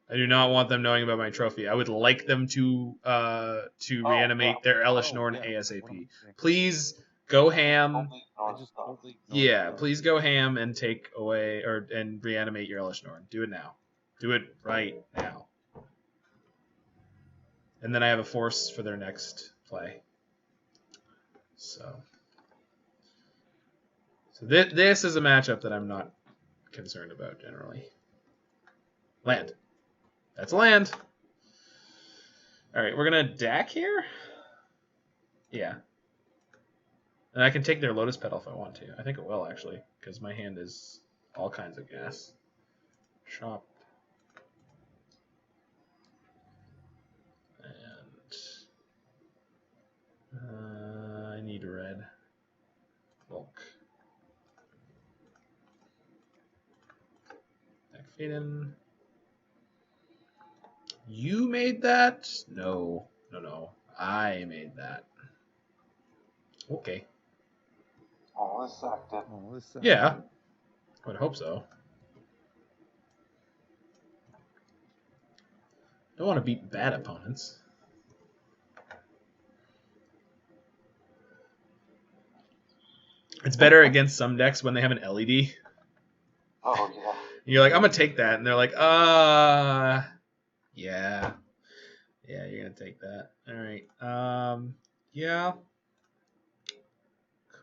Speaker 1: I do not want them knowing about my trophy. I would like them to reanimate their Elish Norn ASAP. Please go ham. Yeah, please go ham and take away and reanimate your Elish Norn. Do it now. Do it right now. And then I have a force for their next play. So this is a matchup that I'm not concerned about generally. Land. That's land. All right, we're gonna Dack here. Yeah. And I can take their Lotus Petal if I want to. I think it will actually, because my hand is all kinds of gas. Shop. And I need red. Volk. Dack Fayden. You made that? No. I made that. Okay.
Speaker 2: Oh, this active.
Speaker 1: Yeah. I would hope so. Don't want to beat bad opponents. It's better against some decks when they have an LED.
Speaker 2: Oh, yeah.
Speaker 1: You're like, I'm going to take that. And they're like, yeah. Yeah, you're gonna take that. All right. Yeah.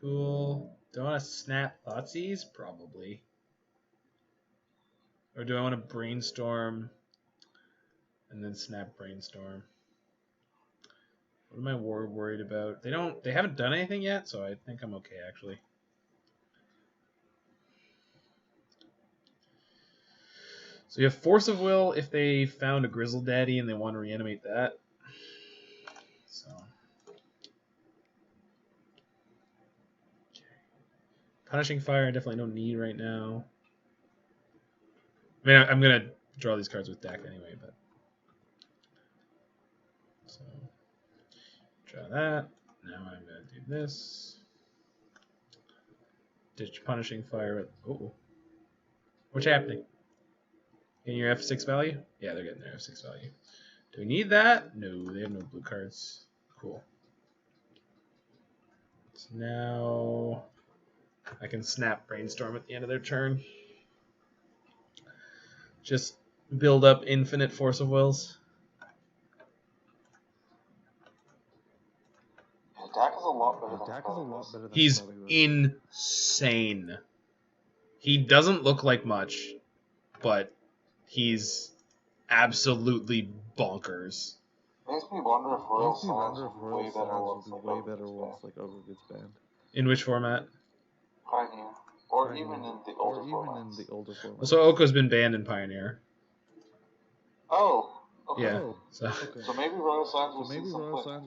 Speaker 1: Cool. Do I want to snap Thoughtseize? Probably. Or do I want to Brainstorm and then snap Brainstorm? What am I worried about? They haven't done anything yet, so I think I'm okay actually. So you have Force of Will if they found a Grizzle Daddy and they want to reanimate that. So Punishing Fire I definitely don't need right now. I mean, I'm gonna draw these cards with Dack anyway, but so draw that. Now I'm gonna do this. Ditch Punishing Fire. Oh, what's happening? Getting your F6 value? Yeah, they're getting their F6 value. Do we need that? No, they have no blue cards. Cool. So now I can snap Brainstorm at the end of their turn. Just build up infinite Force of Wills.
Speaker 2: Dack is a lot better than
Speaker 1: He's insane. He doesn't look like much, but he's absolutely bonkers.
Speaker 2: Makes me wonder if Royal Sands would be way better once like Ogre gets banned.
Speaker 1: In which format?
Speaker 2: Pioneer. Or even in the older formats.
Speaker 1: So Oko's been banned in Pioneer.
Speaker 2: Oh, okay.
Speaker 1: Yeah.
Speaker 2: Oh,
Speaker 1: So.
Speaker 2: Okay. So maybe Royal Sands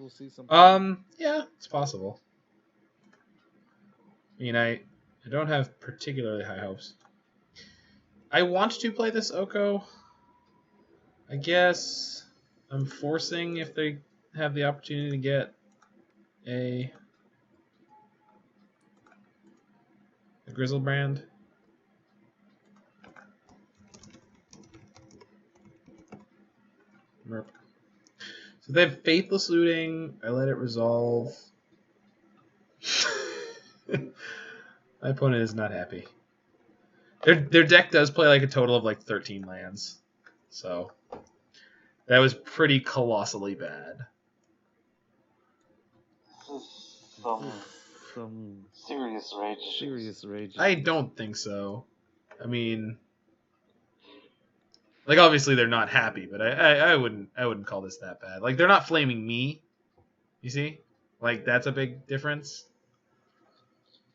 Speaker 2: will see some.
Speaker 1: Yeah, it's possible. I mean, I don't have particularly high hopes. I want to play this Oko. I guess I'm forcing if they have the opportunity to get a Grizzlebrand. Merp. So they have Faithless Looting. I let it resolve. My opponent is not happy. Their deck does play like a total of like 13 lands. So that was pretty colossally bad.
Speaker 2: This is some serious rage.
Speaker 1: I don't think so. I mean, like obviously they're not happy, but I wouldn't call this that bad. Like they're not flaming me. You see? Like that's a big difference.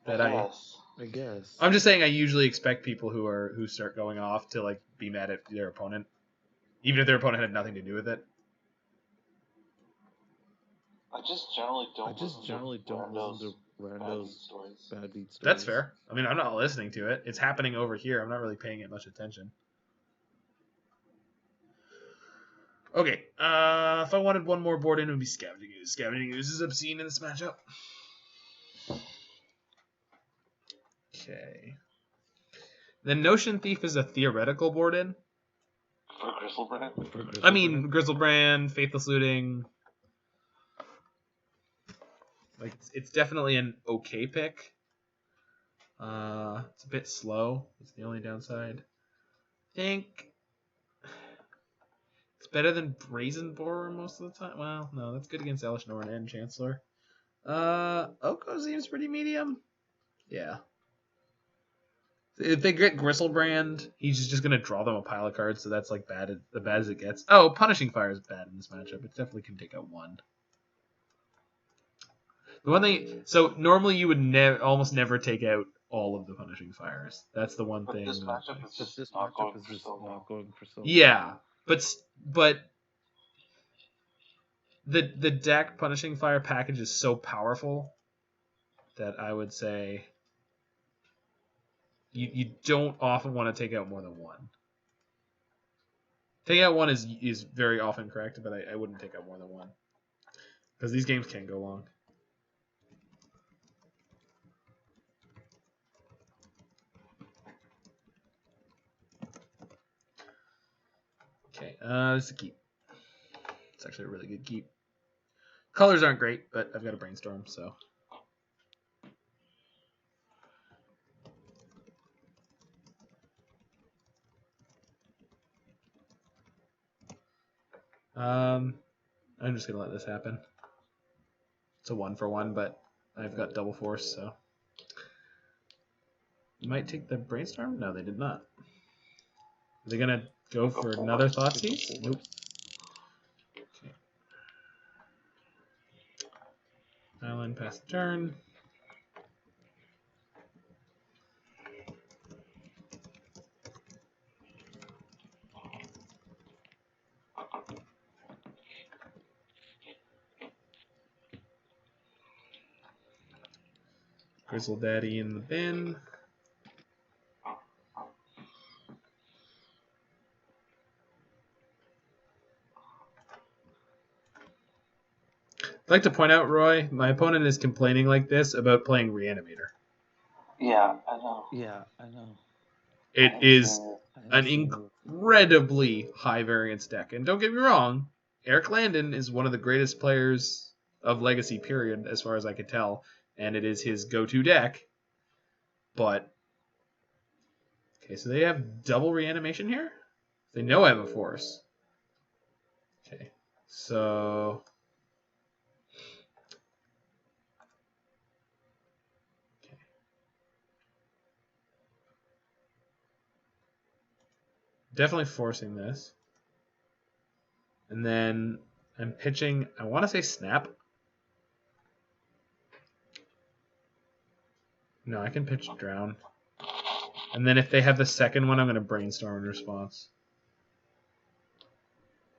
Speaker 3: I guess.
Speaker 1: I'm just saying I usually expect people who start going off to like be mad at their opponent, even if their opponent had nothing to do with it.
Speaker 2: I just generally don't listen to randos bad beat stories.
Speaker 1: That's fair. I mean, I'm not listening to it. It's happening over here. I'm not really paying it much attention. Okay. If I wanted one more board in, it would be Scavenging Ooze. Scavenging Ooze is obscene in this matchup. Okay. Then Notion Thief is a theoretical board in.
Speaker 2: For Grizzlebrand?
Speaker 1: I mean, Grizzlebrand, Faithless Looting. Like, it's definitely an okay pick. It's a bit slow. It's the only downside. I think it's better than Brazen Borrower most of the time. Well, no, that's good against Elish Norn and Chancellor. Oko seems pretty medium. Yeah. If they get Grizzlebrand, he's just gonna draw them a pile of cards, so that's like bad as it gets. Oh, Punishing Fire is bad in this matchup. It definitely can take out one. The one thing, so normally you would almost never take out all of the Punishing Fires. That's the one thing.
Speaker 2: This matchup is just not going for so long.
Speaker 1: Yeah, but the deck Punishing Fire package is so powerful that I would say you don't often want to take out more than one. Taking out one is very often correct, but I wouldn't take out more than one because these games can go long. Okay, this is a keep. It's actually a really good keep. Colors aren't great, but I've got a Brainstorm, so. I'm just gonna let this happen. It's a 1-for-1, but I've got double force, so. You might take the Brainstorm? No, they did not. Are they gonna go for another Thoughtseize? Nope. Okay. Island pass the turn. Grizzle Daddy in the bin. I'd like to point out, Roy, my opponent is complaining like this about playing Reanimator.
Speaker 2: Yeah, I know.
Speaker 3: Yeah, I know.
Speaker 1: It is an incredibly high variance deck. And don't get me wrong, Eric Landon is one of the greatest players of Legacy, period, as far as I could tell. And it is his go-to deck. But, okay, so they have double Reanimation here? They know I have a Force. Okay, so... Definitely forcing this. And then I'm pitching, I want to say Snap. No, I can pitch Drown. And then if they have the second one, I'm going to Brainstorm in response.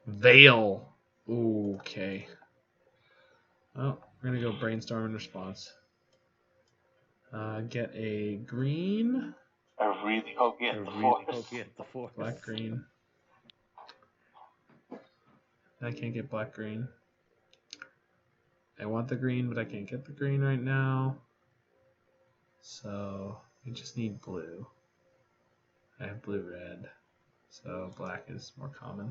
Speaker 1: Veil. Ooh, okay. Well, we're going to go Brainstorm in response. Get a green.
Speaker 2: I really hope you get the Force.
Speaker 1: Black, green. I can't get black, green. I want the green, but I can't get the green right now. So I just need blue. I have blue, red. So black is more common.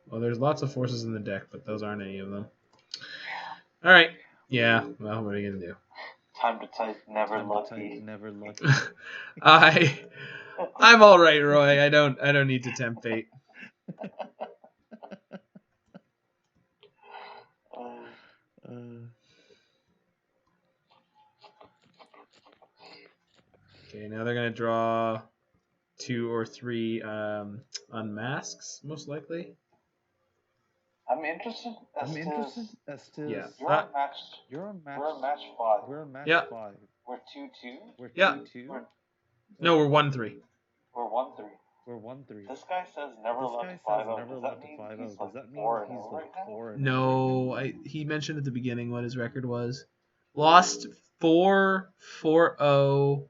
Speaker 1: Well, there's lots of forces in the deck, but those aren't any of them. All right. Yeah. Well, what are you gonna do?
Speaker 2: Time to type never lucky.
Speaker 3: Never lucky.
Speaker 1: I'm all right, Roy. I don't need to tempt fate. Okay, now they're gonna draw 2 or 3 unmasks, most likely.
Speaker 2: I'm interested as to
Speaker 1: Yeah.
Speaker 2: You're on match 5.
Speaker 3: We're on match
Speaker 1: Yeah.
Speaker 3: 5.
Speaker 2: We're 2-2.
Speaker 3: We're
Speaker 1: Yeah.
Speaker 3: 2-2.
Speaker 1: No, we're 1-3.
Speaker 2: We're 1-3.
Speaker 3: We're 1-3.
Speaker 2: This guy says never left to 5-0. Does that mean he's like 4-0 right now?
Speaker 1: No, he mentioned at the beginning what his record was. Lost 4-4-0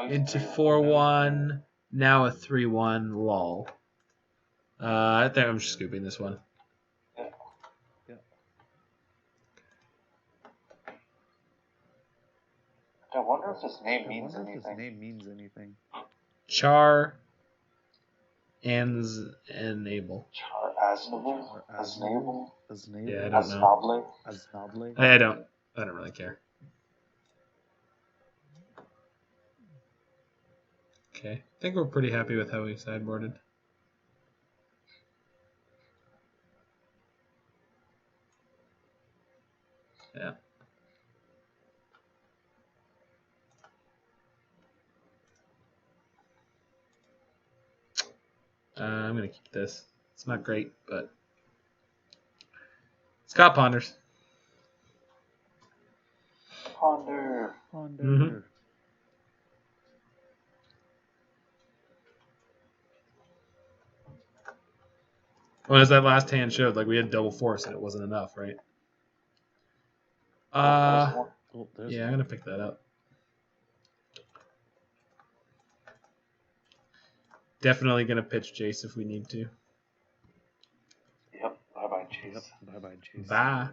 Speaker 1: into 4-1. Now a 3-1 lol. I think I'm just scooping this one.
Speaker 2: I wonder if his name means anything.
Speaker 1: Char Enable.
Speaker 2: Char Aznable?
Speaker 1: Yeah, I don't know.
Speaker 3: Aznable?
Speaker 1: I don't really care. Okay, I think we're pretty happy with how we sideboarded. Yeah. I'm going to keep this. It's not great, but Scott Ponders.
Speaker 2: Ponder.
Speaker 1: Mm-hmm. Well, as that last hand showed, like we had double force and it wasn't enough, right? Yeah, I'm going to pick that up. Definitely going to pitch Jace if we need to.
Speaker 2: Yep. Bye-bye, Jace.
Speaker 3: Bye-bye, Jace.
Speaker 1: Bye.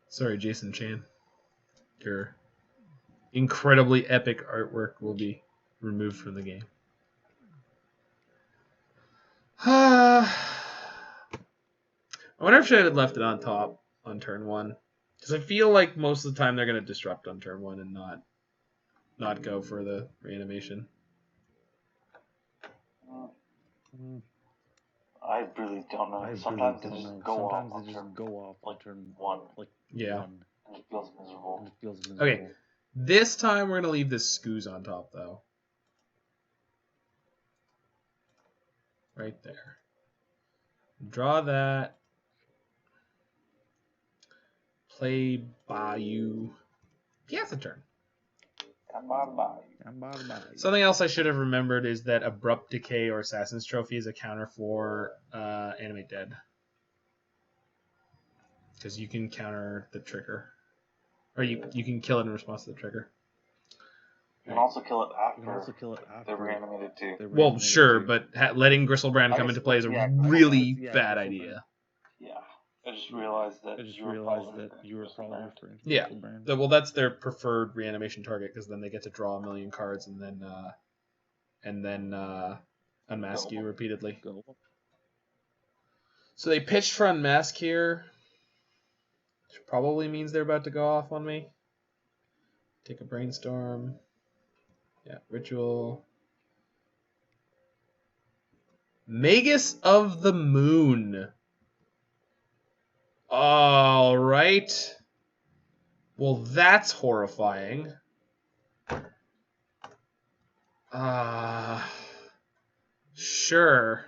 Speaker 1: Sorry, Jason Chan. Your incredibly epic artwork will be removed from the game. I wonder if I should have left it on top on turn 1. Because I feel like most of the time they're going to disrupt on turn 1 and not go for the reanimation.
Speaker 2: I really don't know. Sometimes they just go off on turn one.
Speaker 1: Yeah.
Speaker 2: And it feels miserable.
Speaker 1: Okay. This time we're gonna leave this Scooze on top though. Right there. Draw that. Play Bayou. Yes, a turn. Something else I should have remembered is that Abrupt Decay or Assassin's Trophy is a counter for Animate Dead. Because you can counter the trigger. Or you can kill it in response to the trigger.
Speaker 2: You can also kill it after they're reanimated too.
Speaker 1: Well, sure, but letting Gristlebrand come into play is a really bad idea.
Speaker 2: Yeah. I just realized that you were probably referring to
Speaker 1: Gristlebrand. Well, that's their preferred reanimation target because then they get to draw a million cards and then unmask you repeatedly. So they pitched for unmask here. Which probably means they're about to go off on me. Take a Brainstorm. Yeah, Ritual. Magus of the Moon. All right. Well, that's horrifying. Sure.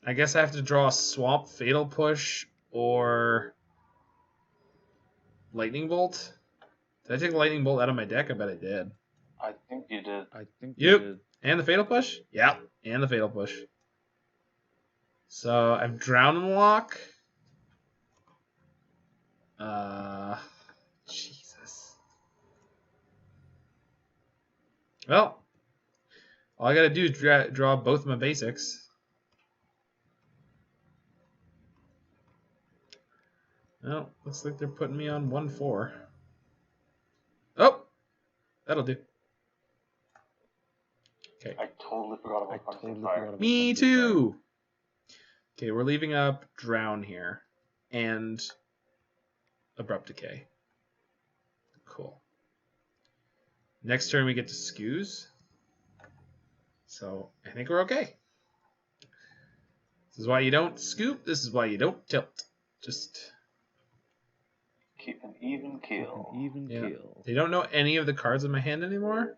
Speaker 1: I guess I have to draw a Swamp Fatal Push or Lightning Bolt. Did I take the Lightning Bolt out of my deck? I bet I did.
Speaker 2: I think you did.
Speaker 1: Yep. And the Fatal Push? Yep. And the Fatal Push. So I've Drown in Loch. Jesus. Well, all I gotta do is draw both my basics. Well, looks like they're putting me on 1/4. Oh, that'll do. Okay.
Speaker 2: I totally forgot about Punishing Fire.
Speaker 1: Me too. Okay, we're leaving up Drown here and Abrupt Decay. Cool. Next turn we get to Scooze. So I think we're okay. This is why you don't scoop. This is why you don't tilt. Just
Speaker 2: keep an even keel.
Speaker 1: Kill. They don't know any of the cards in my hand anymore?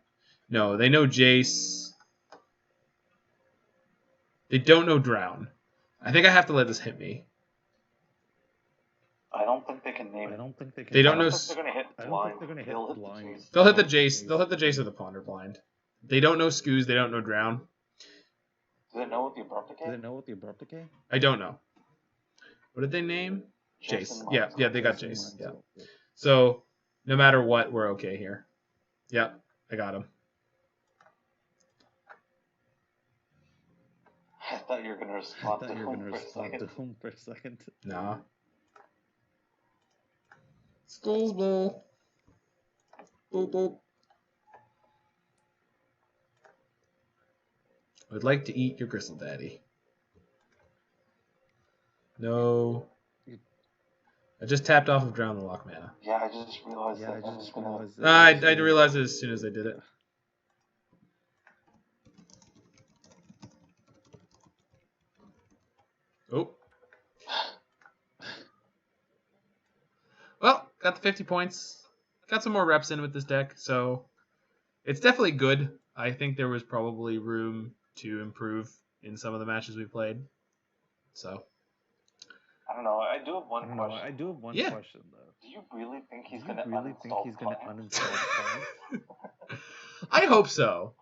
Speaker 1: No, they know Jace. They don't know Drown. I think I have to let this hit me.
Speaker 2: I don't think they can name it.
Speaker 1: They don't know.
Speaker 2: They're gonna hit blind.
Speaker 1: They'll hit the Jace. They'll hit the Jace or the Ponder blind. They don't know Scooze. They don't know Drown.
Speaker 2: Do they know what the Abrupt Decay?
Speaker 1: I don't know. What did they name? Jace. Yeah, they got Jace. Yeah. So no matter what, we're okay here. Yep, I got him.
Speaker 2: I thought you were gonna respond to him for a second.
Speaker 1: Nah. Skulls Bowl. Boop boop. I would like to eat your Gristle Daddy. No. I just tapped off of Drown the Loch mana.
Speaker 2: Yeah, I just realized that.
Speaker 1: I realized it as soon as I did it. Oh. Well, got the 50 points. Got some more reps in with this deck, so it's definitely good. I think there was probably room to improve in some of the matches we played. So.
Speaker 2: I don't know. I do have one question.
Speaker 3: I do have one question though.
Speaker 2: Do you really think he's gonna uninstall Plan?
Speaker 1: I hope so.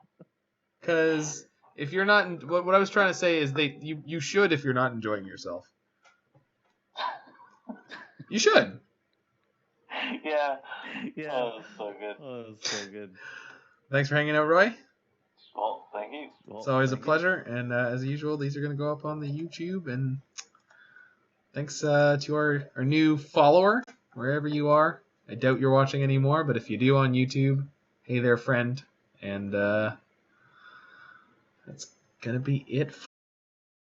Speaker 1: Because if you're not, what I was trying to say is you should if you're not enjoying yourself. You should.
Speaker 2: Yeah. Oh, that was so good.
Speaker 1: Thanks for hanging out, Roy.
Speaker 2: Well, thank you.
Speaker 1: It's always a pleasure, and as usual, these are going to go up on the YouTube, and thanks to our new follower, wherever you are. I doubt you're watching anymore, but if you do on YouTube, hey there, friend, and that's going to be it